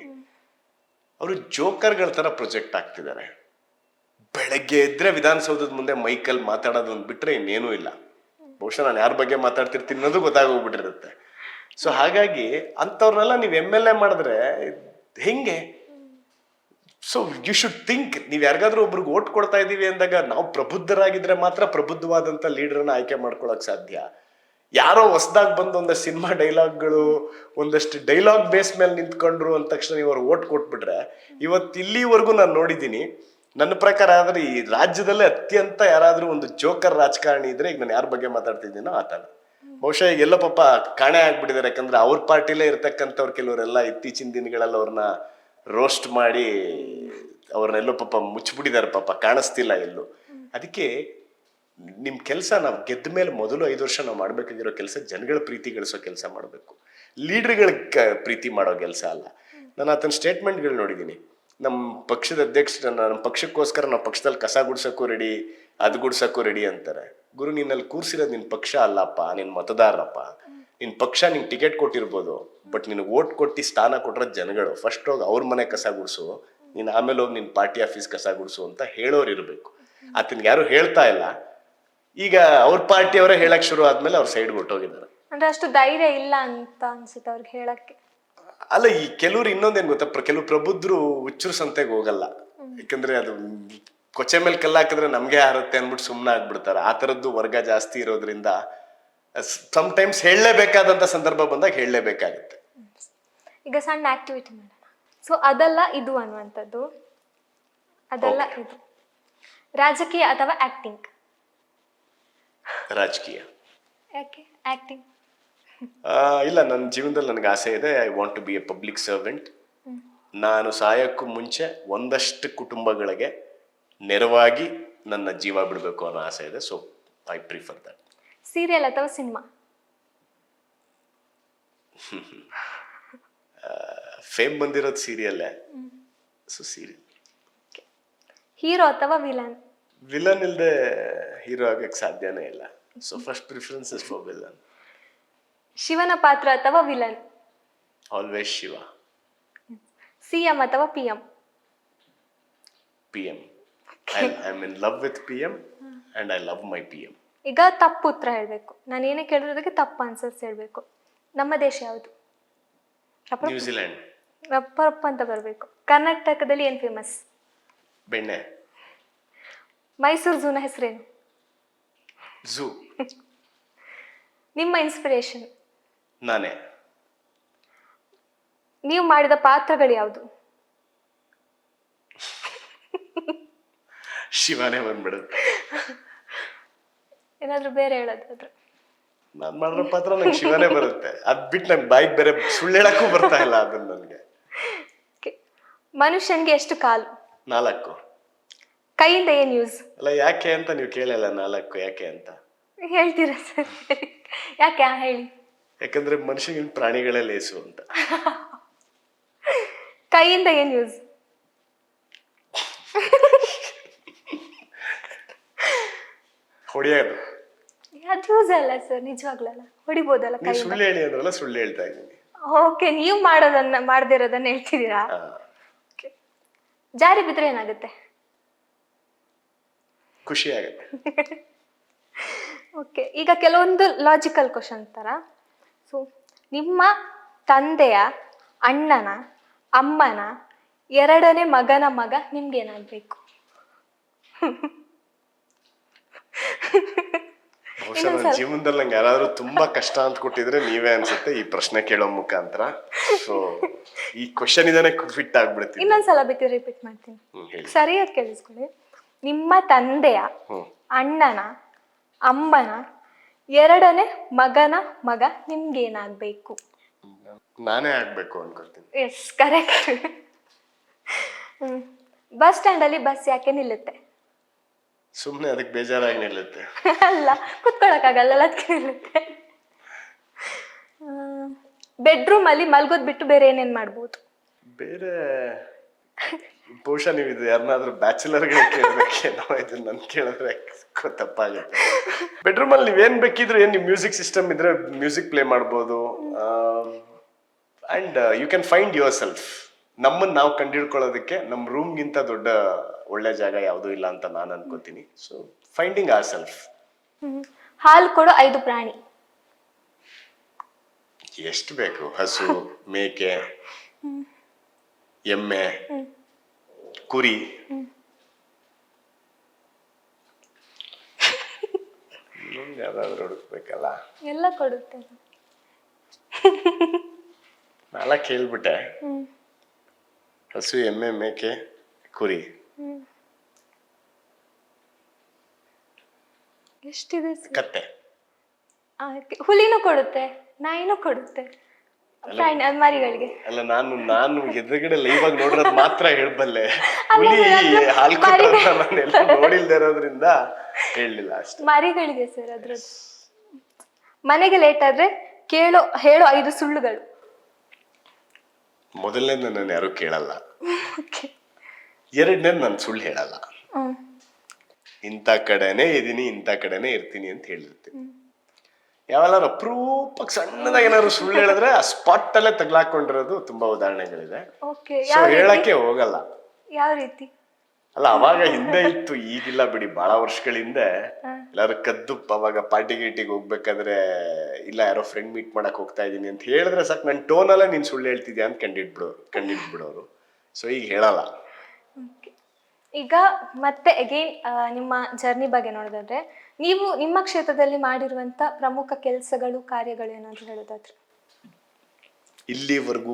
Speaker 2: ಅವರು ಜೋಕರ್ಗಳ ತರ ಪ್ರೊಜೆಕ್ಟ್ ಆಗ್ತಿದ್ದಾರೆ. ಬೆಳಗ್ಗೆ ಎದ್ರೆ ವಿಧಾನಸೌಧದ ಮುಂದೆ ಮೈಕಲ್ ಮಾತಾಡೋದನ್ನ ಬಿಟ್ರೆ ಇನ್ನೇನೂ ಇಲ್ಲ. ಬಹುಶಃ ನಾನು ಯಾರ ಬಗ್ಗೆ ಮಾತಾಡ್ತಿರ್ತೀನಿ ಅನ್ನೋದು ಗೊತ್ತಾಗೋಗ್ಬಿಟ್ಟಿರುತ್ತೆ. ಸೊ ಹಾಗಾಗಿ ಅಂಥವ್ರನ್ನೆಲ್ಲ ನೀವು MLA ಮಾಡಿದ್ರೆ ಹೆಂಗೆ? So you should think. ನೀವು ಯಾರಿಗಾದ್ರೂ ಒಬ್ರಿಗೆ ಓಟ್ ಕೊಡ್ತಾ ಇದೀವಿ ಅಂದಾಗ ನಾವು ಪ್ರಬುದ್ಧರಾಗಿದ್ರೆ ಮಾತ್ರ ಪ್ರಬುದ್ಧವಾದಂತ ಲೀಡರ್ನ ಆಯ್ಕೆ ಮಾಡ್ಕೊಳಕ್ ಸಾಧ್ಯ. ಯಾರೋ ಹೊಸದಾಗಿ ಬಂದು ಒಂದಷ್ಟು ಸಿನಿಮಾ ಡೈಲಾಗ್ಗಳು, ಒಂದಷ್ಟು ಡೈಲಾಗ್ ಬೇಸ್ ಮೇಲೆ ನಿಂತ್ಕೊಂಡ್ರು ಅಂದ ತಕ್ಷಣ ನೀವು ಅವ್ರು ಓಟ್ ಕೊಟ್ಬಿಟ್ರೆ, ಇಲ್ಲಿವರೆಗೂ ನಾನು ನೋಡಿದ್ದೀನಿ, ನನ್ನ ಪ್ರಕಾರ ಆದ್ರೆ ಈ ರಾಜ್ಯದಲ್ಲೇ ಅತ್ಯಂತ ಯಾರಾದ್ರೂ ಒಂದು ಜೋಕರ್ ರಾಜಕಾರಣಿ ಇದ್ರೆ, ಈಗ ನಾನು ಯಾರ ಬಗ್ಗೆ ಮಾತಾಡ್ತಿದ್ದೀನೋ ಆತನ. ಬಹುಶಃ ಈಗ ಎಲ್ಲೋ ಪಾಪ ಕಾಣೆ ಆಗ್ಬಿಟ್ಟಿದ್ದಾರೆ. ಯಾಕಂದ್ರೆ ಅವ್ರ ಪಾರ್ಟಿಲೇ ಇರ್ತಕ್ಕಂಥವ್ರು ಕೆಲವರೆಲ್ಲ ಇತ್ತೀಚಿನ ದಿನಗಳಲ್ಲಿ ಅವ್ರನ್ನ ರೋಸ್ಟ್ ಮಾಡಿ ಅವ್ರನ್ನೆಲ್ಲೋ ಪಾಪ ಮುಚ್ಚಿಬಿಟ್ಟಿದ್ದಾರೆ. ಪಾಪ ಕಾಣಿಸ್ತಿಲ್ಲ ಎಲ್ಲೂ. ಅದಕ್ಕೆ ನಿಮ್ ಕೆಲಸ, ನಾವು ಗೆದ್ದ ಮೇಲೆ ಮೊದಲು 5 ವರ್ಷ ನಾವು ಮಾಡ್ಬೇಕಾಗಿರೋ ಕೆಲಸ ಜನಗಳ ಪ್ರೀತಿ ಗಳಿಸೋ ಕೆಲಸ ಮಾಡ್ಬೇಕು, ಲೀಡರ್ಗಳ ಪ್ರೀತಿ ಮಾಡೋ ಕೆಲಸ ಅಲ್ಲ. ನಾನು ಆತನ ಸ್ಟೇಟ್ಮೆಂಟ್ಗಳು ನೋಡಿದ್ದೀನಿ. ನಮ್ಮ ಪಕ್ಷದ ಅಧ್ಯಕ್ಷ ನಮ್ಮ ಪಕ್ಷಕ್ಕೋಸ್ಕರ ನಾವು ಪಕ್ಷದಲ್ಲಿ ಕಸ ಗುಡ್ಸಕ್ಕೂ ರೆಡಿ, ಅದು ಗುಡ್ಸಕ್ಕೂ ರೆಡಿ ಅಂತಾರೆ. ಗುರು, ನೀನಲ್ಲಿ ಕೂರ್ಸಿರೋದು ನಿನ್ ಪಕ್ಷ ಅಲ್ಲಪ್ಪ, ನಿನ್ ಮತದಾರಪ್ಪ. ನಿನ್ ಪಕ್ಷ ನಿಂಗೆ ಟಿಕೆಟ್ ಕೊಟ್ಟಿರ್ಬೋದು, ಬಟ್ ನಿನಗೆ ಓಟ್ ಕೊಟ್ಟು ಸ್ಥಾನ ಕೊಟ್ಟಿರೋದು ಜನಗಳು. ಫಸ್ಟ್ ಹೋಗಿ ಅವ್ರ ಮನೆ ಕಸ ಗುಡ್ಸು, ನೀನ್ ಆಮೇಲೆ ಹೋಗಿ ನಿನ್ ಪಾರ್ಟಿ ಆಫೀಸ್ ಕಸ ಗುಡ್ಸು ಅಂತ ಹೇಳೋರು ಇರ್ಬೇಕು. ಆತನ್ಗೆ ಯಾರು ಹೇಳ್ತಾ ಇಲ್ಲ. ಈಗ ಅವ್ರ ಪಾರ್ಟಿಯವರೇ ಹೇಳಕ್ ಶುರು ಆದ್ಮೇಲೆ ಅವ್ರ ಸೈಡ್ ಹೊಟ್ಟೋಗಿದ್ದಾರೆ.
Speaker 1: ಅಂದ್ರೆ ಅಷ್ಟು ಧೈರ್ಯ ಇಲ್ಲ ಅಂತ ಅನ್ಸುತ್ತೆ ಅವ್ರಿಗೆ ಹೇಳಕ್ಕೆ.
Speaker 2: ಅಲ್ಲ, ಈ ಕೆಲವ್ರು ಇನ್ನೊಂದೇನ್ ಗೊತ್ತಾ, ಕೆಲವು ಪ್ರಬುದ್ಧರು ಹುಚ್ಚರು ಸಂತೆಗೆ ಹೋಗಲ್ಲ. ಯಾಕಂದ್ರೆ ಅದು ಕೊಚ್ಚೆ ಮೇಲೆ ಕಲ್ಲಾಕಿದ್ರೆ ನಮ್ಗೆ ಹಾರುತ್ತೆ ಅಂದ್ಬಿಟ್ಟು ಸುಮ್ಮನೆ ಆಗ್ಬಿಡ್ತಾರೆ. ಆ ತರದ್ದು ವರ್ಗ ಜಾಸ್ತಿ ಇರೋದ್ರಿಂದ ಸಮ್ಟೈಮ್ಸ್ ಹೇಳಲೇಬೇಕಾದಂತ ಸಂದರ್ಭ ಬಂದಾಗ ಹೇಳಲೇಬೇಕಾಗುತ್ತೆ.
Speaker 1: ಈಗ ಸಣ್ಣ ಆಕ್ಟಿವಿಟಿ ಮಾಡೋಣ. ಸೊ ಅದಲ್ಲ ಇದು ಅನ್ನುವಂಥದ್ದು, ಅದಲ್ಲ ಇದು. ರಾಜಕೀಯ ಅಥವಾ ಆಕ್ಟಿಂಗ್?
Speaker 2: ರಾಜಕೀಯ.
Speaker 1: ಯಾಕೆ ಆಕ್ಟಿಂಗ್?
Speaker 2: ಇಲ್ಲ, ನನ್ನ ಜೀವನದಲ್ಲಿ ನನಗೆ ಆಸೆ ಇದೆ. I want to be a public servant. ನಾನು ಸಾಯೋಕ್ಕೂ ಮುಂಚೆ ಒಂದಷ್ಟು ಕುಟುಂಬಗಳಿಗೆ ನೆರವಾಗಿ ನನ್ನ ಜೀವ ಬಿಡಬೇಕು ಅನ್ನೋ ಆಸೆ ಇದೆ. So I prefer that.
Speaker 1: Serial ಅಥವಾ ಸಿನಿಮಾ?
Speaker 2: ಫೇಮ್ ಬಂದಿರೋದು ಸೀರಿಯಲ್ಲೇ. So serial.
Speaker 1: ಹೀರೋ ಅಥವಾ ವಿಲನ್?
Speaker 2: ವಿಲನ್ ಇಲ್ಲದೆ ಹೀರೋ ಆಗಕ್ಕೆ ಸಾಧ್ಯನೇ ಇಲ್ಲ. So first preference is for villain.
Speaker 1: ಶಿವನ ಪಾತ್ರ ಅಥವಾ ವಿಲನ್?
Speaker 2: ಆಲ್ವೇಸ್ ಶಿವ.
Speaker 1: ಸಿಎಂ ಅಥವಾ PM?
Speaker 2: PM. I am in love with PM and I love my PM.
Speaker 1: ಈಗ ತಪ್ಪು ಉತ್ತರ ಹೇಳಬೇಕು. ನಾನು ಏನೇ ಕೇಳಿರೋದಕ್ಕೆ ತಪ್ಪು ಆನ್ಸರ್ಸ್ ಹೇಳಬೇಕು. ನಮ್ಮ ದೇಶ ಯಾವುದು?
Speaker 2: ನ್ಯೂಜಿಲೆಂಡ್.
Speaker 1: ರಪ್ಪ ಅಂತ ಬರಬೇಕು. ಕರ್ನಾಟಕದಲ್ಲಿ ಏನು ಫೇಮಸ್?
Speaker 2: ಬೆಣ್ಣೆ.
Speaker 1: ಮೈಸೂರು ಝೂನ ಹೆಸರೇನು?
Speaker 2: ಝೂ.
Speaker 1: ನಿಮ್ಮ ಇನ್ಸ್ಪಿರೇಷನ್?
Speaker 2: ನಾನೇ.
Speaker 1: ನೀವು ಮಾಡಿದ ಪಾತ್ರಗಳು ಯಾವುದು?
Speaker 2: ಶಿವನೇ ಬಂದ್ಬಿಡುತ್ತೆ.
Speaker 1: ಏನಾದ್ರೂ ಬೇರೆ ಹೇಳೋದಾದ್ರೆ?
Speaker 2: ನಾನ್ ಮಾಡಿರೋ ಪಾತ್ರ ನಂಗೆ ಶಿವನೇ ಬರುತ್ತೆ. ಅದ್ ಬಿಟ್ಟು ನಂಗೆ ಬಾಯಿಗೆ ಬೇರೆ ಸುಳ್ಳು ಹೇಳಕ್ಕೂ ಬರ್ತಾ ಇಲ್ಲ ಅದನ್ನ ನನಗೆ.
Speaker 1: ಮನುಷ್ಯನ್ಗೆ ಎಷ್ಟು ಕಾಲು?
Speaker 2: 4.
Speaker 1: ಕೈಯಿಂದ ಏನ್ ಯೂಸ್?
Speaker 2: ಅಲ್ಲ, ಯಾಕೆ ಅಂತ ನೀವು ಕೇಳಲ್ಲ. 4 ಯಾಕೆ ಅಂತ
Speaker 1: ಹೇಳ್ತೀರಾ ಸರ್? ಯಾಕೆ ಹೇಳಿ.
Speaker 2: ಯಾಕಂದ್ರೆ ಮನುಷ್ಯನಿಗೆ ಪ್ರಾಣಿಗಳೇ ಲೇಸು ಅಂತ.
Speaker 1: ಕೈಯಿಂದ ಏನ್ ಯೂಸ್?
Speaker 2: ಹೊಡಿಯೋದು.
Speaker 1: ಅದು ಯೂಸ್ ಅಲ್ಲ ಸರ್, ನಿಜವಾಗ್ಲಲ್ಲ. ಹೊಡಿಬೋದಲ್ಲ
Speaker 2: ನೀವು
Speaker 1: ಕೈ?
Speaker 2: ಸುಳ್ಳು ಹೇಳಿ ಅಂದ್ರಲ್ಲ, ಸುಳ್ಳು ಹೇಳ್ತಾ ಇದ್ದೀನಿ.
Speaker 1: ಓಕೆ, ನೀವು ಮಾಡದಿರೋದನ್ನ ಹೇಳ್ತಿದ್ದೀರಾ? ಜಾರಿ ಬಿದ್ರೆ ಏನಾಗುತ್ತೆ?
Speaker 2: ಖುಷಿ ಆಗುತ್ತೆ.
Speaker 1: ಓಕೆ, ಈಗ ಕೆಲವೊಂದು ಲಾಜಿಕಲ್ ಕ್ವಶನ್ ತರ. ಸೊ ನಿಮ್ಮ ತಂದೆಯ ಅಣ್ಣನ ಅಮ್ಮನ ಎರಡನೇ ಮಗನ ಮಗ ನಿಮ್ಗೇನಾಗ್ಬೇಕು?
Speaker 2: ಬಹುಶಃ ನನ್ನ ಜೀವನದಲ್ಲಿ ನಂಗೆ ಯಾರಾದ್ರೂ ತುಂಬಾ ಕಷ್ಟ ಅಂತ ಕೊಟ್ಟಿದ್ರೆ ನೀವೇ ಅನ್ಸುತ್ತೆ, ಈ ಪ್ರಶ್ನೆ ಕೇಳೋ ಮುಖಾಂತರ. ಸೊ ಈ ಕ್ವಶನ್ ಇದನ್ನೇ ಫಿಟ್ ಆಗ್ಬಿಡ್ತೀನಿ.
Speaker 1: ಇನ್ನೊಂದ್ಸಲ ಬೇಕಿದ್ರೆ ರಿಪೀಟ್ ಮಾಡ್ತೀನಿ, ಸರಿಯಾಗಿ ಕೇಳಿಸ್ಕೊಳ್ಳಿ. ನಿಮ್ಮ ತಂದೆಯ ಅಣ್ಣನ ಅಮ್ಮನ ಎರಡನೇ ಮಗನ ಮಗ ನಿಮ್ಗೇನಾಗ್ಬೇಕು?
Speaker 2: ನಾನೇ ಆಗ್ಬೇಕು ಅನ್ಕೊಳ್ತೀನಿ.
Speaker 1: Yes, correct. ಬಸ್ ಸ್ಟ್ಯಾಂಡ್ ಅಲ್ಲಿ ಬಸ್ ಯಾಕೆ ನಿಲ್ಲುತ್ತೆ?
Speaker 2: ಸುಮ್ನೆ ಅದಕ್ಕೆ ಬೇಜಾರಾಗಿ ನಿಲ್ಲುತ್ತೆ.
Speaker 1: ಅಲ್ಲ, ಕುತ್ಕೊಳಕ್ಕಾಗಲ್ಲ, ಅದಕ್ಕೆ ನಿಲ್ಲುತ್ತೆ. ಬೆಡ್ರೂಮ್ ಅಲ್ಲಿ ಮಲ್ಗೋದ್ ಬಿಟ್ಟು ಬೇರೆ ಏನೇನ್ ಮಾಡ್ಬೋದು?
Speaker 2: ಬೇರೆ ಬಹುಶಃ ನೀವು ಇದು ಯಾರನ್ನಾದ್ರೂ ಬ್ಯಾಚುಲರ್ಗೆ ಕೇಳಬೇಕೇನೋ, ಇದನ್ನ ನನ್ ಕೇಳಿದ್ರೆ ತಪ್ಪಾಗುತ್ತೆ. ಬೆಡ್ರೂಮ್ ಅಲ್ಲಿ ನೀವೇನ್ ಬೇಕಿದ್ರು, ಏನ್ ನಿಮ್ ಮ್ಯೂಸಿಕ್ ಸಿಸ್ಟಮ್ ಇದ್ರೆ ಮ್ಯೂಸಿಕ್ ಪ್ಲೇ ಮಾಡ್ಬೋದು. And you can find yourself. ನಮ್ಮನ್ನ ನಾವು ಕಂಡಿಡ್ಕೊಳ್ಳೋದಕ್ಕೆ ನಮ್ಮ ರೂಮ್ಗಿಂತ ದೊಡ್ಡ ಒಳ್ಳೆ ಜಾಗ ಯಾವುದೂ ಇಲ್ಲ ಅಂತ ನಾನು ಅನ್ಕೋತೀನಿ. So finding our self.
Speaker 1: ಹಾಲು ಕೊಡೋ 5 ಪ್ರಾಣಿ?
Speaker 2: ಎಷ್ಟು ಬೇಕು? ಹಸು, ಮೇಕೆ, ಎಮ್ಮೆ, ಕುರಿ. ಯಾವ್ದಾದ್ರು ಹುಡುಕ್ಬೇಕಲ್ಲ.
Speaker 1: ಎಲ್ಲ ಕೊಡುತ್ತೆ.
Speaker 2: 4 ಹೇಳ್ಬಿಟ್ಟೆ. ಹಸು, ಎಮ್ಮೆ, ಮೇಕೆ, ಕುರಿ.
Speaker 1: ಎಷ್ಟಿದೆ?
Speaker 2: ಕತ್ತೆ.
Speaker 1: ಹುಲಿನೂ ಕೊಡುತ್ತೆ, ನಾಯಿನೂ ಕೊಡುತ್ತೆ, ಪ್ರಾಣಿ ಮರಿಗಳಿಗೆ.
Speaker 2: ಅಲ್ಲ, ನಾನು ಎದುರುಗಡೆ ಲೈವ್ ಆಗಿ ನೋಡಿರೋದು ಮಾತ್ರ ಹೇಳ್ಬಲ್ಲೆ. ಹುಲಿ ಹಾಲು ನಾನೆಲ್ಲ ನೋಡಿಲ್ದೇ ಇರೋದ್ರಿಂದ ಹೇಳಲಿಲ್ಲ ಅಷ್ಟೇ.
Speaker 1: ಮರಿಗಳಿಗೆ ಸರ್ ಅದ್ರದ್ದು. ಮನೆಗೆ ಲೇಟ್ ಆದ್ರೆ ಹೇಳೋ 5 ಸುಳ್ಳುಗಳು?
Speaker 2: ಮೊದಲನೇದು ನಾನು ಯಾರು ಕೇಳಲ್ಲ. ಎರಡನೇದು ನಾನು ಸುಳ್ಳು ಹೇಳಲ್ಲ. ಇಂಥ ಕಡೆನೇ ಇದೀನಿ, ಇಂಥ ಕಡೆನೇ ಇರ್ತೀನಿ ಅಂತ ಹೇಳಿರ್ತೀನಿ. ಯಾವೆಲ್ಲಾರು ಅಪರೂಪಕ್ಕೆ ಸಣ್ಣದಾಗಿ ಏನಾದ್ರು ಸುಳ್ಳು ಹೇಳಿದ್ರೆ ಆ ಸ್ಪಾಟ್ ಅಲ್ಲೇ ತಗ್ಲಾಕೊಂಡಿರೋದು ತುಂಬಾ ಉದಾಹರಣೆಗಳಿದೆ. ಸೊ ಹೇಳಕ್ಕೆ ಹೋಗಲ್ಲ.
Speaker 1: ಯಾವ ರೀತಿ?
Speaker 2: ಅಲ್ಲ, ಅವಾಗ ಹಿಂದೆ ಇತ್ತು, ಈಗಿಲ್ಲ ಬಿಡಿ. ಬಹಳ ವರ್ಷಗಳ ಹಿಂದೆ ಎಲ್ಲಾರು ಕದ್ದು ಅವಾಗ ಪಾರ್ಟಿ ಗೀಟಿಗೆ ಹೋಗ್ಬೇಕಾದ್ರೆ, ಇಲ್ಲ ಯಾರೋ ಫ್ರೆಂಡ್ ಮೀಟ್ ಮಾಡಕ್ ಹೋಗ್ತಾ ಇದೀನಿ ಅಂತ ಹೇಳಿದ್ರೆ ಸಾಕು, ನನ್ನ ಟೋನಲ್ಲೇ ನೀನ್ ಸುಳ್ಳು ಹೇಳ್ತಿದ್ಯಾ ಅಂತ ಕಂಡಿಡ್ಬಿಡೋರು. ಸೊ ಈಗ ಹೇಳಲ್ಲ.
Speaker 1: ಈಗ ಮತ್ತೆ ಅಗೇನ್ ನಿಮ್ಮ ಜರ್ನಿ ಬಗ್ಗೆ ನೋಡೋದಾದ್ರೆ, ನೀವು ನಿಮ್ಮ ಕ್ಷೇತ್ರದಲ್ಲಿ ಮಾಡಿರುವಂತ ಪ್ರಮುಖ ಕೆಲಸಗಳು, ಕಾರ್ಯಗಳು ಏನಾದ್ರು ಹೇಳೋದಾದ್ರೆ?
Speaker 2: ಇಲ್ಲಿವರೆಗೂ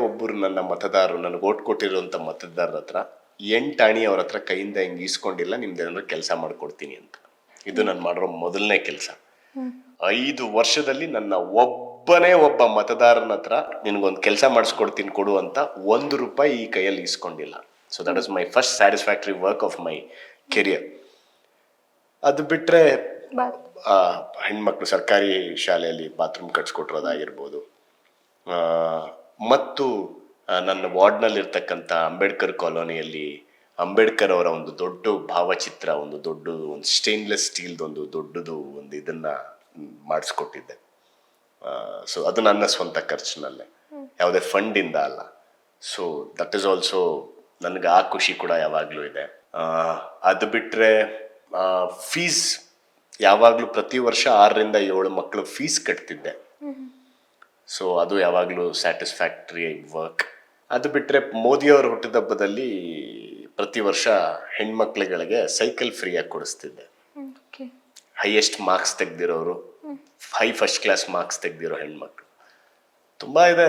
Speaker 2: ಒಬ್ಬರು ನನ್ನ ಮತದಾರರು, ನನಗೆ ಓಟ್ ಕೊಟ್ಟಿರುವಂತ ಮತದಾರರ ಹತ್ರ 8 ಆಣಿ ಅವ್ರ ಹತ್ರ ಕೈಯಿಂದ ಹಿಂಗೆ ಈಸ್ಕೊಂಡಿಲ್ಲ, ನಿಮ್ದೇನಾದ್ರು ಕೆಲಸ ಮಾಡ್ಕೊಡ್ತೀನಿ ಅಂತ. ಇದು ನಾನು ಮಾಡಿರೋ ಮೊದಲನೇ ಕೆಲಸ. 5 ವರ್ಷದಲ್ಲಿ ನನ್ನ ಒಬ್ಬ ಮತದಾರನ ಹತ್ರ ನಿನ್ಗೊಂದು ಕೆಲಸ ಮಾಡಿಸ್ಕೊಡ್ತೀನಿ ಕೊಡು ಅಂತ ₹1 ಈ ಕೈಯಲ್ಲಿ ಈಸ್ಕೊಂಡಿಲ್ಲ. So that is my first satisfactory work of my career. ಅದು ಬಿಟ್ರೆ ಹೆಣ್ಮಕ್ಳು ಸರ್ಕಾರಿ ಶಾಲೆಯಲ್ಲಿ ಬಾತ್ರೂಮ್ ಕಟ್ಸ್ಕೊಟ್ಟಿರೋದಾಗಿರ್ಬೋದು, ಮತ್ತು ನನ್ನ ವಾರ್ಡ್ನಲ್ಲಿ ಇರ್ತಕ್ಕಂಥ ಅಂಬೇಡ್ಕರ್ ಕಾಲೋನಿಯಲ್ಲಿ ಅಂಬೇಡ್ಕರ್ ಅವರ ಒಂದು ದೊಡ್ಡ ಭಾವಚಿತ್ರ, ಒಂದು ಸ್ಟೇನ್ಲೆಸ್ ಸ್ಟೀಲ್ದು ಒಂದು ದೊಡ್ಡದು ಒಂದು ಇದನ್ನ ಮಾಡಿಸ್ಕೊಟ್ಟಿದ್ದೆ. ಸೊ ಅದು ನನ್ನ ಸ್ವಂತ ಖರ್ಚಿನಲ್ಲೇ, ಯಾವುದೇ ಫಂಡಿಂದ ಅಲ್ಲ. ಸೊ ದಟ್ ಈಸ್ ಆಲ್ಸೋ ನನಗೆ ಆ ಖುಷಿ ಕೂಡ ಯಾವಾಗಲೂ ಇದೆ. ಅದು ಬಿಟ್ಟರೆ ಫೀಸ್ ಯಾವಾಗಲೂ ಪ್ರತಿ ವರ್ಷ 6ರಿಂದ 7 ಮಕ್ಕಳು ಫೀಸ್ ಕಟ್ತಿದ್ದೆ. ಸೊ ಅದು ಯಾವಾಗಲೂ ಸ್ಯಾಟಿಸ್ಫ್ಯಾಕ್ಟರಿ ವರ್ಕ್. ಅದು ಬಿಟ್ಟರೆ ಮೋದಿಯವರ ಹುಟ್ಟಿದಬ್ಬದಲ್ಲಿ ಪ್ರತಿ ವರ್ಷ ಹೆಣ್ಮಕ್ಳುಗಳಿಗೆ ಸೈಕಲ್ ಫ್ರೀಯಾಗಿ ಕೊಡಿಸ್ತಿದ್ದೆ. ಹೈಯೆಸ್ಟ್ ಮಾರ್ಕ್ಸ್ ತೆಗ್ದಿರೋರು, ಫಸ್ಟ್ ಕ್ಲಾಸ್ ಮಾರ್ಕ್ಸ್ ತೆಗ್ದಿರೋ ಹೆಣ್ಮಕ್ಳು ತುಂಬ ಇದೆ.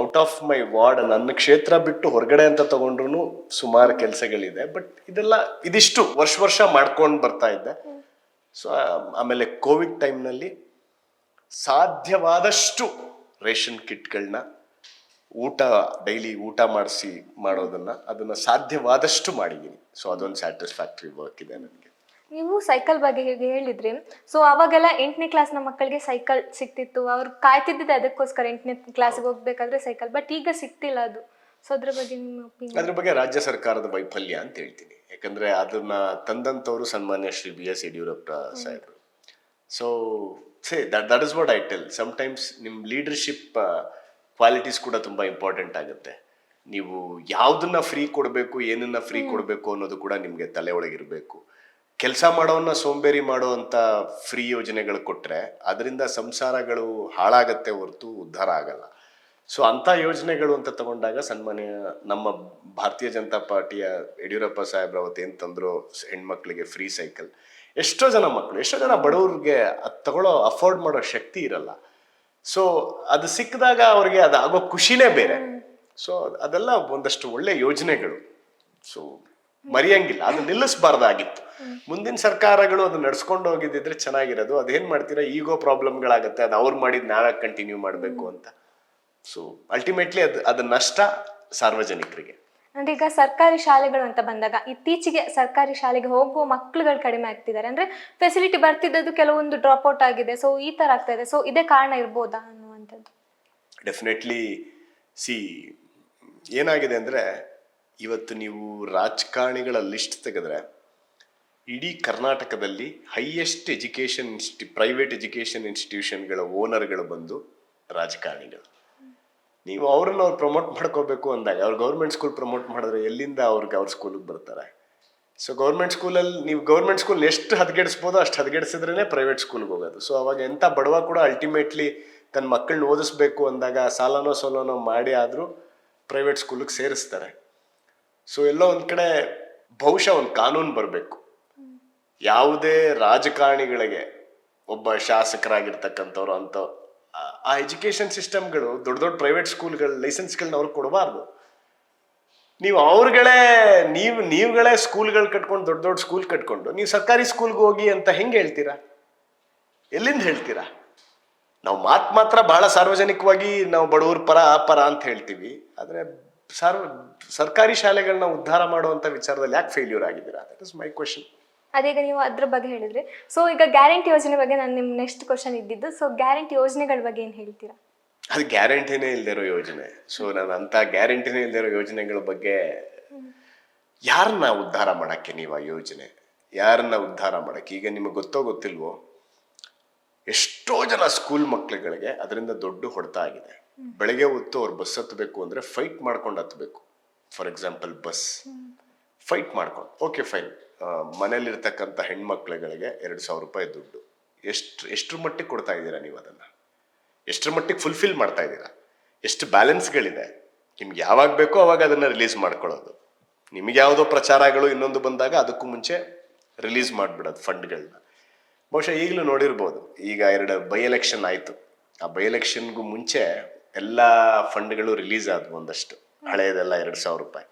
Speaker 2: ಔಟ್ ಆಫ್ ಮೈ ವಾರ್ಡ್, ನನ್ನ ಕ್ಷೇತ್ರ ಬಿಟ್ಟು ಹೊರಗಡೆ ಅಂತ ತಗೊಂಡ್ರು ಸುಮಾರು ಕೆಲಸಗಳಿದೆ. ಬಟ್ ಇದಿಷ್ಟು ವರ್ಷ ಮಾಡ್ಕೊಂಡು ಬರ್ತಾ ಇದ್ದೆ. ಸೊ ಆಮೇಲೆ ಕೋವಿಡ್ ಟೈಮ್ನಲ್ಲಿ ಸಾಧ್ಯವಾದಷ್ಟು ರೇಷನ್ ಕಿಟ್ಗಳನ್ನ ಡೈಲಿ ಊಟ ಮಾಡಿಸಿ ಅದನ್ನ ಸಾಧ್ಯವಾದಷ್ಟು ಮಾಡಿದ್ದೀನಿ. ಸೊ ಅದೊಂದು ಸ್ಯಾಟಿಸ್ಫ್ಯಾಕ್ಟರಿ ವರ್ಕ್ ಇದೆ ನನಗೆ.
Speaker 1: ನೀವು ಸೈಕಲ್ ಬಗ್ಗೆ ಹೇಳಿದ್ರಿ. ಸೊ ಅವಾಗೆಲ್ಲ 8ನೇ ಕ್ಲಾಸ್ನ ಮಕ್ಕಳಿಗೆ ಸೈಕಲ್ ಸಿಕ್ತಿತ್ತು, ಅವ್ರು ಕಾಯ್ತಿದ್ದಿದ್ದು ಅದಕ್ಕೋಸ್ಕರ 8ನೇ ಕ್ಲಾಸ್ಗೆ ಹೋಗ್ಬೇಕಾದ್ರೆ ಸೈಕಲ್. ಬಟ್ ಈಗ ಸಿಕ್ತಿಲ್ಲ ಅದು. ಸೊ ಅದ್ರ ಬಗ್ಗೆ ನಿಮ್ಮ ಒಪಿನಿಯನ್?
Speaker 2: ಅದ್ರ ಬಗ್ಗೆ ರಾಜ್ಯ ಸರ್ಕಾರದ ವೈಫಲ್ಯ ಅಂತ ಹೇಳ್ತೀನಿ. ಯಾಕಂದ್ರೆ ಅದನ್ನ ತಂದಂತವರು ಸನ್ಮಾನ್ಯ ಶ್ರೀ BS ಯಡಿಯೂರಪ್ಪ ಸಾಹೇಬರು. So that is what I tell. Sometimes ನಿಮ್ಮ ಲೀಡರ್ಶಿಪ್ ಕ್ವಾಲಿಟೀಸ್ ಕೂಡ ತುಂಬಾ ಇಂಪಾರ್ಟೆಂಟ್ ಆಗುತ್ತೆ. ನೀವು ಯಾವುದನ್ನ ಫ್ರೀ ಕೊಡಬೇಕು, ಏನನ್ನ ಫ್ರೀ ಕೊಡಬೇಕು ಅನ್ನೋದು ಕೂಡ ನಿಮ್ಗೆ ತಲೆ ಒಳಗಿರ್ಬೇಕು. ಕೆಲಸ ಮಾಡೋವನ್ನ ಸೋಂಬೇರಿ ಮಾಡುವಂತ ಫ್ರೀ ಯೋಜನೆಗಳು ಕೊಟ್ರೆ ಅದರಿಂದ ಸಂಸಾರಗಳು ಹಾಳಾಗತ್ತೆ ಹೊರತು ಉದ್ಧಾರ ಆಗಲ್ಲ. ಸೊ ಅಂತ ಯೋಜನೆಗಳು ಅಂತ ತಗೊಂಡಾಗ ಸನ್ಮಾನ್ಯ ನಮ್ಮ ಭಾರತೀಯ ಜನತಾ ಪಾರ್ಟಿಯ ಯಡಿಯೂರಪ್ಪ ಸಾಹೇಬ್ರ ಅವತ್ತು ಏನ್ ತಂದ್ರು, ಹೆಣ್ಮಕ್ಳಿಗೆ ಫ್ರೀ ಸೈಕಲ್. ಎಷ್ಟೋ ಜನ ಬಡವ್ರಿಗೆ ಅದು ತಗೊಳ್ಳೋ ಅಫೋರ್ಡ್ ಮಾಡೋ ಶಕ್ತಿ ಇರಲ್ಲ. ಸೊ ಅದು ಸಿಕ್ಕಿದಾಗ ಅವ್ರಿಗೆ ಅದಾಗೋ ಖುಷಿನೇ ಬೇರೆ. ಸೊ ಅದೆಲ್ಲ ಒಂದಷ್ಟು ಒಳ್ಳೆ ಯೋಜನೆಗಳು. ಸೊ ಮರೆಯಂಗಿಲ್ಲ, ಅದು ನಿಲ್ಲಿಸಬಾರ್ದಾಗಿತ್ತು. ಮುಂದಿನ ಸರ್ಕಾರಗಳು ಅದು ನಡ್ಸ್ಕೊಂಡು ಹೋಗಿದ್ದಿದ್ರೆ ಚೆನ್ನಾಗಿರೋದು. ಅದೇನ್ ಮಾಡ್ತೀರಾ, ಈಗೋ ಪ್ರಾಬ್ಲಮ್ಗಳಾಗತ್ತೆ, ಅದು ಅವ್ರು ಮಾಡಿದ್ ನಾವೇ ಕಂಟಿನ್ಯೂ ಮಾಡಬೇಕು ಅಂತ. ಸೊ ಅಲ್ಟಿಮೇಟ್ಲಿ ಅದು ನಷ್ಟ ಸಾರ್ವಜನಿಕರಿಗೆ.
Speaker 1: ಅಂದ್ರೆ ಈಗ ಸರ್ಕಾರಿ ಶಾಲೆಗಳು ಅಂತ ಬಂದಾಗ ಇತ್ತೀಚೆಗೆ ಸರ್ಕಾರಿ ಶಾಲೆಗೆ ಹೋಗುವ ಮಕ್ಕಳುಗಳು ಕಡಿಮೆ ಆಗ್ತಿದ್ದಾರೆ. ಅಂದ್ರೆ ಫೆಸಿಲಿಟಿ ಬರ್ತಿದ್ದದ್ದು ಕೆಲವೊಂದು ಡ್ರಾಪ್ ಔಟ್ ಆಗಿದೆ. ಸೊ ಈ ತರ ಆಗ್ತಾ ಇದೆ. ಸೊ ಇದೇ ಕಾರಣ ಇರ್ಬೋದಾ ಅನ್ನುವಂಥದ್ದು?
Speaker 2: ಡೆಫಿನೆಟ್ಲಿ. ಏನಾಗಿದೆ ಅಂದ್ರೆ, ಇವತ್ತು ನೀವು ರಾಜಕಾರಣಿಗಳ ಲಿಸ್ಟ್ ತೆಗೆದ್ರೆ ಇಡೀ ಕರ್ನಾಟಕದಲ್ಲಿ ಹೈಯೆಸ್ಟ್ ಪ್ರೈವೇಟ್ ಎಜುಕೇಶನ್ ಇನ್ಸ್ಟಿಟ್ಯೂಷನ್ಗಳ ಓನರ್ಗಳು ಬಂದು ರಾಜಕಾರಣಿಗಳು. ನೀವು ಅವ್ರು ಪ್ರಮೋಟ್ ಮಾಡ್ಕೋಬೇಕು ಅಂದಾಗ, ಅವ್ರು ಗೌರ್ಮೆಂಟ್ ಸ್ಕೂಲ್ ಪ್ರಮೋಟ್ ಮಾಡಿದ್ರೆ ಎಲ್ಲಿಂದ ಅವ್ರ ಸ್ಕೂಲಿಗೆ ಬರ್ತಾರೆ? ಸೊ ನೀವು ಗೌರ್ಮೆಂಟ್ ಸ್ಕೂಲ್ ಎಷ್ಟು ಹದಗೆಡಿಸ್ಬೋದೋ ಅಷ್ಟು ಹದಗೆಡಿಸಿದ್ರೇ ಪ್ರೈವೇಟ್ ಸ್ಕೂಲ್ಗೆ ಹೋಗೋದು. ಸೊ ಅವಾಗ ಎಂಥ ಬಡವ ಕೂಡ ಅಲ್ಟಿಮೇಟ್ಲಿ ತನ್ನ ಮಕ್ಕಳನ್ನ ಓದಿಸ್ಬೇಕು ಅಂದಾಗ ಸಾಲನೋ ಮಾಡಿ ಆದರೂ ಪ್ರೈವೇಟ್ ಸ್ಕೂಲಿಗೆ ಸೇರಿಸ್ತಾರೆ. ಸೊ ಎಲ್ಲೋ ಒಂದು ಕಡೆ ಬಹುಶಃ ಒಂದು ಕಾನೂನು ಬರಬೇಕು. ಯಾವುದೇ ರಾಜಕಾರಣಿಗಳಿಗೆ, ಒಬ್ಬ ಶಾಸಕರಾಗಿರ್ತಕ್ಕಂಥವ್ರು ಅಂತ ಆ ಎಜುಕೇಶನ್ ಸಿಸ್ಟಮ್ಗಳು ದೊಡ್ಡ ಪ್ರೈವೇಟ್ ಸ್ಕೂಲ್ಗಳ ಲೈಸೆನ್ಸ್ಗಳನ್ನ ಅವ್ರಿಗೆ ಕೊಡಬಾರ್ದು. ನೀವುಗಳೇ ಸ್ಕೂಲ್ಗಳು ಕಟ್ಕೊಂಡು ದೊಡ್ಡ ಸ್ಕೂಲ್ ಕಟ್ಕೊಂಡು ನೀವು ಸರ್ಕಾರಿ ಸ್ಕೂಲ್ಗೆ ಹೋಗಿ ಅಂತ ಹೆಂಗೆ ಹೇಳ್ತೀರಾ? ಎಲ್ಲಿಂದ ಹೇಳ್ತೀರಾ? ನಾವು ಮಾತ್ರ ಬಹಳ ಸಾರ್ವಜನಿಕವಾಗಿ ನಾವು ಬಡವ್ರ ಪರ ಆ ಪರ ಅಂತ ಹೇಳ್ತೀವಿ. ಆದ್ರೆ ಸರ್ಕಾರಿ ಶಾಲೆಗಳನ್ನ ಉದ್ಧಾರ ಮಾಡುವಂತ ವಿಚಾರದಲ್ಲಿ ಯಾಕೆ ಫೇಲ್ಯೂರ್ ಆಗಿದ್ದೀರಾ? That is my question.
Speaker 1: ಅದೀಗ ನೀವು ಅದ್ರ ಬಗ್ಗೆ ಹೇಳಿದ್ರಿ. ಸೊ ಈಗ ಗ್ಯಾರಂಟಿ ಯೋಜನೆ ಬಗ್ಗೆ ನಾನು ನಿಮ್ ನೆಕ್ಸ್ಟ್ ಕ್ವಶನ್ ಇದ್ದಿದ್ದು. ಸೊ ಗ್ಯಾರಂಟಿ ಯೋಜನೆಗಳ ಬಗ್ಗೆ ಏನ್ ಹೇಳ್ತೀರಾ?
Speaker 2: ಅದು ಗ್ಯಾರಂಟಿನೇ ಇಲ್ದಿರೋ ಯೋಜನೆ. ಸೊ ನಾನು ಅಂತ ಗ್ಯಾರಂಟಿನೇ ಇಲ್ದಿರೋ ಯೋಜನೆಗಳ ಬಗ್ಗೆ ಯಾರನ್ನ ಉದ್ಧಾರ ಮಾಡಕ್ಕೆ ನೀವು ಆ ಯೋಜನೆ ಯಾರನ್ನ ಉದ್ಧಾರ ಮಾಡಕ್ಕೆ? ಈಗ ನಿಮಗೆ ಗೊತ್ತಿಲ್ವೋ, ಎಷ್ಟೋ ಜನ ಸ್ಕೂಲ್ ಮಕ್ಳುಗಳಿಗೆ ಅದರಿಂದ ದೊಡ್ಡ ಹೊಡೆತ ಆಗಿದೆ. ಬೆಳಗ್ಗೆ ಹೊತ್ತು ಅವ್ರು ಬಸ್ ಹತ್ತಬೇಕು ಅಂದ್ರೆ ಫೈಟ್ ಮಾಡ್ಕೊಂಡು ಹತ್ತಬೇಕು. ಫಾರ್ ಎಕ್ಸಾಂಪಲ್ ಬಸ್ ಫೈಟ್ ಮಾಡ್ಕೊಂಡು, ಓಕೆ ಫೈನ್, ಮನೇಲಿರ್ತಕ್ಕಂಥ ಹೆಣ್ಮಕ್ಳುಗಳಿಗೆ ₹2,000 ದುಡ್ಡು ಎಷ್ಟ್ರ ಮಟ್ಟಿಗೆ ಕೊಡ್ತಾ ಇದ್ದೀರಾ ನೀವು? ಅದನ್ನ ಎಷ್ಟ್ರ ಮಟ್ಟಿಗೆ ಫುಲ್ಫಿಲ್ ಮಾಡ್ತಾ ಇದ್ದೀರಾ? ಎಷ್ಟು ಬ್ಯಾಲೆನ್ಸ್ಗಳಿದೆ? ನಿಮ್ಗೆ ಯಾವಾಗ ಬೇಕೋ ಅವಾಗ ಅದನ್ನ ರಿಲೀಸ್ ಮಾಡ್ಕೊಳ್ಳೋದು. ನಿಮ್ಗೆ ಯಾವುದೋ ಪ್ರಚಾರಗಳು ಇನ್ನೊಂದು ಬಂದಾಗ ಅದಕ್ಕೂ ಮುಂಚೆ ರಿಲೀಸ್ ಮಾಡಿಬಿಡೋದು ಫಂಡ್ಗಳನ್ನ. ಬಹುಶಃ ಈಗಲೂ ನೋಡಿರ್ಬೋದು, ಈಗ 2 ಬೈ ಎಲೆಕ್ಷನ್ ಆಯಿತು. ಆ ಬೈ ಎಲೆಕ್ಷನ್ಗೂ ಮುಂಚೆ ಎಲ್ಲ ಫಂಡ್ಗಳು ರಿಲೀಸ್ ಆದವು. ಒಂದಷ್ಟು ಹಳೆಯದೆಲ್ಲ ₹2,000.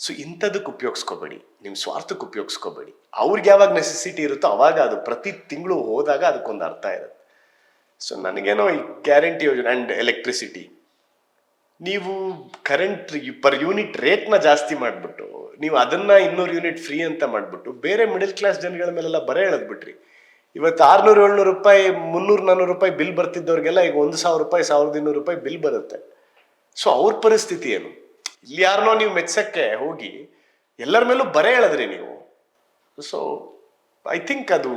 Speaker 2: ಸೊ ಇಂಥದಕ್ಕೆ ಉಪಯೋಗಿಸ್ಕೋಬೇಡಿ, ನಿಮ್ಮ ಸ್ವಾರ್ಥಕ್ಕೆ ಉಪಯೋಗಿಸ್ಕೋಬೇಡಿ. ಅವ್ರಿಗೆ ಯಾವಾಗ ನೆಸೆಸಿಟಿ ಇರುತ್ತೋ ಅವಾಗ ಅದು ಪ್ರತಿ ತಿಂಗಳು ಹೋದಾಗ ಅದಕ್ಕೊಂದು ಅರ್ಥ ಇರುತ್ತೆ. ಸೊ ನನಗೇನೋ ಈ ಗ್ಯಾರಂಟಿ ಯೋಜನೆ ಆ್ಯಂಡ್ ಎಲೆಕ್ಟ್ರಿಸಿಟಿ, ನೀವು ಕರೆಂಟ್ ಪರ್ ಯೂನಿಟ್ ರೇಟ್ನ ಜಾಸ್ತಿ ಮಾಡಿಬಿಟ್ಟು ನೀವು ಅದನ್ನ 200 ಯೂನಿಟ್ ಫ್ರೀ ಅಂತ ಮಾಡಿಬಿಟ್ಟು ಬೇರೆ ಮಿಡಲ್ ಕ್ಲಾಸ್ ಜನಗಳ ಮೇಲೆಲ್ಲ ಬರ ಎಳೆದ್ಬಿಟ್ರಿ. ಇವತ್ತು 600-700 ರೂಪಾಯಿ 300-400 ರೂಪಾಯಿ ಬಿಲ್ ಬರ್ತಿದ್ದವ್ರಿಗೆಲ್ಲ ಈಗ 1,000 ರೂಪಾಯಿ 1,200 ರೂಪಾಯಿ ಬಿಲ್ ಬರುತ್ತೆ. ಸೊ ಅವ್ರ ಪರಿಸ್ಥಿತಿ ಏನು? ಇಲ್ಲಿ ಯಾರನ್ನೋ ನೀವು ಮೆಚ್ಚಕ್ಕೆ ಹೋಗಿ ಎಲ್ಲರ ಮೇಲೂ ಬರೆ ಎಳೆದ್ರಿ ನೀವು. ಸೊ ಐ ಥಿಂಕ್ ಅದು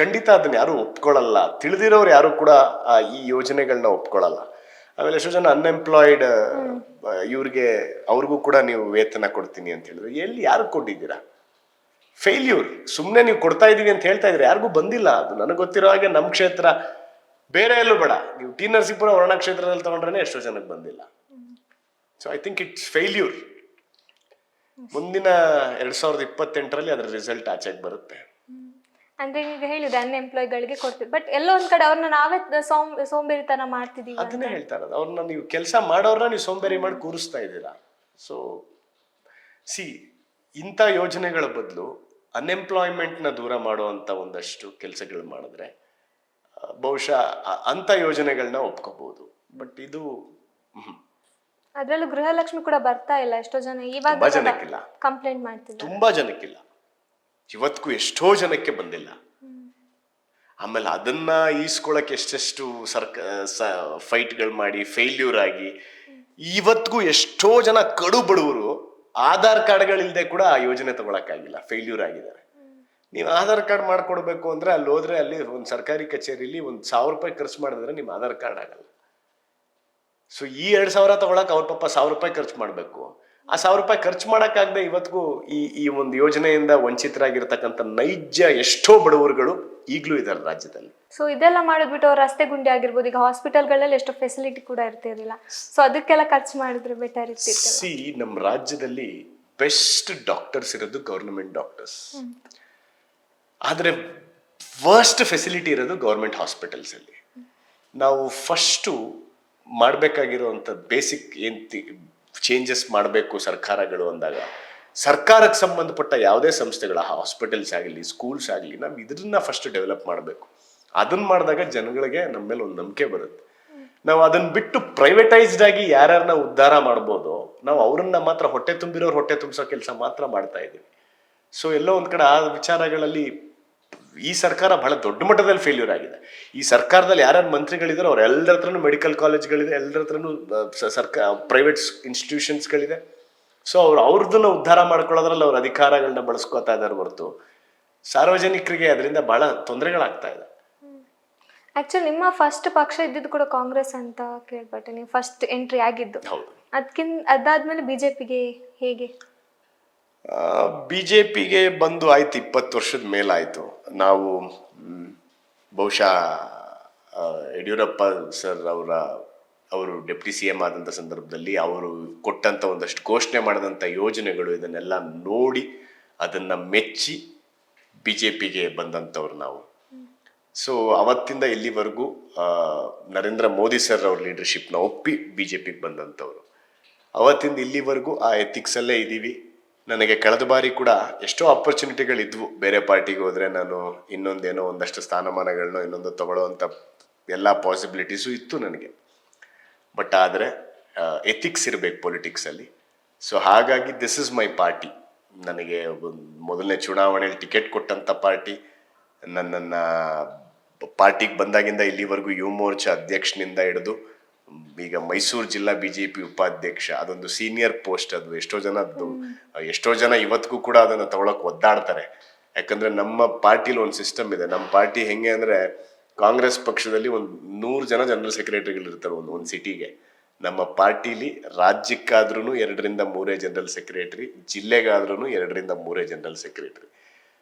Speaker 2: ಖಂಡಿತ ಅದನ್ನ ಯಾರು ಒಪ್ಕೊಳ್ಳಲ್ಲ, ತಿಳಿದಿರೋರು ಯಾರು ಕೂಡ ಈ ಯೋಜನೆಗಳನ್ನ ಒಪ್ಕೊಳ್ಳಲ್ಲ. ಆಮೇಲೆ ಎಷ್ಟೋ ಜನ ಅನ್ಎಂಪ್ಲಾಯ್ಡ್, ಅವ್ರಿಗೂ ಕೂಡ ನೀವು ವೇತನ ಕೊಡ್ತೀನಿ ಅಂತ ಹೇಳಿದ್ರೆ ಎಲ್ಲಿ ಯಾರು ಕೊಟ್ಟಿದ್ದೀರಾ? ಫೇಲ್ಯೂರ್. ಸುಮ್ಮನೆ ನೀವು ಕೊಡ್ತಾ ಇದೀವಿ ಅಂತ ಹೇಳ್ತಾ ಇದ್ರೆ ಯಾರಿಗೂ ಬಂದಿಲ್ಲ. ಅದು ನನಗೆ ಗೊತ್ತಿರೋ ಹಾಗೆ ನಮ್ಮ ಕ್ಷೇತ್ರ ಬೇರೆ ಎಲ್ಲೂ ಬೇಡ, ನೀವು ಟಿ ನರಸೀಪುರ ವರ್ಣ ಕ್ಷೇತ್ರದಲ್ಲಿ ತಗೊಂಡ್ರೆ ಎಷ್ಟೋ ಜನಕ್ಕೆ ಬಂದಿಲ್ಲ. So I think it's failure. ಮುಂದಿನ 2028ರಲ್ಲಿ ಅದರ ರಿಸಲ್ಟ್ ಆಚೆಗೆ ಬರುತ್ತೆ.
Speaker 1: ಅಂದ್ರೆ ಈಗ ಹೇಳಿದೆ ಅನ್ಎಂಪ್ಲಾಯ್ಗಳಿಗೆ ಕೊಡ್ತೀವಿ, ಬಟ್ ಎಲ್ಲೋ ಒಂದ್ ಕಡೆ ಅವ್ರನ್ನ ನಾವೇ ಸೋಂಬೇರಿತನ ಮಾಡ್ತಿದೀವಿ.
Speaker 2: ಅದನ್ನೇ ಹೇಳ್ತಾ ಇರೋದು, ಅವ್ರನ್ನ ನೀವು ಕೆಲಸ ಮಾಡೋರ್ನ ನೀವು ಸೋಂಬೇರಿ ಮಾಡಿ ಕೂರಿಸ್ತಾ ಇದ್ದೀರಾ. ಸೊ ಇಂಥ ಯೋಜನೆಗಳ ಬದಲು ಅನ್ಎಂಪ್ಲಾಯ್ಮೆಂಟ್ನ ದೂರ ಮಾಡುವಂಥ ಒಂದಷ್ಟು ಕೆಲಸಗಳು ಮಾಡಿದ್ರೆ ಬಹುಶಃ ಅಂಥ ಯೋಜನೆಗಳನ್ನ ಒಪ್ಕೋಬಹುದು. ಬಟ್ ಇದು
Speaker 1: ಅದ್ರಲ್ಲೂ ಗೃಹಲಕ್ಷ್ಮಿ ಕೂಡ ಬರ್ತಾ ಇಲ್ಲ. ಎಷ್ಟೋ ಜನ ಇವಾಗ ಕಂಪ್ಲೇಂಟ್ ಮಾಡ್ತಿದ್ದಾರೆ.
Speaker 2: ತುಂಬಾ ಜನಕ್ಕಿಲ್ಲ, ಇವತ್ತಿಗೂ ಎಷ್ಟೋ ಜನಕ್ಕೆ ಬಂದಿಲ್ಲ. ಆಮೇಲೆ ಅದನ್ನ ಈಸ್ಕೊಳಕ್ಕೆ ಎಷ್ಟೆಷ್ಟು ಫೈಟ್ಗಳು ಮಾಡಿ ಫೇಲ್ಯೂರ್ ಆಗಿ ಇವತ್ತಿಗೂ ಎಷ್ಟೋ ಜನ ಕಡು ಬಡವರು ಆಧಾರ್ ಕಾರ್ಡ್ಗಳಿಲ್ಲದೆ ಕೂಡ ಆ ಯೋಜನೆ ತಗೊಳಕ್ಕಾಗಿಲ್ಲ, ಫೇಲ್ಯೂರ್ ಆಗಿದ್ದಾರೆ. ನೀವು ಆಧಾರ್ ಕಾರ್ಡ್ ಮಾಡ್ಕೊಡ್ಬೇಕು ಅಂದ್ರೆ ಅಲ್ಲಿ ಹೋದ್ರೆ ಅಲ್ಲಿ ಒಂದು ಸರ್ಕಾರಿ ಕಚೇರಿಲಿ 1,000 ರೂಪಾಯಿ ಖರ್ಚು ಮಾಡಿದ್ರೆ ನಿಮ್ಮ ಆಧಾರ್ ಕಾರ್ಡ್ ಆಗಲ್ಲ. ಸೊ ಈ 2,000 ತಗೊಳಕ್ ಅವ್ರ ಪಾಪ 1,000 ರೂಪಾಯಿ ಖರ್ಚು ಮಾಡ್ಬೇಕು. ಆ 1,000 ರೂಪಾಯಿ ಖರ್ಚು ಮಾಡಕ್ಕಾಗದೆ ಇವತ್ತಿಗೂ ಈ ಒಂದು ಯೋಜನೆಯಿಂದ ವಂಚಿತರಾಗಿರ್ತಕ್ಕಂಥ ನೈಜ ಎಷ್ಟೋ ಬಡವರುಗಳು ಈಗಲೂ ಇದ್ದಾರೆ ರಾಜ್ಯದಲ್ಲಿ.
Speaker 1: ಸೊ ಇದೆಲ್ಲ ಮಾಡಿದ್ಬಿಟ್ಟು ಅವ್ರ ರಸ್ತೆ ಗುಂಡಿ ಆಗಿರ್ಬೋದು, ಈಗ ಹಾಸ್ಪಿಟಲ್ಗಳಲ್ಲಿ ಎಷ್ಟೋ ಫೆಸಿಲಿಟಿ ಕೂಡ ಇರ್ತಿರಲಿಲ್ಲ. ಸೊ ಅದಕ್ಕೆಲ್ಲ ಖರ್ಚು ಮಾಡಿದ್ರೆ ಬೆಟರ್ ಇರ್ತಿತ್ತು.
Speaker 2: ನಮ್ಮ ರಾಜ್ಯದಲ್ಲಿ ಬೆಸ್ಟ್ ಡಾಕ್ಟರ್ಸ್ ಇರೋದು ಗೌರ್ಮೆಂಟ್ ಡಾಕ್ಟರ್ಸ್, ಆದ್ರೆ ವರ್ಸ್ಟ್ ಫೆಸಿಲಿಟಿ ಇರೋದು ಗೌರ್ಮೆಂಟ್ ಹಾಸ್ಪಿಟಲ್ಸ್ ಅಲ್ಲಿ. ನಾವು ಫಸ್ಟು ಮಾಡಬೇಕಾಗಿರುವಂಥ ಬೇಸಿಕ್ ಚೇಂಜಸ್ ಮಾಡಬೇಕು ಸರ್ಕಾರಗಳು ಅಂದಾಗ, ಸರ್ಕಾರಕ್ಕೆ ಸಂಬಂಧಪಟ್ಟ ಯಾವುದೇ ಸಂಸ್ಥೆಗಳ ಹಾಸ್ಪಿಟಲ್ಸ್ ಆಗಲಿ ಸ್ಕೂಲ್ಸ್ ಆಗಲಿ ನಾವು ಇದನ್ನ ಫಸ್ಟ್ ಡೆವಲಪ್ ಮಾಡಬೇಕು. ಅದನ್ನ ಮಾಡಿದಾಗ ಜನಗಳಿಗೆ ನಮ್ಮ ಮೇಲೆ ಒಂದು ನಂಬಿಕೆ ಬರುತ್ತೆ. ನಾವು ಅದನ್ನ ಬಿಟ್ಟು ಪ್ರೈವೇಟೈಸ್ಡ್ ಆಗಿ ಯಾರ್ಯಾರನ್ನ ಉದ್ಧಾರ ಮಾಡ್ಬೋದು, ನಾವು ಅವ್ರನ್ನ ಮಾತ್ರ ಹೊಟ್ಟೆ ತುಂಬಿರೋರು ಹೊಟ್ಟೆ ತುಂಬಿಸೋ ಕೆಲಸ ಮಾತ್ರ ಮಾಡ್ತಾ ಇದ್ದೀವಿ. ಸೊ ಎಲ್ಲೋ ಒಂದ್ ಕಡೆ ಆ ವಿಚಾರಗಳಲ್ಲಿ ಈ ಸರ್ಕಾರ ಬಹಳ ದೊಡ್ಡ ಮಟ್ಟದಲ್ಲಿ ಫೇಲ್ಯೂರ್ ಆಗಿದೆ. ಈ ಸರ್ಕಾರದಲ್ಲಿ ಯಾರ್ಯಾರು ಮಂತ್ರಿಗಳಿದಾರೋ ಅವ್ರ ಎಲ್ಲರ ಹತ್ರನೂ ಮೆಡಿಕಲ್ ಕಾಲೇಜ್ಗಳಿದೆ, ಎಲ್ಲರ ಹತ್ರನೂ ಪ್ರೈವೇಟ್ ಇನ್ಸ್ಟಿಟ್ಯೂಷನ್ಸ್ಗಳಿದೆ. ಸೊ ಅವ್ರದ್ದನ್ನ ಉದ್ಧಾರ ಮಾಡ್ಕೊಳ್ಳೋದ್ರಲ್ಲಿ ಅವ್ರ ಅಧಿಕಾರಗಳನ್ನ ಬಳಸ್ಕೋತಾ ಇದ್ದಾರೆ ಹೊರತು ಸಾರ್ವಜನಿಕರಿಗೆ ಅದರಿಂದ ಬಹಳ ತೊಂದರೆಗಳಾಗ್ತಾ ಇದೆ.
Speaker 1: ಆಕ್ಚುಲಿ ನಿಮ್ಮ ಫಸ್ಟ್ ಪಕ್ಷ ಇದ್ದಿದ್ದು ಕೂಡ ಕಾಂಗ್ರೆಸ್ ಅಂತ ಕೇಳ್ಪಟ್ಟೆ, ನೀವು ಫಸ್ಟ್ ಎಂಟ್ರಿ ಆಗಿದ್ದು. ಅದಾದ್ಮೇಲೆ ಬಿಜೆಪಿಗೆ ಹೇಗೆ?
Speaker 2: ಬಿಜೆಪಿಗೆ ಬಂದು ಆಯ್ತು 20 ವರ್ಷದ ಮೇಲಾಯ್ತು. ನಾವು ಬಹುಶಃ ಯಡಿಯೂರಪ್ಪ ಸರ್ ಅವರು ಡೆಪ್ಟಿ CM ಆದಂಥ ಸಂದರ್ಭದಲ್ಲಿ ಅವರು ಕೊಟ್ಟಂತ ಒಂದಷ್ಟು ಘೋಷಣೆ ಮಾಡಿದಂಥ ಯೋಜನೆಗಳು ಇದನ್ನೆಲ್ಲ ನೋಡಿ ಅದನ್ನ ಮೆಚ್ಚಿ ಬಿಜೆಪಿಗೆ ಬಂದಂಥವ್ರು ನಾವು. ಸೊ ಅವತ್ತಿಂದ ಇಲ್ಲಿವರೆಗೂ ನರೇಂದ್ರ ಮೋದಿ ಸರ್ ಅವ್ರ ಲೀಡರ್ಶಿಪ್ನ ಒಪ್ಪಿ ಬಿಜೆಪಿಗೆ ಬಂದಂಥವ್ರು. ಅವತ್ತಿಂದ ಇಲ್ಲಿವರೆಗೂ ಆ ಎಥಿಕ್ಸಲ್ಲೇ ಇದ್ದೀವಿ. ನನಗೆ ಕಳೆದ ಬಾರಿ ಕೂಡ ಎಷ್ಟೋ ಆಪರ್ಚುನಿಟಿಗಳಿದ್ವು, ಬೇರೆ ಪಾರ್ಟಿಗೆ ಹೋದ್ರೆ ನಾನು ಇನ್ನೊಂದೇನೋ ಒಂದಷ್ಟು ಸ್ಥಾನಮಾನಗಳನ್ನೋ ಇನ್ನೊಂದು ತಗೊಳ್ಳೋವಂಥ ಎಲ್ಲ ಪಾಸಿಬಿಲಿಟೀಸು ಇತ್ತು ನನಗೆ. ಬಟ್ ಆದರೆ ಎಥಿಕ್ಸ್ ಇರಬೇಕು ಪೊಲಿಟಿಕ್ಸಲ್ಲಿ. ಸೊ ಹಾಗಾಗಿ ದಿಸ್ ಇಸ್ ಮೈ ಪಾರ್ಟಿ. ನನಗೆ ಮೊದಲನೇ ಚುನಾವಣೆಯಲ್ಲಿ ಟಿಕೆಟ್ ಕೊಟ್ಟಂಥ ಪಾರ್ಟಿ, ನನ್ನನ್ನು ಪಾರ್ಟಿಗೆ ಬಂದಾಗಿಂದ ಇಲ್ಲಿವರೆಗೂ ಯುವ ಮೋರ್ಚಾ ಅಧ್ಯಕ್ಷನಿಂದ ಹಿಡಿದು ಈಗ ಮೈಸೂರು ಜಿಲ್ಲಾ ಬಿಜೆಪಿ ಉಪಾಧ್ಯಕ್ಷ, ಅದೊಂದು ಸೀನಿಯರ್ ಪೋಸ್ಟ್. ಅದು ಎಷ್ಟೋ ಜನ ಇವತ್ತಿಗೂ ಕೂಡ ಅದನ್ನು ತಗೊಳಕ್ ಒದ್ದಾಡ್ತಾರೆ. ಯಾಕಂದ್ರೆ ನಮ್ಮ ಪಾರ್ಟಿಲಿ ಒಂದು ಸಿಸ್ಟಮ್ ಇದೆ. ನಮ್ಮ ಪಾರ್ಟಿ ಹೆಂಗೆ ಅಂದ್ರೆ, ಕಾಂಗ್ರೆಸ್ ಪಕ್ಷದಲ್ಲಿ 100 ಜನ ಜನರಲ್ ಸೆಕ್ರೆಟರಿಗಳು ಇರ್ತಾರೆ ಒಂದು ಸಿಟಿಗೆ. ನಮ್ಮ ಪಾರ್ಟಿಲಿ ರಾಜ್ಯಕ್ಕಾದ್ರೂ 2-3 ಜನರಲ್ ಸೆಕ್ರೆಟರಿ, ಜಿಲ್ಲೆಗಾದ್ರೂ 2-3 ಜನರಲ್ ಸೆಕ್ರೆಟರಿ.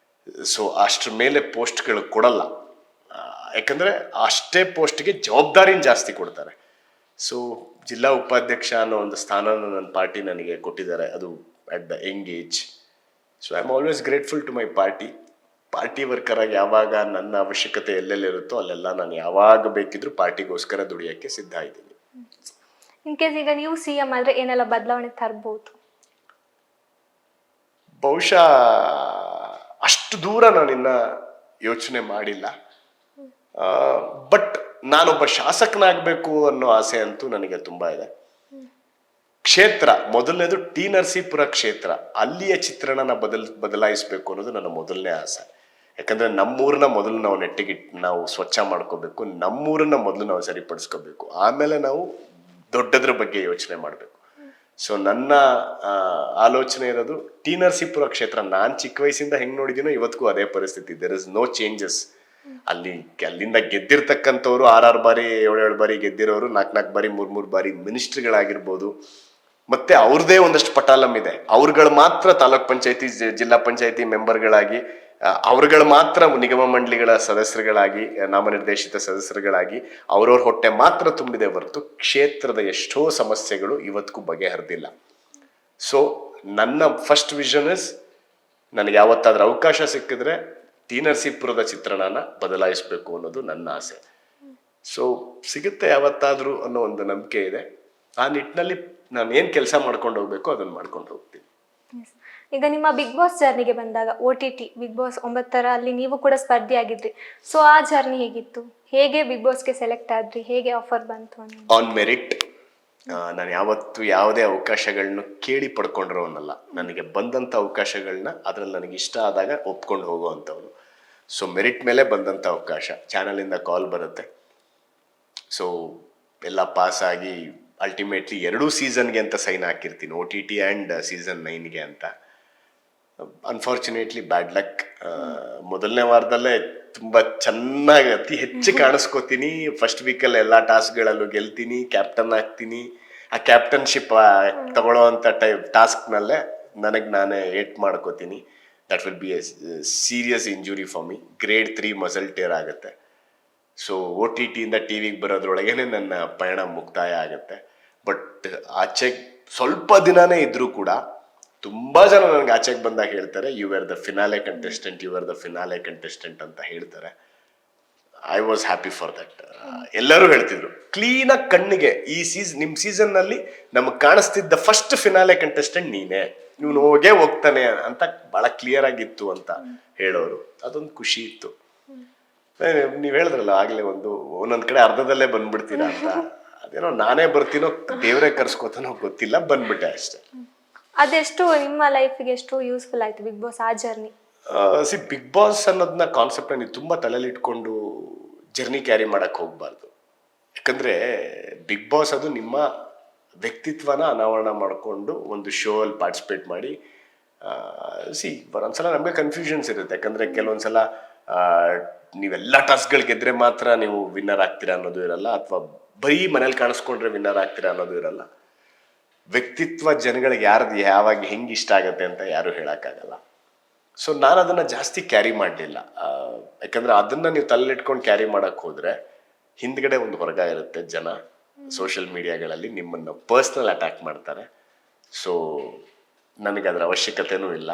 Speaker 2: ಸೊ ಅಷ್ಟ್ರ ಮೇಲೆ ಪೋಸ್ಟ್ಗಳು ಕೊಡಲ್ಲ, ಯಾಕಂದ್ರೆ ಅಷ್ಟೇ ಪೋಸ್ಟ್ಗೆ ಜವಾಬ್ದಾರಿನ ಜಾಸ್ತಿ ಕೊಡ್ತಾರೆ. ಸೊ ಜಿಲ್ಲಾ ಉಪಾಧ್ಯಕ್ಷ ಅನ್ನೋ ಒಂದು ಸ್ಥಾನನ ನನ್ನ ಪಾರ್ಟಿ ನನಗೆ ಕೊಟ್ಟಿದ್ದಾರೆ, ಅದು at the young age. So I am always grateful to my party. Party worker ಆಗಿ ಯಾವಾಗ ನನ್ನ ಅವಶ್ಯಕತೆ ಎಲ್ಲೆಲ್ಲಿರುತ್ತೋ ಅಲ್ಲೆಲ್ಲ ನಾನು ಯಾವಾಗ ಬೇಕಿದ್ರೂ ಪಾರ್ಟಿಗೋಸ್ಕರ ದುಡಿಯೋಕ್ಕೆ ಸಿದ್ಧ ಇದ್ದೀನಿ.
Speaker 1: ಇನ್ ಕೇಸ್ ಈಗ ನೀವು CM ಆದ್ರೆ ಏನೆಲ್ಲ ಬದಲಾವಣೆ ತರಬಹುದು?
Speaker 2: ಬಹುಶಃ ಅಷ್ಟು ದೂರ ನಾನಿನ್ನ ಯೋಚನೆ ಮಾಡಿಲ್ಲ. ಬಟ್ ನಾನೊಬ್ಬ ಶಾಸಕನಾಗಬೇಕು ಅನ್ನೋ ಆಸೆ ಅಂತೂ ನನಗೆ ತುಂಬಾ ಇದೆ. ಕ್ಷೇತ್ರ ಮೊದಲನೇದು ಟಿ ನರಸೀಪುರ ಕ್ಷೇತ್ರ, ಅಲ್ಲಿಯ ಚಿತ್ರಣನ ಬದಲಾಯಿಸಬೇಕು ಅನ್ನೋದು ನನ್ನ ಮೊದಲನೇ ಆಸೆ. ಯಾಕಂದ್ರೆ ನಮ್ಮೂರನ್ನ ಮೊದಲು ನಾವು ನಾವು ಸ್ವಚ್ಛ ಮಾಡ್ಕೋಬೇಕು, ನಮ್ಮೂರನ್ನ ಮೊದಲು ನಾವು ಸರಿಪಡಿಸ್ಕೋಬೇಕು, ಆಮೇಲೆ ನಾವು ದೊಡ್ಡದ್ರ ಬಗ್ಗೆ ಯೋಚನೆ ಮಾಡಬೇಕು. ಸೊ ನನ್ನ ಆಲೋಚನೆ ಇರೋದು ಟಿ ನರಸೀಪುರ ಕ್ಷೇತ್ರ. ನಾನ್ ಚಿಕ್ಕ ವಯಸ್ಸಿಂದ ಹೆಂಗ್ ನೋಡಿದೀನೋ ಇವತ್ತಿಗೂ ಅದೇ ಪರಿಸ್ಥಿತಿ. There is no changes. ಅಲ್ಲಿಂದ ಗೆದ್ದಿರ್ತಕ್ಕಂಥವ್ರು 6 ಬಾರಿ 7 ಬಾರಿ ಗೆದ್ದಿರೋರು, 4 ಬಾರಿ 3 ಬಾರಿ ಮಿನಿಸ್ಟ್ರಿಗಳಾಗಿರ್ಬೋದು. ಮತ್ತೆ ಅವ್ರದೇ ಒಂದಷ್ಟು ಪಟಾಲಂ ಇದೆ. ಅವ್ರುಗಳು ಮಾತ್ರ ತಾಲೂಕ್ ಪಂಚಾಯತಿ ಜಿಲ್ಲಾ ಪಂಚಾಯತಿ ಮೆಂಬರ್ಗಳಾಗಿ, ಅವ್ರುಗಳು ಮಾತ್ರ ನಿಗಮ ಮಂಡಳಿಗಳ ಸದಸ್ಯರುಗಳಾಗಿ, ನಾಮನಿರ್ದೇಶಿತ ಸದಸ್ಯರುಗಳಾಗಿ ಅವ್ರವ್ರ ಹೊಟ್ಟೆ ಮಾತ್ರ ತುಂಬಿದೆ ಹೊರತು ಕ್ಷೇತ್ರದ ಎಷ್ಟೋ ಸಮಸ್ಯೆಗಳು ಇವತ್ತಿಗೂ ಬಗೆಹರಿದಿಲ್ಲ. ಸೊ ನನ್ನ ಫಸ್ಟ್ ವಿಷನ್ ಇಸ್, ನನಗೆ ಯಾವತ್ತಾದ್ರೂ ಅವಕಾಶ ಸಿಕ್ಕಿದ್ರೆ ಟಿ ನರಸೀಪುರದ ಚಿತ್ರಣನ ಬದಲಾಯಿಸಬೇಕು ಅನ್ನೋದು ನನ್ನ ಆಸೆ. ಸೊ ಸಿಗುತ್ತೆ ಯಾವತ್ತಾದ್ರೂ ಅನ್ನೋ ಒಂದು ನಂಬಿಕೆ ಇದೆ. ಆ ನಿಟ್ಟಿನಲ್ಲಿ ನಾನು ಏನ್ ಕೆಲಸ ಮಾಡ್ಕೊಂಡು ಹೋಗ್ಬೇಕು ಅದನ್ನ ಮಾಡ್ಕೊಂಡು ಹೋಗ್ತೀನಿ.
Speaker 1: ಈಗ ನಿಮ್ಮ ಬಿಗ್ ಬಾಸ್ ಜರ್ನಿಗೆ ಬಂದಾಗ OTT ಬಿಗ್ ಬಾಸ್ 9 ಅಲ್ಲಿ ನೀವು ಕೂಡ ಸ್ಪರ್ಧಿ ಆಗಿದ್ರಿ. ಸೊ ಆ ಜರ್ನಿ ಹೇಗಿತ್ತು? ಹೇಗೆ ಬಿಗ್ ಬಾಸ್ಗೆ ಸೆಲೆಕ್ಟ್ ಆದ್ರಿ? ಹೇಗೆ ಆಫರ್ ಬಂತು?
Speaker 2: On merit. ನಾನು ಯಾವತ್ತು ಯಾವುದೇ ಅವಕಾಶಗಳನ್ನ ಕೇಳಿ ಪಡ್ಕೊಂಡಿರೋನಲ್ಲ. ನನಗೆ ಬಂದಂತ ಅವಕಾಶಗಳನ್ನ ಅದ್ರಲ್ಲಿ ನನಗೆ ಇಷ್ಟ ಆದಾಗ ಒಪ್ಕೊಂಡು ಹೋಗುವಂಥವ್ನು. ಸೊ ಮೆರಿಟ್ ಮೇಲೆ ಬಂದಂತ ಅವಕಾಶ, ಚಾನಲಿಂದ ಕಾಲ್ ಬರುತ್ತೆ. ಸೊ ಎಲ್ಲ ಪಾಸ್ ಆಗಿ ಅಲ್ಟಿಮೇಟ್ಲಿ 2 ಸೀಸನ್ಗೆ ಅಂತ ಸೈನ್ ಹಾಕಿರ್ತೀನಿ, OTT ಆ್ಯಂಡ್ ಸೀಸನ್ 9ಗೆ ಅಂತ. Unfortunately bad luck. ಮೊದಲನೇ ವಾರದಲ್ಲೇ ತುಂಬಾ ಚೆನ್ನಾಗಿ ಅತಿ ಹೆಚ್ಚು ಕಾಣಿಸ್ಕೋತೀನಿ. ಫಸ್ಟ್ ವೀಕಲ್ಲಿ ಎಲ್ಲ ಟಾಸ್ಕ್ಗಳಲ್ಲೂ ಗೆಲ್ತೀನಿ, ಕ್ಯಾಪ್ಟನ್ ಆಗ್ತೀನಿ. ಆ ಕ್ಯಾಪ್ಟನ್ಶಿಪ್ ತಗೊಳ್ಳೋ ಅಂತ ಟಾಸ್ಕ್ನಲ್ಲೇ ನನಗೆ ನಾನೇ ಏಟ್ ಮಾಡ್ಕೋತೀನಿ. That will be A serious injury for me. Grade 3 muscle tear ಆಗುತ್ತೆ. ಸೊ OTTಯಿಂದ ಟಿವಿಗೆ ಬರೋದ್ರೊಳಗೇನೆ ನನ್ನ ಪಯಣ ಮುಕ್ತಾಯ ಆಗುತ್ತೆ. ಬಟ್ ಆಚೆಗೆ ಸ್ವಲ್ಪ ದಿನಾನೇ ಇದ್ರೂ ಕೂಡ ತುಂಬಾ ಜನ ನನಗೆ ಆಚೆಗೆ ಬಂದಾಗ ಹೇಳ್ತಾರೆ, you are the finale contestant, you are the finale contestant ಅಂತ ಹೇಳ್ತಾರೆ. I was happy for that. ಎಲ್ಲರೂ ಹೇಳ್ತಿದ್ರು ಕ್ಲೀನಾಗಿ ಕಣ್ಣಿಗೆ, ಈ ನಿಮ್ ಸೀಸನ್ ನಲ್ಲಿ ನಮಗ್ ಕಾಣಿಸ್ತಿದ್ದ ಫಸ್ಟ್ ಫಿನಾಲೆ ಕಂಟೆಸ್ಟೆಂಟ್ ನೀನೇ, ಇವ್ನು ಹೋಗ್ತಾನೆ ಅಂತ ಬಹಳ ಕ್ಲಿಯರ್ ಆಗಿತ್ತು ಅಂತ ಹೇಳೋರು. ಅದೊಂದು ಖುಷಿ ಇತ್ತು. ನೀವ್ ಹೇಳಿದ್ರಲ್ಲ ಆಗ್ಲೇ, ಒಂದೊಂದ್ ಕಡೆ ಅರ್ಧದಲ್ಲೇ ಬಂದ್ಬಿಡ್ತೀರಾ ಅಂತ. ಅದೇನೋ ನಾನೇ ಬರ್ತೀನೋ ದೇವರೇ ಕರ್ಸ್ಕೋತಾನೋ ಗೊತ್ತಿಲ್ಲ, ಬಂದ್ಬಿಟ್ಟೆ ಅಷ್ಟೇ.
Speaker 1: ಅದೆಷ್ಟು ನಿಮ್ಮ ಲೈಫ್ಗೆ ಎಷ್ಟು ಯೂಸ್ಫುಲ್ ಆಯ್ತು ಬಿಗ್ ಬಾಸ್ ಆ ಜರ್ನಿ?
Speaker 2: ಬಿಗ್ ಬಾಸ್ ಅನ್ನೋದನ್ನ ಕಾನ್ಸೆಪ್ಟ್ ನೀವು ತುಂಬಾ ತಲೆಯಲ್ಲಿ ಇಟ್ಕೊಂಡು ಜರ್ನಿ ಕ್ಯಾರಿ ಮಾಡಕ್ ಹೋಗ್ಬಾರ್ದು. ಯಾಕಂದ್ರೆ ಬಿಗ್ ಬಾಸ್ ಅದು ನಿಮ್ಮ ವ್ಯಕ್ತಿತ್ವನ ಅನಾವರಣ ಮಾಡಿಕೊಂಡು ಒಂದು ಶೋ ಅಲ್ಲಿ ಪಾರ್ಟಿಸಿಪೇಟ್ ಮಾಡಿ. ಒಂದ್ಸಲ ನಮಗೆ ಕನ್ಫ್ಯೂಷನ್ಸ್ ಇರುತ್ತೆ. ಯಾಕಂದ್ರೆ ಕೆಲವೊಂದ್ಸಲ ನೀವೆಲ್ಲ ಟಾಸ್ಕ್ಗಳು ಗೆದ್ರೆ ಮಾತ್ರ ನೀವು ವಿನ್ನರ್ ಆಗ್ತೀರಾ ಅನ್ನೋದು ಇರಲ್ಲ, ಅಥವಾ ಬರೀ ಮನೇಲಿ ಕಾಣಿಸ್ಕೊಂಡ್ರೆ ವಿನ್ನರ್ ಆಗ್ತೀರಾ ಅನ್ನೋದು ಇರಲ್ಲ. ವ್ಯಕ್ತಿತ್ವ ಜನಗಳಿಗೆ ಯಾರ್ದು ಯಾವಾಗ ಹೆಂಗೆ ಇಷ್ಟ ಆಗುತ್ತೆ ಅಂತ ಯಾರು ಹೇಳಕ್ಕಾಗಲ್ಲ. ಸೊ ನಾನು ಅದನ್ನ ಜಾಸ್ತಿ ಕ್ಯಾರಿ ಮಾಡಲಿಲ್ಲ. ಯಾಕಂದ್ರೆ ಅದನ್ನ ನೀವು ತಲೆಲಿಟ್ಕೊಂಡು ಕ್ಯಾರಿ ಮಾಡಕ್ ಹೋದ್ರೆ ಹಿಂದ್ಗಡೆ ಒಂದು ಹೊರಗ ಇರುತ್ತೆ. ಜನ ಸೋಷಿಯಲ್ ಮೀಡಿಯಾಗಳಲ್ಲಿ ನಿಮ್ಮನ್ನ ಪರ್ಸ್ನಲ್ ಅಟ್ಯಾಕ್ ಮಾಡ್ತಾರೆ. ಸೊ ನನಗೆ ಅದರ ಅವಶ್ಯಕತೆನೂ ಇಲ್ಲ.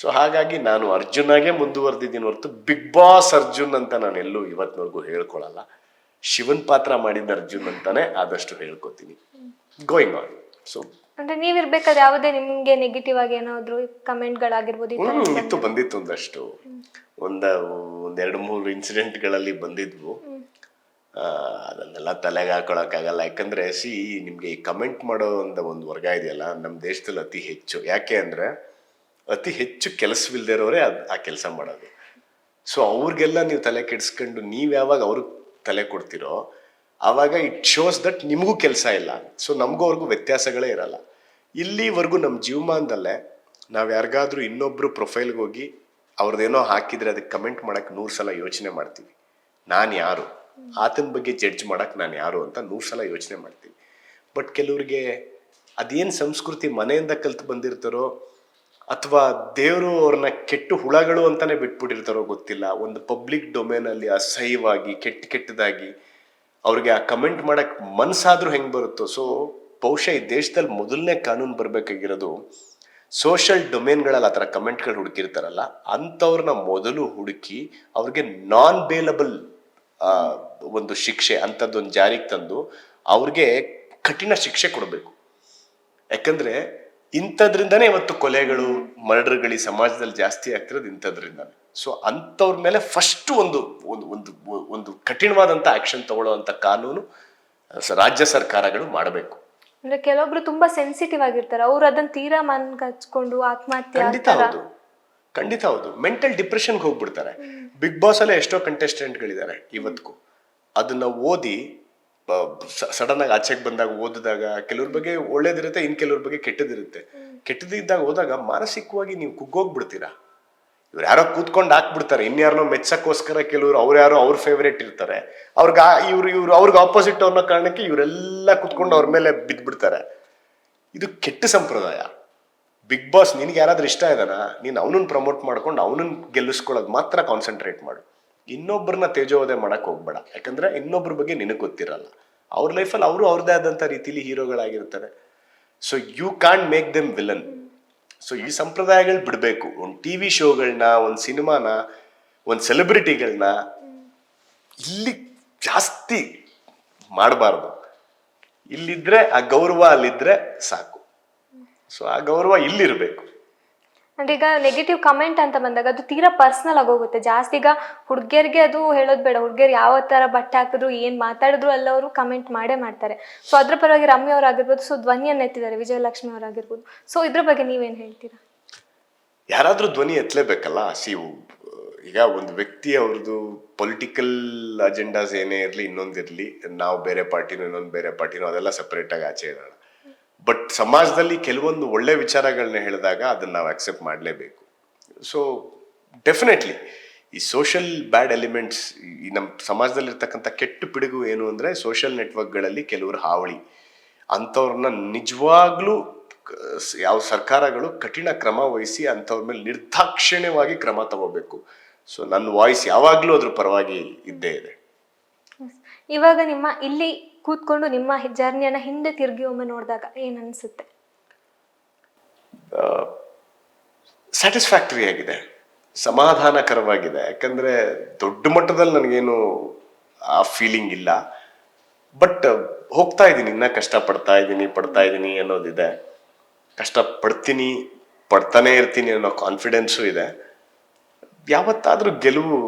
Speaker 2: ಸೊ ಹಾಗಾಗಿ ನಾನು ಅರ್ಜುನಾಗೆ ಮುಂದುವರೆದಿದ್ದೀನಿ ಹೊರತು ಬಿಗ್ ಬಾಸ್ ಅರ್ಜುನ್ ಅಂತ ನಾನು ಎಲ್ಲೂ ಇವತ್ತಿನವರೆಗೂ ಹೇಳ್ಕೊಳಲ್ಲ. ಶಿವನ್ ಪಾತ್ರ ಮಾಡಿದ ಅರ್ಜುನ್ ಅಂತಾನೆ ಆದಷ್ಟು ಹೇಳ್ಕೊತೀನಿ. Going on. ಸೊ
Speaker 1: ಅಂದ್ರೆ ನೀವಿರ್ಬೇಕಾದ್ರೆ ಯಾವುದೇ ನಿಮ್ಗೆ ನೆಗೆಟಿವ್ ಆಗಿ ಏನಾದ್ರು ಕಮೆಂಟ್ಗಳಾಗಿರ್ಬೋದು?
Speaker 2: ಇತ್ತು, ಬಂದಿತ್ತು ಒಂದಷ್ಟು. ಒಂದ್ 2-3 ಇನ್ಸಿಡೆಂಟ್ಗಳಲ್ಲಿ ಬಂದಿದ್ವು. ಅದನ್ನೆಲ್ಲ ತಲೆಗೆ ಹಾಕೊಳಕ್ಕಾಗಲ್ಲ. ಯಾಕಂದ್ರೆ ನಿಮ್ಗೆ ಈ ಕಮೆಂಟ್ ಮಾಡೋ ಒಂದು ವರ್ಗ ಇದೆಯಲ್ಲ ನಮ್ಮ ದೇಶದಲ್ಲಿ ಅತಿ ಹೆಚ್ಚು. ಯಾಕೆ ಅಂದ್ರೆ ಅತಿ ಹೆಚ್ಚು ಕೆಲಸವಿಲ್ದಿರೋರೇ ಆ ಕೆಲಸ ಮಾಡೋದು. ಸೊ ಅವ್ರಿಗೆಲ್ಲ ನೀವು ತಲೆ ಕೆಡಿಸ್ಕೊಂಡು ನೀವ್ ಯಾವಾಗ ಅವ್ರಿಗೆ ತಲೆ ಕೊಡ್ತಿರೋ ಆವಾಗ ಇಟ್ ಶೋಸ್ ದಟ್ ನಿಮಗೂ ಕೆಲಸ ಇಲ್ಲ. ಸೊ ನಮಗೂ ಅವ್ರಿಗೂ ವ್ಯತ್ಯಾಸಗಳೇ ಇರಲ್ಲ. ಇಲ್ಲಿವರೆಗೂ ನಮ್ಮ ಜೀವಮಾನದಲ್ಲೇ ನಾವು ಯಾರಿಗಾದ್ರೂ ಇನ್ನೊಬ್ರು ಪ್ರೊಫೈಲ್ಗೆ ಹೋಗಿ ಅವ್ರದ್ದೇನೋ ಹಾಕಿದ್ರೆ ಅದಕ್ಕೆ ಕಮೆಂಟ್ ಮಾಡಕ್ 100 ಸಲ ಯೋಚನೆ ಮಾಡ್ತೀವಿ. ನಾನು ಯಾರು, ಆತನ ಬಗ್ಗೆ ಜಡ್ಜ್ ಮಾಡಕ್ ನಾನು ಯಾರು ಅಂತ 100 ಸಲ ಯೋಚನೆ ಮಾಡ್ತೀವಿ. ಬಟ್ ಕೆಲವ್ರಿಗೆ ಅದೇನು ಸಂಸ್ಕೃತಿ ಮನೆಯಿಂದ ಕಲ್ತು ಬಂದಿರ್ತಾರೋ ಅಥವಾ ದೇವರು ಅವ್ರನ್ನ ಕೆಟ್ಟು ಹುಳಗಳು ಅಂತಾನೆ ಬಿಟ್ಬಿಟ್ಟಿರ್ತಾರೋ ಗೊತ್ತಿಲ್ಲ, ಒಂದು ಪಬ್ಲಿಕ್ ಡೊಮೇನಲ್ಲಿ ಅಸಹ್ಯವಾಗಿ ಕೆಟ್ಟದಾಗಿ ಅವ್ರಿಗೆ ಆ ಕಮೆಂಟ್ ಮಾಡಕ್ ಮನ್ಸಾದ್ರೂ ಹೆಂಗ್ ಬರುತ್ತೋ. ಸೊ ಬಹುಶಃ ಈ ದೇಶದಲ್ಲಿ ಮೊದಲನೇ ಕಾನೂನು ಬರ್ಬೇಕಾಗಿರೋದು, ಸೋಷಿಯಲ್ ಡೊಮೇನ್ಗಳಲ್ಲಿ ಆ ಥರ ಕಮೆಂಟ್ಗಳು ಹುಡುಕಿರ್ತಾರಲ್ಲ ಅಂಥವ್ರನ್ನ ಮೊದಲು ಹುಡುಕಿ ಅವ್ರಿಗೆ ನಾನ್ ಬೇಲಬಲ್ ಒಂದು ಶಿಕ್ಷೆ ಅಂಥದ್ದೊಂದು ಜಾರಿಗೆ ತಂದು ಅವ್ರಿಗೆ ಕಠಿಣ ಶಿಕ್ಷೆ ಕೊಡಬೇಕು. ಯಾಕಂದ್ರೆ ಇಂಥದ್ರಿಂದನೇ ಇವತ್ತು ಕೊಲೆಗಳು ಮರ್ಡರ್ಗಳು ಈ ಸಮಾಜದಲ್ಲಿ ಜಾಸ್ತಿ ಆಗ್ತಿರೋದು ಇಂಥದ್ರಿಂದಾನೆ. ಸೊ ಅಂಥವ್ರ ಮೇಲೆ ಫಸ್ಟ್ ಒಂದು ಒಂದು ಒಂದು ಒಂದು ಕಠಿಣವಾದಂಥ ಆಕ್ಷನ್ ತಗೊಳ್ಳುವಂಥ ಕಾನೂನು ರಾಜ್ಯ ಸರ್ಕಾರಗಳು ಮಾಡಬೇಕು.
Speaker 1: ಅಂದ್ರೆ ಕೆಲವೊಬ್ರು ತುಂಬಾ ಸೆನ್ಸಿಟಿವ್ ಆಗಿರ್ತಾರೆ, ಅವ್ರು ಅದನ್ನ ತೀರಾ ಮನ್ಗೆ ಹಚ್ಕೊಂಡು ಆತ್ಮಹತ್ಯೆ
Speaker 2: ಖಂಡಿತ ಹೌದು, ಖಂಡಿತ ಹೌದು. ಮೆಂಟಲ್ ಡಿಪ್ರೆಷನ್ಗೆ ಹೋಗ್ಬಿಡ್ತಾರೆ. ಬಿಗ್ ಬಾಸ್ ಅಲ್ಲೇ ಎಷ್ಟೋ ಕಂಟೆಸ್ಟೆಂಟ್ಗಳಿದ್ದಾರೆ ಇವತ್ತಿಗೂ. ಅದನ್ನ ಓದಿ ಸಡನ್ ಆಗಿ ಆಚೆಗೆ ಬಂದಾಗ ಓದಿದಾಗ ಕೆಲವ್ರ ಬಗ್ಗೆ ಒಳ್ಳೇದಿರುತ್ತೆ, ಇನ್ ಕೆಲವ್ರ ಬಗ್ಗೆ ಕೆಟ್ಟದಿರುತ್ತೆ. ಕೆಟ್ಟದಿದ್ದಾಗ ಹೋದಾಗ ಮಾನಸಿಕವಾಗಿ ನೀವು ಕುಗ್ಗೋಗ್ಬಿಡ್ತೀರಾ. ಇವ್ರು ಯಾರೋ ಕೂತ್ಕೊಂಡು ಹಾಕ್ಬಿಡ್ತಾರೆ, ಇನ್ಯಾರನೋ ಮೆಚ್ಚಕ್ಕೋಸ್ಕರ ಕೆಲವರು ಅವ್ರು ಯಾರೋ ಅವ್ರ ಫೇವರೇಟ್ ಇರ್ತಾರೆ, ಇವ್ರು ಅವ್ರಿಗೆ ಆಪೋಸಿಟ್ ಅನ್ನೋ ಕಾರಣಕ್ಕೆ ಇವರೆಲ್ಲ ಕೂತ್ಕೊಂಡು ಅವ್ರ ಮೇಲೆ ಬಿದ್ದ್ಬಿಡ್ತಾರೆ. ಇದು ಕೆಟ್ಟ ಸಂಪ್ರದಾಯ. ಬಿಗ್ ಬಾಸ್ ನಿನ್ಗೆ ಯಾರಾದ್ರೂ ಇಷ್ಟ ಇದಾನ, ನೀನು ಅವನನ್ನ ಪ್ರಮೋಟ್ ಮಾಡ್ಕೊಂಡು ಅವನನ್ನ ಗೆಲ್ಲಿಸ್ಕೊಳ್ಳೋದು ಮಾತ್ರ ಕಾನ್ಸಂಟ್ರೇಟ್ ಮಾಡು. ಇನ್ನೊಬ್ಬರನ್ನ ತೇಜೋವಧೆ ಮಾಡಕ್ ಹೋಗ್ಬೇಡ. ಯಾಕಂದ್ರೆ ಇನ್ನೊಬ್ರ ಬಗ್ಗೆ ನಿನಗೆ ಗೊತ್ತಿರಲ್ಲ. ಅವ್ರ ಲೈಫಲ್ಲಿ ಅವರು ಅವ್ರದೇ ಆದಂಥ ರೀತಿಲಿ ಹೀರೋಗಳಾಗಿರ್ತಾರೆ. So you can make them villain. So ಈ ಸಂಪ್ರದಾಯಗಳು ಬಿಡಬೇಕು. ಒಂದು ಟಿವಿ ಶೋಗಳನ್ನ, ಒಂದು ಸಿನಿಮಾನ, ಒಂದು ಸೆಲೆಬ್ರಿಟಿಗಳನ್ನ ಇಲ್ಲಿ ಜಾಸ್ತಿ ಮಾಡಬಾರ್ದು. ಇಲ್ಲಿದ್ರೆ ಆ ಗೌರವ ಅಲ್ಲಿದ್ರೆ ಸಾಕು. ಸೊ ಆ ಗೌರವ ಇಲ್ಲಿರ್ಬೇಕು.
Speaker 1: ಅಂದ್ರೆ ಈಗ ನೆಗೆಟಿವ್ ಕಮೆಂಟ್ ಅಂತ ಬಂದಾಗ ಅದು ತೀರಾ ಪರ್ಸನಲ್ ಆಗೋಗುತ್ತೆ ಜಾಸ್ತಿ. ಈಗ ಹುಡುಗಿಯರಿಗೆ ಅದು ಹೇಳೋದು ಬೇಡ, ಹುಡುಗಿಯರು ಯಾವ ತರ ಬಟ್ಟೆ ಹಾಕಿದ್ರು ಏನ್ ಮಾತಾಡಿದ್ರು ಎಲ್ಲ ಅವರು ಕಮೆಂಟ್ ಮಾಡೇ ಮಾಡ್ತಾರೆ. ಸೊ ಅದ್ರ ಪರವಾಗಿ ರಮ್ಯ ಅವರಾಗಿರ್ಬೋದು, ಸೊ ಧ್ವನಿಯನ್ನು ಎತ್ತಿದ್ದಾರೆ ವಿಜಯಲಕ್ಷ್ಮಿ ಅವರಾಗಿರ್ಬೋದು. ಸೊ ಇದ್ರ ಬಗ್ಗೆ ನೀವೇನ್ ಹೇಳ್ತೀರಾ?
Speaker 2: ಯಾರಾದ್ರೂ ಧ್ವನಿ ಎತ್ತಲೇಬೇಕಲ್ಲ. ಈಗ ಒಂದು ವ್ಯಕ್ತಿ ಅವ್ರದ್ದು ಪೊಲಿಟಿಕಲ್ ಅಜೆಂಡಾಸ್ ಏನೇ ಇರಲಿ, ಇನ್ನೊಂದಿರಲಿ, ನಾವು ಬೇರೆ ಪಾರ್ಟಿನೋ ಇನ್ನೊಂದು ಬೇರೆ ಪಾರ್ಟಿನೋ ಅದೆಲ್ಲ ಸಪರೇಟ್ ಆಗಿ ಆಚೆ ಇರೋಣ. ಬಟ್ ಸಮಾಜದಲ್ಲಿ ಕೆಲವೊಂದು ಒಳ್ಳೆ ವಿಚಾರಗಳನ್ನ ಹೇಳಿದಾಗ ಅದನ್ನ ನಾವು ಅಕ್ಸೆಪ್ಟ್ ಮಾಡಲೇಬೇಕು. ಸೊ ಡೆಫಿನೆಟ್ಲಿ ಈ ಸೋಷಿಯಲ್ ಬ್ಯಾಡ್ ಎಲಿಮೆಂಟ್ಸ್, ಈ ನಮ್ಮ ಸಮಾಜದಲ್ಲಿ ಇರ್ತಕ್ಕಂಥ ಕೆಟ್ಟ ಪಿಡುಗು ಏನು ಅಂದರೆ ಸೋಷಿಯಲ್ ನೆಟ್ವರ್ಕ್ಗಳಲ್ಲಿ ಕೆಲವರು ಹಾವಳಿ. ಅಂಥವ್ರನ್ನ ನಿಜವಾಗ್ಲೂ ಯಾವ ಸರ್ಕಾರಗಳು ಕಠಿಣ ಕ್ರಮ ವಹಿಸಿ ಅಂಥವ್ರ ಮೇಲೆ ನಿರ್ದಾಕ್ಷಿಣ್ಯವಾಗಿ ಕ್ರಮ ತಗೋಬೇಕು. ಸೊ ನನ್ನ ವಾಯ್ಸ್ ಯಾವಾಗಲೂ ಅದ್ರ ಪರವಾಗಿ ಇದ್ದೇ ಇದೆ.
Speaker 1: ಇವಾಗ ನಿಮ್ಮ ಇಲ್ಲಿ ಕೂತ್ಕೊಂಡು ನಿಮ್ಮ ಜರ್ನಿಯನ್ನ ಹಿಂದೆ ತಿರುಗಿ ಒಮ್ಮೆ ನೋಡಿದಾಗ ಏನ್ ಅನ್ಸುತ್ತೆ?
Speaker 2: ಸ್ಯಾಟಿಸ್ಫ್ಯಾಕ್ಟರಿ ಆಗಿದೆ, ಸಮಾಧಾನಕರವಾಗಿದೆ. ಯಾಕಂದ್ರೆ ದೊಡ್ಡ ಮಟ್ಟದಲ್ಲಿ ನನಗೇನು ಆ ಫೀಲಿಂಗ್ ಇಲ್ಲ. ಬಟ್ ಹೋಗ್ತಾ ಇದ್ದೀನಿ, ಇನ್ನ ಪಡ್ತಾ ಇದ್ದೀನಿ ಅನ್ನೋದಿದೆ. ಕಷ್ಟಪಡ್ತೀನಿ, ಪಡ್ತಾನೆ ಇರ್ತೀನಿ ಅನ್ನೋ ಕಾನ್ಫಿಡೆನ್ಸು ಇದೆ. ಯಾವತ್ತಾದ್ರೂ ಗೆಲುವು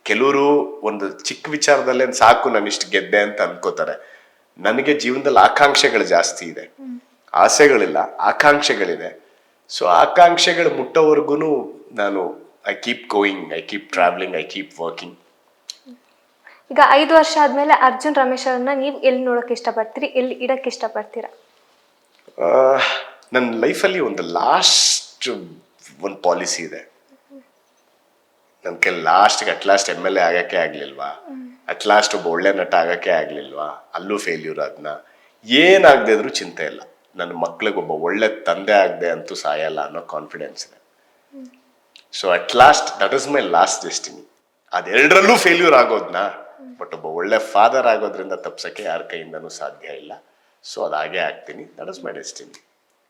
Speaker 2: ಕೆಲವರು ಒಂದು ಚಿಕ್ಕ ವಿಚಾರದಲ್ಲೇ ಸಾಕು ನಾನು ಇಷ್ಟು ಗೆದ್ದೆ ಅಂತ ಅನ್ಕೋತಾರೆ. ನನಗೆ ಜೀವನದಲ್ಲಿ ಆಕಾಂಕ್ಷೆಗಳು ಜಾಸ್ತಿ ಇದೆ, ಆಸೆಗಳಿಲ್ಲ, ಆಕಾಂಕ್ಷೆಗಳಿದೆ. ಸೊ ಆಕಾಂಕ್ಷೆಗಳು ಮುಟ್ಟೋವರೆಗೂ ನಾನು I keep going, I keep travelling, I keep working.
Speaker 1: ಈಗ 5 ವರ್ಷ ಆದ್ಮೇಲೆ ಅರ್ಜುನ್ ರಮೇಶ್ ಅವ್ರನ್ನ ನೀವು ಎಲ್ಲಿ ನೋಡಕ್ ಇಷ್ಟಪಡ್ತೀರಿ, ಎಲ್ಲಿ ಇಡಕ್ ಇಷ್ಟಪಡ್ತೀರಾ?
Speaker 2: ನನ್ನ ಲೈಫಲ್ಲಿ ಒಂದು ಲಾಸ್ಟ್ ಒಂದು ಪಾಲಿಸಿ ಇದೆ. ನನ್ನ ಕೈ ಅಟ್ಲಾಸ್ಟ್ MLA ಆಗಕ್ಕೆ ಆಗ್ಲಿಲ್ವಾ, ಅಟ್ಲಾಸ್ಟ್ ಒಬ್ಬ ಒಳ್ಳೆ ನಟ ಆಗಕ್ಕೆ ಆಗ್ಲಿಲ್ವಾ, ಅಲ್ಲೂ ಫೇಲ್ಯೂರ್ ಅದನ್ನ ಏನಾಗದೆ ಇದ್ರೂ ಚಿಂತೆ ಇಲ್ಲ. ನನ್ನ ಮಕ್ಳಿಗೆ ಒಬ್ಬ ಒಳ್ಳೆ ತಂದೆ ಆಗದೆ ಅಂತೂ ಸಾಯಲ್ಲ ಅನ್ನೋ ಕಾನ್ಫಿಡೆನ್ಸ್ ಇದೆ. So at last that is my last destiny. ಅದೆರಡರಲ್ಲೂ ಫೇಲ್ಯೂರ್ ಆಗೋದ್ನ, ಬಟ್ ಒಬ್ಬ ಒಳ್ಳೆ ಫಾದರ್ ಆಗೋದ್ರಿಂದ ತಪ್ಸಕ್ಕೆ ಯಾರ ಕೈಯಿಂದನೂ ಸಾಧ್ಯ ಇಲ್ಲ. ಸೊ ಅದಾಗೆ ಆಗ್ತೀನಿ. That is my destiny.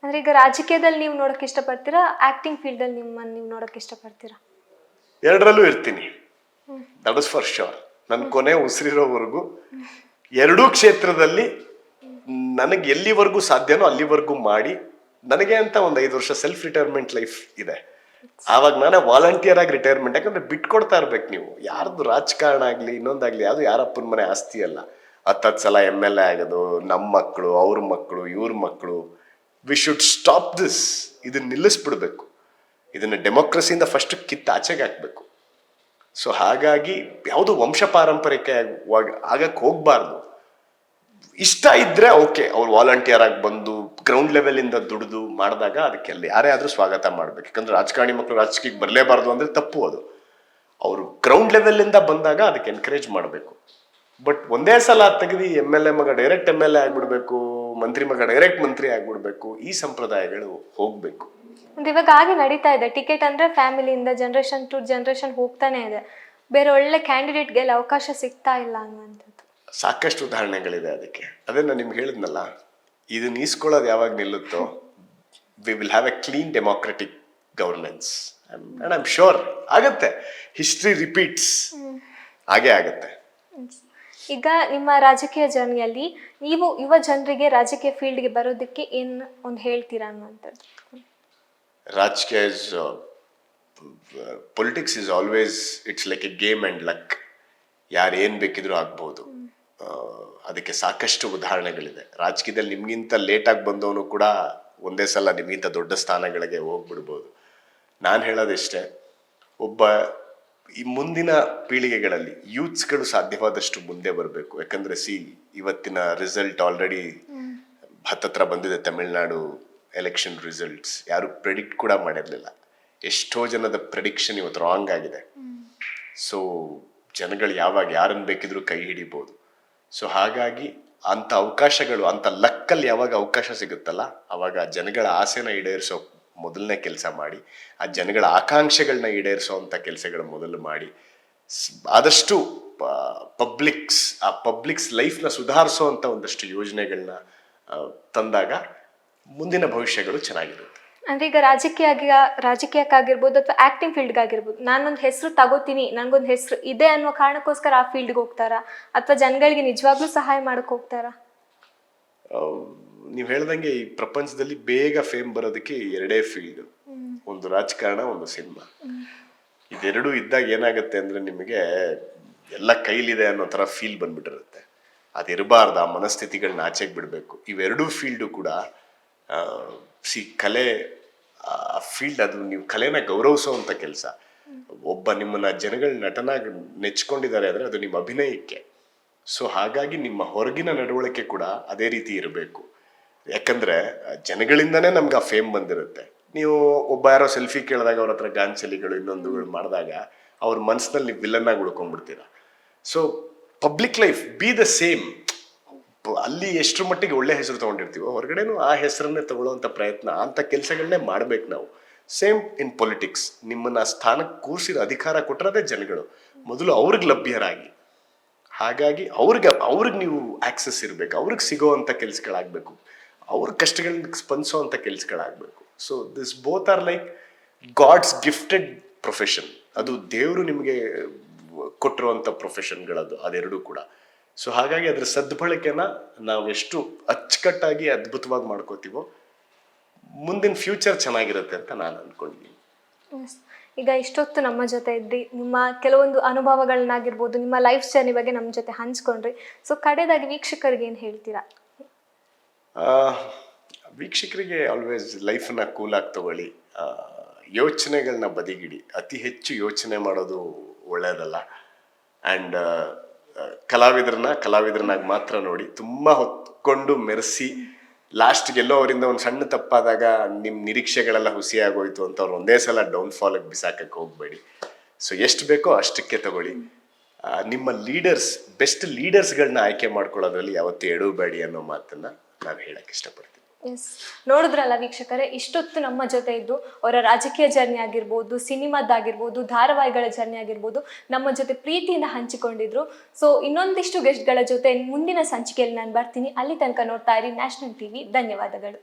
Speaker 1: ಅಂದ್ರೆ ಈಗ ರಾಜಕೀಯದಲ್ಲಿ ನೀವು ನೋಡಕ್ ಇಷ್ಟಪಡ್ತೀರಾ, ಆಕ್ಟಿಂಗ್ ಫೀಲ್ಡ್ ಅಲ್ಲಿ ನಿಮ್ಮನ್ನ ನೀವು ನೋಡಕ್ ಇಷ್ಟಪಡ್ತೀರಾ?
Speaker 2: ಎರಡರಲ್ಲೂ ಇರ್ತೀನಿ, ದಟ್ ಇಸ್ ಫಾರ್ ಶೋರ್. ನನ್ನ ಕೊನೆ ಉಸಿರಿರೋವರೆಗೂ ಎರಡೂ ಕ್ಷೇತ್ರದಲ್ಲಿ ನನಗೆ ಎಲ್ಲಿವರೆಗೂ ಸಾಧ್ಯನೋ ಅಲ್ಲಿವರೆಗೂ ಮಾಡಿ, ನನಗೆ ಅಂತ ಒಂದು 5 ವರ್ಷ ಸೆಲ್ಫ್ ರಿಟೈರ್ಮೆಂಟ್ ಲೈಫ್ ಇದೆ. ಆವಾಗ ನಾನೇ ವಾಲಂಟಿಯರ್ ಆಗಿ ರಿಟೈರ್ಮೆಂಟ್. ಯಾಕಂದ್ರೆ ಬಿಟ್ಕೊಡ್ತಾ ಇರ್ಬೇಕು ನೀವು. ಯಾರ್ದು ರಾಜಕಾರಣ ಆಗ್ಲಿ ಇನ್ನೊಂದಾಗ್ಲಿ ಯಾವುದು ಯಾರಪ್ಪನ ಮನೆ ಆಸ್ತಿ ಅಲ್ಲ. 10 ಸಲ MLA ಆಗೋದು, ನಮ್ಮ ಮಕ್ಕಳು, ಅವ್ರ ಮಕ್ಕಳು, ಇವ್ರ ಮಕ್ಕಳು. We should stop this. ಇದನ್ನ ನಿಲ್ಲಿಸ್ಬಿಡ್ಬೇಕು. ಇದನ್ನ ಡೆಮೋಕ್ರಸಿಯಿಂದ ಫಸ್ಟ್ ಆಚೆಗೆ ಹಾಕ್ಬೇಕು. ಸೊ ಹಾಗಾಗಿ ಯಾವುದು ವಂಶ ಪಾರಂಪರಿಕ ಆಗಕ್ಕೆ ಹೋಗ್ಬಾರ್ದು. ಇಷ್ಟ ಇದ್ರೆ ಓಕೆ, ಅವ್ರು ವಾಲಂಟಿಯರ್ ಆಗಿ ಬಂದು ಗ್ರೌಂಡ್ ಲೆವೆಲ್ ಇಂದ ದುಡಿದು ಮಾಡಿದಾಗ ಅದಕ್ಕೆ ಯಾರೇ ಆದ್ರೂ ಸ್ವಾಗತ ಮಾಡ್ಬೇಕು. ಯಾಕಂದ್ರೆ ರಾಜಕಾರಣಿ ಮಕ್ಕಳು ರಾಜಕೀಯಕ್ಕೆ ಬರಲೇಬಾರ್ದು ಅಂದ್ರೆ ತಪ್ಪು ಅದು. ಅವರು ಗ್ರೌಂಡ್ ಲೆವೆಲ್ ಇಂದ ಬಂದಾಗ ಅದಕ್ಕೆ ಎನ್ಕರೇಜ್ ಮಾಡಬೇಕು. ಬಟ್ ಒಂದೇ ಸಲ ತೆಗೆದು MLA ಮಗ ಡೈರೆಕ್ಟ್ MLA ಆಗ್ಬಿಡ್ಬೇಕು, ಮಂತ್ರಿ ಮಗ ಡೈರೆಕ್ಟ್ ಮಂತ್ರಿ ಆಗ್ಬಿಡ್ಬೇಕು, ಈ ಸಂಪ್ರದಾಯಗಳು ಹೋಗ್ಬೇಕು.
Speaker 1: ಇವಾಗ ಹಾಗೆ ನಡೀತಾ ಇದೆ. ಟಿಕೆಟ್ ಅಂದ್ರೆ ಫ್ಯಾಮಿಲಿಯಿಂದ ಜನರೇಷನ್ ಟು ಜನರೇಷನ್ ಹೋಗ್ತಾನೆ ಇದೆ. ಬೇರೆ ಒಳ್ಳೆ ಕ್ಯಾಂಡಿಡೇಟ್ಗೆ ಅವಕಾಶ ಸಿಗ್ತಾ ಇಲ್ಲ ಅನ್ನುವಂಥದ್ದು
Speaker 2: ಸಾಕಷ್ಟು ಉದಾಹರಣೆಗಳಿದೆ. ಅದಕ್ಕೆ ಅದೇ ನಾನು ನಿಮ್ಗೆ ಹೇಳಿದ್ನಲ್ಲ, ಇದನ್ನ ಈಸ್ಕೊಳ್ಳೋದು ಯಾವಾಗ ನಿಲ್ಲುತ್ತೋ we will have a clean democratic governance. And I am sure ಆಗತ್ತೆ. ಹಿಸ್ಟ್ರಿ ರಿಪೀಟ್ಸ್, ಹಾಗೆ ಆಗತ್ತೆ.
Speaker 1: ಈಗ ನಿಮ್ಮ ರಾಜಕೀಯ ಜರ್ನಿಯಲ್ಲಿ ನೀವು ಯುವ ಜನರಿಗೆ ರಾಜಕೀಯ ಫೀಲ್ಡ್ಗೆ ಬರೋದಕ್ಕೆ ಏನು ಒಂದು ಹೇಳ್ತೀರಾ ಅನ್ನುವಂಥದ್ದು?
Speaker 2: ರಾಜಕೀಯ is politics is always it's like A game and luck. ಯಾರು ಏನು ಬೇಕಿದ್ರೂ ಆಗ್ಬೋದು. ಅದಕ್ಕೆ ಸಾಕಷ್ಟು ಉದಾಹರಣೆಗಳಿದೆ. ರಾಜಕೀಯದಲ್ಲಿ ನಿಮ್ಗಿಂತ ಲೇಟಾಗಿ ಬಂದವನು ಕೂಡ ಒಂದೇ ಸಲ ನಿಮ್ಗಿಂತ ದೊಡ್ಡ ಸ್ಥಾನಗಳಿಗೆ ಹೋಗ್ಬಿಡ್ಬೋದು. ನಾನು ಹೇಳೋದಿಷ್ಟೇ, ಒಬ್ಬ ಈ ಮುಂದಿನ ಪೀಳಿಗೆಗಳಲ್ಲಿ ಯೂತ್ಸ್ಗಳು ಸಾಧ್ಯವಾದಷ್ಟು ಮುಂದೆ ಬರಬೇಕು. ಯಾಕಂದ್ರೆ ಇವತ್ತಿನ ರಿಸಲ್ಟ್ ಆಲ್ರೆಡಿ ಹತ್ತತ್ರ ಬಂದಿದೆ. ತಮಿಳ್ನಾಡು ಎಲೆಕ್ಷನ್ ರಿಸಲ್ಟ್ಸ್ ಯಾರು ಪ್ರೆಡಿಕ್ಟ್ ಕೂಡ ಮಾಡಿರಲಿಲ್ಲ. ಎಷ್ಟೋ ಜನದ ಪ್ರೆಡಿಕ್ಷನ್ ಇವತ್ತು ರಾಂಗ್ ಆಗಿದೆ. ಸೊ ಜನಗಳು ಯಾವಾಗ ಯಾರನ್ನು ಬೇಕಿದ್ರೂ ಕೈ ಹಿಡಿಬೋದು. ಸೊ ಹಾಗಾಗಿ ಅಂಥ ಅವಕಾಶಗಳು, ಅಂಥ ಲಕ್ಕಲ್ಲಿ ಯಾವಾಗ ಅವಕಾಶ ಸಿಗುತ್ತಲ್ಲ, ಅವಾಗ ಜನಗಳ ಆಸೆನ ಈಡೇರಿಸೋ ಮೊದಲನೇ ಕೆಲಸ ಮಾಡಿ, ಆ ಜನಗಳ ಆಕಾಂಕ್ಷೆಗಳನ್ನ ಈಡೇರಿಸೋ ಅಂಥ ಕೆಲಸಗಳು ಮೊದಲು ಮಾಡಿ, ಆದಷ್ಟು ಪಬ್ಲಿಕ್ಸ್ ಲೈಫ್ನ ಸುಧಾರಿಸೋ ಅಂಥ ಒಂದಷ್ಟು ಯೋಜನೆಗಳನ್ನ ತಂದಾಗ ಮುಂದಿನ ಭವಿಷ್ಯಗಳು ಚೆನ್ನಾಗಿರುತ್ತೆ.
Speaker 1: ಅಂದ್ರೆ ಈಗ ರಾಜಕೀಯಕ್ಕಾಗಿರ್ಬೋದು ಅಥವಾ ಆಕ್ಟಿಂಗ್ ಫೀಲ್ಡ್ಗಾಗಿರ್ಬೋದು, ನಾನೊಂದು ಹೆಸರು ತಗೋತೀನಿ, ನನಗೊಂದು ಹೆಸರು ಇದೆ ಅನ್ನೋ ಕಾರಣಕ್ಕೋಸ್ಕರ ಆ ಫೀಲ್ಡ್ಗೆ ಹೋಗ್ತಾರಾ ಅಥವಾ ಜನಗಳಿಗೆ ನಿಜವಾಗ್ಲೂ ಸಹಾಯ ಮಾಡಕ್ ಹೋಗ್ತಾರಾ?
Speaker 2: ನೀವು ಹೇಳ್ದಂಗೆ ಈ ಪ್ರಪಂಚದಲ್ಲಿ ಬೇಗ ಫೇಮ್ ಬರೋದಕ್ಕೆ ಎರಡೇ ಫೀಲ್ಡ್, ಒಂದು ರಾಜಕಾರಣ, ಒಂದು ಸಿನಿಮಾ. ಇದೆರಡೂ ಇದ್ದಾಗ ಏನಾಗುತ್ತೆ ಅಂದ್ರೆ ನಿಮಗೆ ಎಲ್ಲ ಕೈಲಿದೆ ಅನ್ನೋ ತರ ಫೀಲ್ ಬಂದ್ಬಿಟ್ಟಿರುತ್ತೆ. ಅದಿರಬಾರ್ದು. ಆ ಮನಸ್ಥಿತಿಗಳನ್ನ ಆಚೆಗೆ ಬಿಡಬೇಕು. ಇವೆರಡೂ ಫೀಲ್ಡು ಕೂಡ ಕಲೆ ಫೀಲ್ಡ್. ಅದು ನೀವು ಕಲೆನ ಗೌರವಿಸೋವಂಥ ಕೆಲಸ. ಒಬ್ಬ ನಿಮ್ಮನ್ನ ಜನಗಳ ನಟನಾಗಿ ನೆಚ್ಕೊಂಡಿದ್ದಾರೆ ಅಂದ್ರೆ ಅದು ನಿಮ್ಮ ಅಭಿನಯಕ್ಕೆ. ಸೊ ಹಾಗಾಗಿ ನಿಮ್ಮ ಹೊರಗಿನ ನಡವಳಿಕೆ ಕೂಡ ಅದೇ ರೀತಿ ಇರಬೇಕು. ಯಾಕಂದ್ರೆ ಜನಗಳಿಂದನೇ ನಮ್ಗೆ ಆ ಫೇಮ್ ಬಂದಿರುತ್ತೆ. ನೀವು ಒಬ್ಬ ಯಾರೋ ಸೆಲ್ಫಿ ಕೇಳಿದಾಗ ಅವ್ರ ಹತ್ರ ಗಾಂಚಲಿಗಳು ಇನ್ನೊಂದುಗಳು ಮಾಡಿದಾಗ ಅವ್ರ ಮನಸ್ಸಿನಲ್ಲಿ ವಿಲನ್ ಆಗಿ ಉಳ್ಕೊಂಡ್ಬಿಡ್ತೀರ. So public life be the same. ಅಲ್ಲಿ ಎಷ್ಟರ ಮಟ್ಟಿಗೆ ಒಳ್ಳೆ ಹೆಸರು ತಗೊಂಡಿರ್ತೀವೋ ಹೊರಗಡೆನೂ ಆ ಹೆಸರನ್ನೇ ತಗೊಳ್ಳೋವಂಥ ಪ್ರಯತ್ನ, ಅಂಥ ಕೆಲಸಗಳನ್ನೇ ಮಾಡ್ಬೇಕು ನಾವು. Same in politics. ನಿಮ್ಮನ್ನ ಸ್ಥಾನಕ್ಕೆ ಕೂರಿಸಿದ ಅಧಿಕಾರ ಕೊಟ್ಟರದೇ ಜನಗಳು. ಮೊದಲು ಅವ್ರಿಗೆ ಲಭ್ಯರಾಗಿ, ಹಾಗಾಗಿ ಅವ್ರಿಗೆ ನೀವು ಆಕ್ಸೆಸ್ ಇರಬೇಕು. ಅವ್ರಿಗೆ ಸಿಗೋವಂಥ ಕೆಲಸಗಳಾಗಬೇಕು. ಅವ್ರ ಕಷ್ಟಗಳನ್ನ ಸ್ಪಂದಿಸೋ ಅಂಥ ಕೆಲಸಗಳಾಗಬೇಕು. So this both are like god's gifted profession. ಅದು ದೇವರು ನಿಮಗೆ ಕೊಟ್ಟಿರುವಂಥ ಪ್ರೊಫೆಷನ್ಗಳದು ಅದೆರಡೂ ಕೂಡ. ಸೊ ಹಾಗಾಗಿ ಅದ್ರ ಸದ್ಬಳಕೆನ ನಾವು ಎಷ್ಟು ಅಚ್ಚುಕಟ್ಟಾಗಿ ಅದ್ಭುತವಾಗಿ ಮಾಡ್ಕೋತೀವೋ ಮುಂದಿನ ಫ್ಯೂಚರ್ ಚೆನ್ನಾಗಿರುತ್ತೆ ಅಂತ ನಾನು ಅನ್ಕೊಂಡಿದ್ದೀನಿ.
Speaker 1: ಈಗ ಇಷ್ಟೊತ್ತು ನಮ್ಮ ಜೊತೆ ಇದ್ರಿ, ನಿಮ್ಮ ಕೆಲವೊಂದು ಅನುಭವಗಳನ್ನಾಗಿರ್ಬೋದು, ನಿಮ್ಮ ಲೈಫ್ ಜರ್ನಿ ಬಗ್ಗೆ ನಮ್ಮ ಜೊತೆ ಹಂಚ್ಕೊಂಡ್ರಿ. ಸೊ ಕಡೆದಾಗಿ ವೀಕ್ಷಕರಿಗೆ ಏನು ಹೇಳ್ತೀರಾ?
Speaker 2: ವೀಕ್ಷಕರಿಗೆ ಆಲ್ವೇಸ್ ಲೈಫನ್ನ ಕೂಲಾಗಿ ತಗೊಳ್ಳಿ. ಯೋಚನೆಗಳನ್ನ ಬದಿಗಿಡಿ. ಅತಿ ಹೆಚ್ಚು ಯೋಚನೆ ಮಾಡೋದು ಒಳ್ಳೆಯದಲ್ಲ. ಆ್ಯಂಡ್ ಕಲಾವಿದರನ್ನಾಗಿ ಮಾತ್ರ ನೋಡಿ. ತುಂಬ ಹೊತ್ಕೊಂಡು ಮೆರೆಸಿ ಲಾಸ್ಟ್ಗೆ ಎಲ್ಲೋ ಅವರಿಂದ ಒಂದು ಸಣ್ಣ ತಪ್ಪಾದಾಗ ನಿಮ್ಮ ನಿರೀಕ್ಷೆಗಳೆಲ್ಲ ಹುಸಿಯಾಗೋಯ್ತು ಅಂತ ಅವ್ರು ಒಂದೇ ಸಲ ಡೌನ್ಫಾಲಿಗೆ ಬಿಸಾಕಕ್ಕೆ ಹೋಗಬೇಡಿ. ಸೊ ಎಷ್ಟು ಬೇಕೋ ಅಷ್ಟಕ್ಕೆ ತಗೊಳ್ಳಿ. ನಿಮ್ಮ ಬೆಸ್ಟ್ ಲೀಡರ್ಸ್ಗಳನ್ನ ಆಯ್ಕೆ ಮಾಡ್ಕೊಳ್ಳೋದ್ರಲ್ಲಿ ಯಾವತ್ತೂ ಎಡವಬೇಡಿ ಅನ್ನೋ ಮಾತನ್ನ ನಾನು ಹೇಳಕ್ಕೆ ಇಷ್ಟಪಡ್ತೀನಿ.
Speaker 1: ಎಸ್, ನೋಡಿದ್ರಲ್ಲ ವೀಕ್ಷಕರೇ, ಇಷ್ಟೊತ್ತು ನಮ್ಮ ಜೊತೆ ಇದ್ದು ಅವರ ರಾಜಕೀಯ ಜರ್ನಿ ಆಗಿರ್ಬೋದು, ಸಿನಿಮಾದಾಗಿರ್ಬೋದು, ಧಾರಾವಾಹಿಗಳ ಜರ್ನಿ ಆಗಿರ್ಬೋದು ನಮ್ಮ ಜೊತೆ ಪ್ರೀತಿಯಿಂದ ಹಂಚಿಕೊಂಡಿದ್ರು. ಸೊ ಇನ್ನೊಂದಿಷ್ಟು ಗೆಸ್ಟ್ಗಳ ಜೊತೆ ಮುಂದಿನ ಸಂಚಿಕೆಯಲ್ಲಿ ನಾನು ಬರ್ತೀನಿ. ಅಲ್ಲಿ ತನಕ ನೋಡ್ತಾ ಇರಿ ನ್ಯಾಷನಲ್ ಟಿವಿ. ಧನ್ಯವಾದಗಳು.